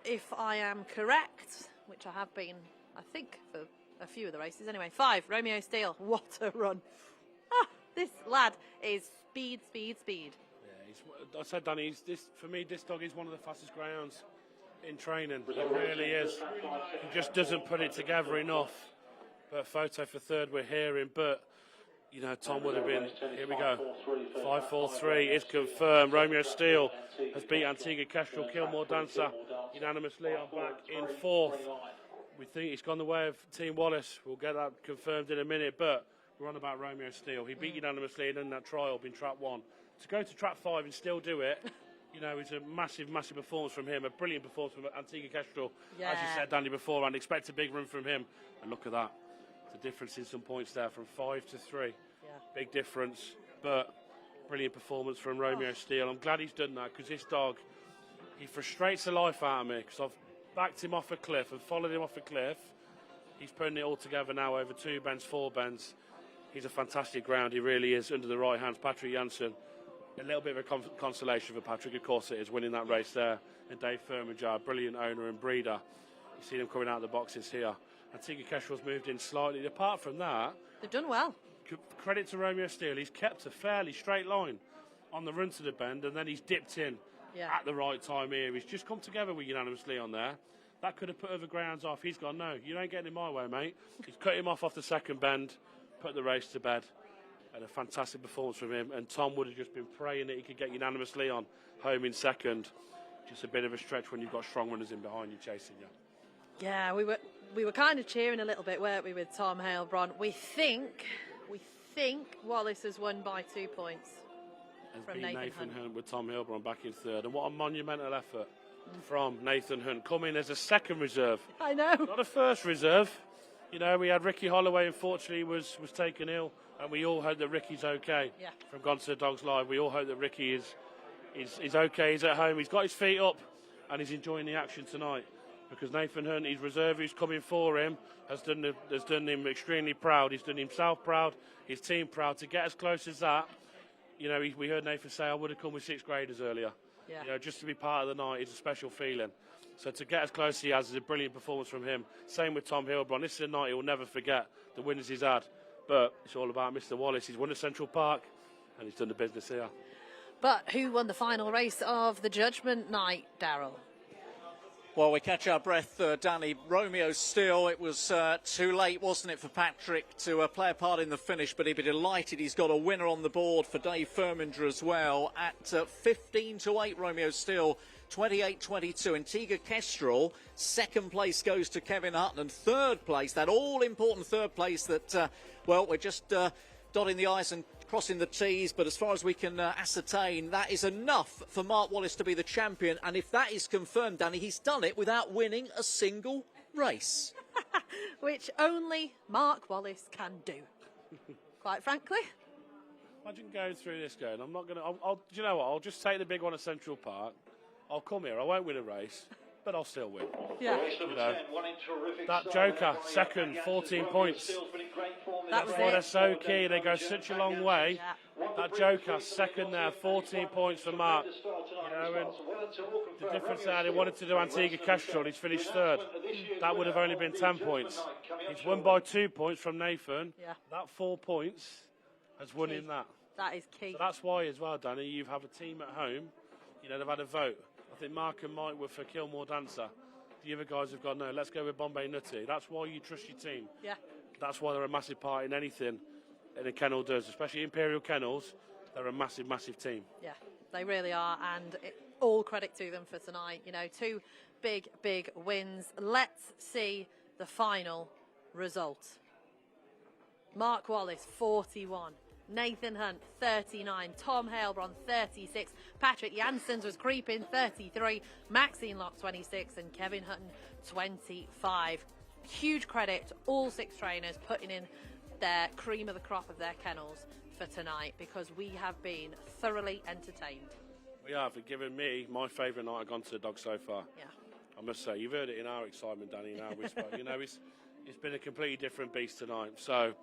if I am correct, which I have been, I think, for a few of the races. Anyway, 5, Romeo Steele. What a run. This lad is speed. I said, Danny, for me, this dog is one of the fastest greyhounds in training. It really is. He just doesn't put it together enough. But photo for third we're hearing, but you know, Tom would have been, here we go, 5-4-3 is confirmed. Romeo Steele has beat Antigua Kestrel. Kilmore Dancer unanimously are back in 4th. We think he's gone the way of Team Wallace. We'll get that confirmed in a minute, but we're on about Romeo Steele. He beat unanimously in that trial in trap 1. To go to trap 5 and still do it, you know, it's a massive, massive performance from him. A brilliant performance from Antigua Kestrel. Yeah. As you said, Danny, before, and expect a big run from him. And look at that. The difference in some points there from 5 to 3. Yeah. Big difference, but brilliant performance from Romeo Steele. I'm glad he's done that, because this dog, he frustrates the life out of me, because I've backed him off a cliff and followed him off a cliff. He's putting it all together now over 2 bends, 4 bends. He's a fantastic ground. He really is, under the right hands. Patrick Janssen. A little bit of a consolation for Patrick, of course it is, winning that race there. And Dave Firmajar, brilliant owner and breeder. You see them coming out of the boxes here. Antigua Kestrel's moved in slightly. Apart from that, they've done well. Credit to Romeo Steele. He's kept a fairly straight line on the run to the bend, and then he's dipped in at the right time here. He's just come together with unanimously on there. That could have put other grounds off. He's gone, no, you ain't getting in my way, mate. He's cut him off the second bend, put the race to bed. And a fantastic performance from him. And Tom would have just been praying that he could get unanimously on home in second. Just a bit of a stretch when you've got strong runners in behind you chasing you. Yeah, we were kind of cheering a little bit, weren't we, with Tom Heilbron? We think Wallace has won by 2 points. has from been Nathan Hunt with Tom Heilbron back in third. And what a monumental effort from Nathan Hunt, coming as a second reserve. I know. Not a first reserve. You know, we had Ricky Holloway, unfortunately, was taken ill, and we all hope that Ricky's okay. Yeah. From Gone to the Dogs Live, we all hope that Ricky is okay, he's at home, he's got his feet up, and he's enjoying the action tonight. Because Nathan Hunt, his reserve who's coming for him, has done him extremely proud. He's done himself proud, his team proud. To get as close as that, you know, we heard Nathan say, I would have come with sixth graders earlier. Yeah. You know, just to be part of the night is a special feeling. So to get as close as he has is a brilliant performance from him. Same with Tom Heilbron. This is a night he'll never forget, the winners he's had. But it's all about Mr. Wallace. He's won at Central Park, and he's done the business here. But who won the final race of the Judgment Night, Daryl? Well, we catch our breath, Danny. Romeo still, it was too late, wasn't it, for Patrick to play a part in the finish, but he'd be delighted he's got a winner on the board for Dave Firminger as well. At 15-8, Romeo still, 28-22. Antigua Kestrel, second place goes to Kevin Hutton, and third place, that all-important third place that, well, we're just dotting the I's and crossing the T's, but as far as we can ascertain, that is enough for Mark Wallace to be the champion. And if that is confirmed, Danny, he's done it without winning a single race. Which only Mark Wallace can do, quite frankly. Imagine going through this going, I'm not going to, do you know what, I'll just take the big one at Central Park. I'll come here, I won't win a race, but I'll still win. Yeah. You know, that Joker, second, 14 points. That's why they're so key. They go such a long way. That Joker, second there, 14 points for Mark. You know, and the difference there, they wanted to do Antigua Kestrel, he's finished third. That would have only been 10 points. He's won by 2 points from Nathan. Yeah. That 4 points has won him that. That is key. So that's why as well, Danny, you have a team at home. You know, they've had a vote. I think Mark and Mike were for Kilmore Dancer. The other guys have gone, no, let's go with Bombay Nutty. That's why you trust your team. Yeah. That's why they're a massive part in anything in a kennel does, especially Imperial Kennels. They're a massive, massive team. Yeah, they really are, and all credit to them for tonight. You know, 2 big, big wins. Let's see the final result. Mark Wallace, 41. Nathan Hunt, 39. Tom Heilbron, 36. Patrick Janssens was creeping, 33. Maxine Locke, 26. And Kevin Hutton, 25. Huge credit to all 6 trainers putting in their cream of the crop of their kennels for tonight, because we have been thoroughly entertained. We have. They've given me my favourite night I've gone to the dog so far. Yeah. I must say, you've heard it in our excitement, Danny, now we spoke. You know, it's been a completely different beast tonight. So,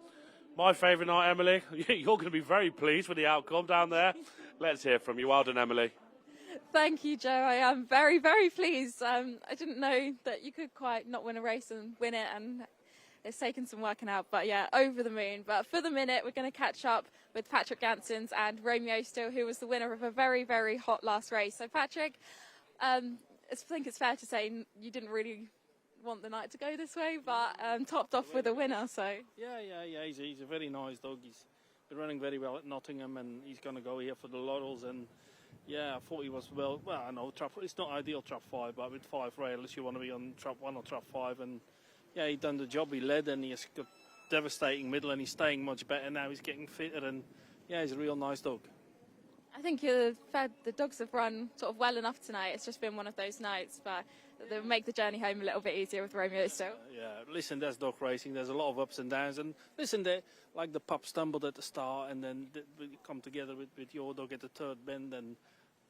my favourite night, Emily, you're going to be very pleased with the outcome down there. Let's hear from you. Well done, Emily. Thank you, Joe. I am very, very pleased. I didn't know that you could quite not win a race and win it, and it's taken some working out, but yeah, over the moon. But for the minute, we're going to catch up with Patrick Janssens and Romeo Still, who was the winner of a very, very hot last race. So, Patrick, I think it's fair to say you didn't really want the night to go this way, but topped off with a winner. So yeah, he's a very nice dog. He's been running very well at Nottingham, and he's going to go here for the laurels. And yeah, I thought he was well. I know it's not ideal trap 5, but with 5 rails, you want to be on trap 1 or trap 5. And yeah, he done the job. He led, and he's got devastating middle, and he's staying much better now. He's getting fitter, and yeah, he's a real nice dog. I think the dogs have run sort of well enough tonight. It's just been one of those nights, but they'll make the journey home a little bit easier with Romeo Still. Yeah, listen, there's dog racing. There's a lot of ups and downs. And listen, like the pup stumbled at the start, and then we come together with your dog at the third bend, and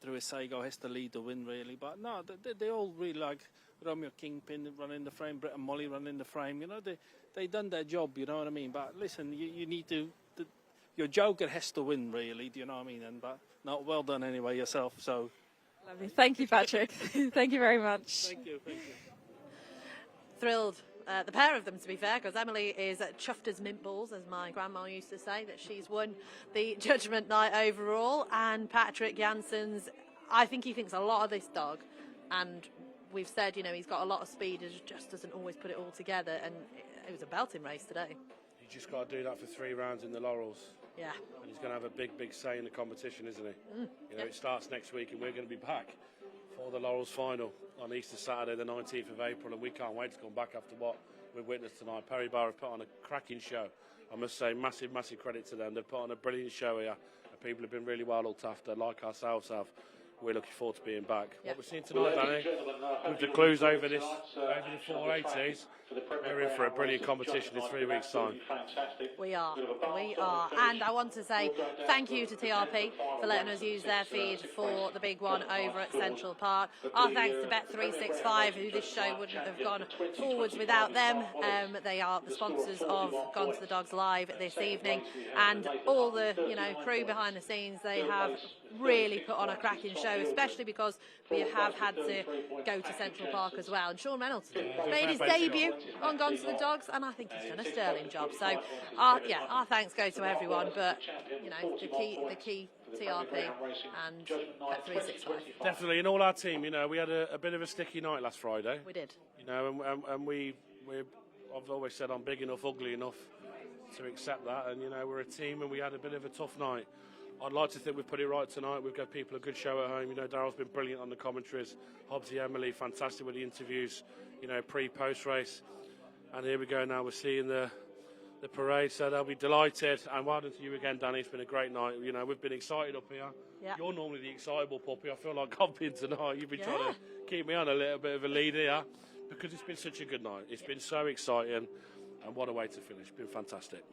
through Sago has to lead the win, really. But no, they all really like Romeo Kingpin running the frame, Brett and Molly running the frame. You know, they done their job, you know what I mean? But listen, you need to... Your Joker has to win, really, do you know what I mean? But no, well done anyway yourself, so... Lovely. Thank you, Patrick. Thank you very much. Thank you. Thrilled, the pair of them, to be fair, because Emily is chuffed as mint balls, as my grandma used to say, that she's won the Judgment Night overall. And Patrick Janssens, I think he thinks a lot of this dog, and we've said, you know, he's got a lot of speed, he just doesn't always put it all together, and it was a belting race today. You just got to do that for 3 rounds in the laurels. Yeah. And he's going to have a big, big say in the competition, isn't he? You know, Yep. It starts next week, and we're going to be back for the laurels final on Easter Saturday, the 19th of April, and we can't wait to come back after what we've witnessed tonight. Perry Barr have put on a cracking show. I must say, massive, massive credit to them. They've put on a brilliant show here, People have been really well looked after, like ourselves have. We're looking forward to being back. What we're seeing tonight, Danny, with the clues over the 480s, we're in for a brilliant competition in 3 weeks' time. We are. And I want to say thank you to TRP for letting us use their feed for the big one over at Central Park. Our thanks to Bet365, who this show wouldn't have gone forwards without them. They are the sponsors of Gone to the Dogs Live this evening, and all the crew behind the scenes. They have really put on a cracking show, especially because we have had to go to Central Park as well. And Sean Reynolds made his debut on Gone to the Dogs, and I think he's done a sterling job. So, our thanks go to everyone, but the key TRP and Bet365. Definitely, in all our team, we had a bit of a sticky night last Friday. We did. And I've always said I'm big enough, ugly enough to accept that, and we're a team, and we had a bit of a tough night. I'd like to think we've put it right tonight. We've given people a good show at home. Daryl's been brilliant on the commentaries. Hobbsy, Emily, fantastic with the interviews, pre-post race. And here we go now. We're seeing the parade, so they'll be delighted. And well done to you again, Danny. It's been a great night. We've been excited up here. Yeah. You're normally the excitable puppy. I feel like I've been tonight. You've been trying to keep me on a little bit of a lead here because it's been such a good night. It's been so exciting, and what a way to finish. It's been fantastic.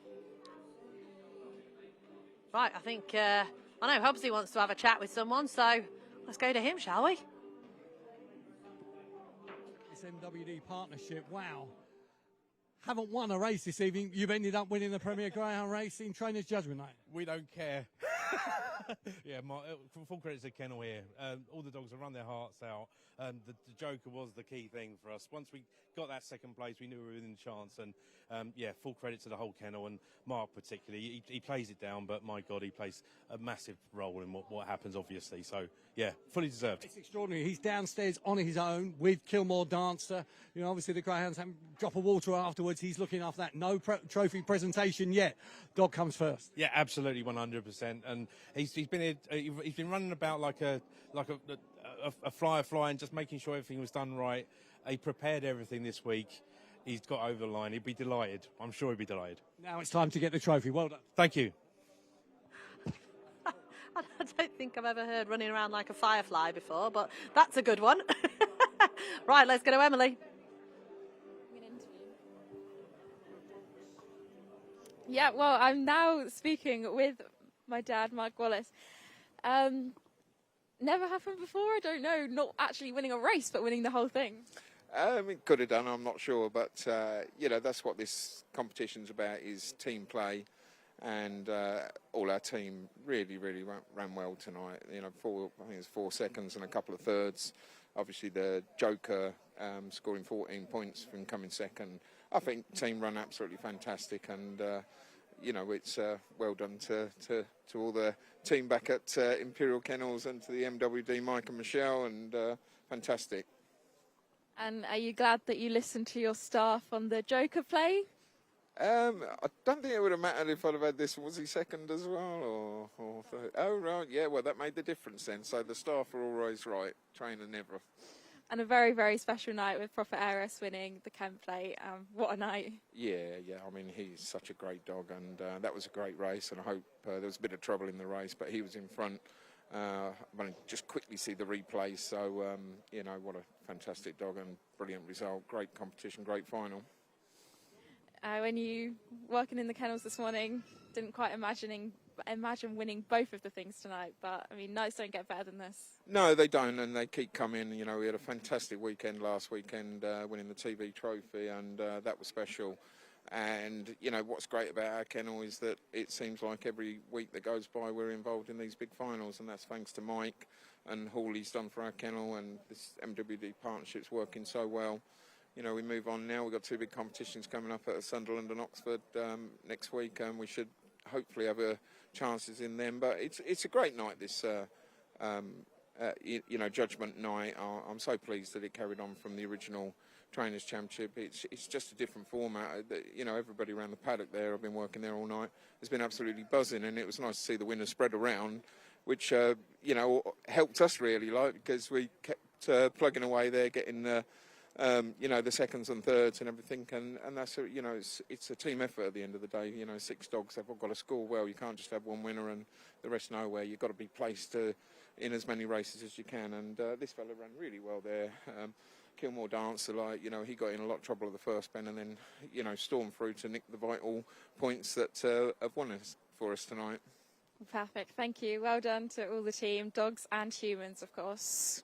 Right, I think, I know Hobbsy wants to have a chat with someone, so let's go to him, shall we? This MWD partnership, wow. Haven't won a race this evening. You've ended up winning the Premier Greyhound Racing Trainers Judgment Night. We don't care. Yeah, full credit to Kennel here. All the dogs have run their hearts out. The Joker was the key thing for us. Once we got that second place, we knew we were within a chance. And full credit to the whole kennel and Mark particularly. He plays it down, but my God, he plays a massive role in what happens, obviously. So, yeah, fully deserved. It's extraordinary. He's downstairs on his own with Kilmore Dancer. Obviously the Greyhounds have a drop of water afterwards. He's looking after that. No trophy presentation yet. Dog comes first. Yeah, absolutely, 100%. And he's been running about like a flyer flying, just making sure everything was done right. He prepared everything this week. He's got over the line. He'd be delighted. I'm sure he'd be delighted. Now it's time to get the trophy. Well done. Thank you. I don't think I've ever heard running around like a firefly before, but that's a good one. Right, let's go to Emily. Yeah, well, I'm now speaking with my dad, Mark Wallace. Never happened before, I don't know, not actually winning a race, but winning the whole thing. It could have done, I'm not sure, but, that's what this competition's about, is team play, and all our team really ran well tonight. I think it was 4 seconds and a couple of thirds. Obviously, the Joker scoring 14 points from coming second. I think team run absolutely fantastic, and it's well done to all the team back at Imperial Kennels and to the MWD, Mike and Michelle, and fantastic. And are you glad that you listened to your staff on the Joker play? I don't think it would have mattered if I'd have had this. Was he second as well? Or third? Oh, right, yeah, well, that made the difference then. So the staff are always right, trainer never. And a very, very special night with Prophet Heiress winning the Kent Plate. What a night. Yeah, I mean, he's such a great dog, and that was a great race, and I hope there was a bit of trouble in the race, but he was in front. I'm going to just quickly see the replay, so, what a fantastic dog and brilliant result. Great competition, great final. When you working in the kennels this morning, didn't quite imagine winning both of the things tonight, but I mean, nights don't get better than this. No, they don't, and they keep coming. We had a fantastic weekend last weekend, winning the TV trophy, and that was special. And what's great about our kennel is that it seems like every week that goes by we're involved in these big finals, and that's thanks to Mike and all he's done for our kennel, and this MWD partnership's working so well. We move on now. We've got 2 big competitions coming up at Sunderland and Oxford next week, and we should hopefully have chances in them. But it's a great night, this Judgment night. I'm so pleased that it carried on from the original Trainers Championship. It's just a different format. Everybody around the paddock there, I've been working there all night, has been absolutely buzzing, and it was nice to see the winners spread around, which helped us really, because we kept plugging away there, getting you know, the seconds and thirds and everything, and that's you know, it's a team effort at the end of the day. You know, 6 dogs, they've all got to score well. You can't just have one winner and the rest nowhere. You've got to be placed in as many races as you can, and this fella ran really well there. Kilmore Dancer, like, you know, he got in a lot of trouble at the first bend and then, you know, stormed through to nick the vital points that have won us for us tonight. Perfect, thank you. Well done to all the team, dogs and humans, of course.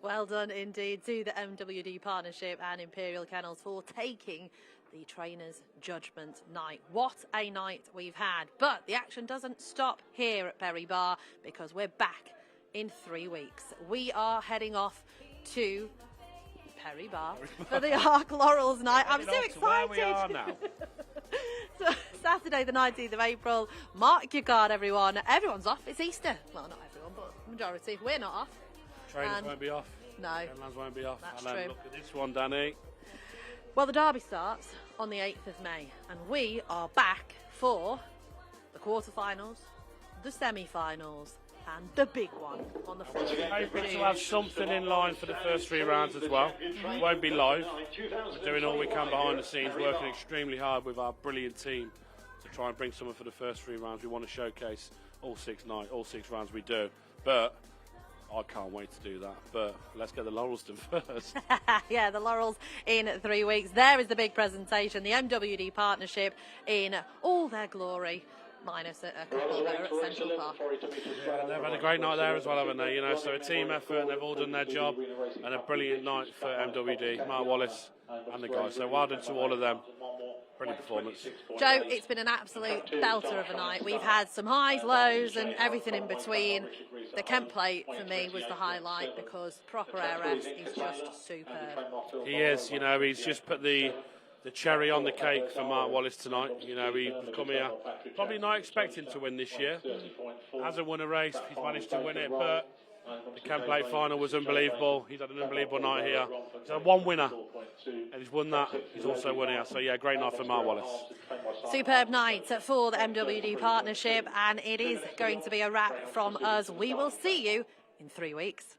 Well done indeed to the MWD Partnership and Imperial Kennels for taking the Trainers' Judgment Night. What a night we've had. But the action doesn't stop here at Perry Barr, because we're back in 3 weeks. We are heading off to Perry Barr for the Arc Laurels Night. I'm so excited. Where we are now. So, Saturday the 19th of April. Mark your card, everyone. Everyone's off. It's Easter. Well, not everyone, but majority. We're not off. Trainers won't be off. No. Trainers won't be off. That's and then true. look at this one, Danny. Well, the derby starts on the 8th of May, and we are back for the quarterfinals, the semi-finals, and the big one on the 4th of Hoping to June. have something in line for the first 3 rounds as well. It won't be live. We're doing all we can behind the scenes, working extremely hard with our brilliant team to try and bring someone for the first 3 rounds. We want to showcase all 6 rounds we do. But I can't wait to do that. But let's get the laurels done first. Yeah, the Laurels in 3 weeks. There is the big presentation, the MWD Partnership in all their glory, minus a couple there at Central Park. Yeah, they've had a great night there as well, haven't they? You know, so a team effort, and they've all done their job, and a brilliant night for MWD, Mark Wallace and the guys. So well done to all of them. Brilliant performance. Joe, it's been an absolute belter of a night. We've had some highs, lows and everything in between. The Kent Plate for me was the highlight, because proper ARS is just superb. He is, you know, he's just put the cherry on the cake for Mark Wallace tonight. You know, he's come here probably not expecting to win this year. Hasn't won a race, he's managed to win it, but the Kent Plate final was unbelievable. He's had an unbelievable night here. He's had 1 winner, and he's won that. He's also won here. So, yeah, great night for Mark Wallace. Superb night for the MWD Partnership, and it is going to be a wrap from us. We will see you in 3 weeks.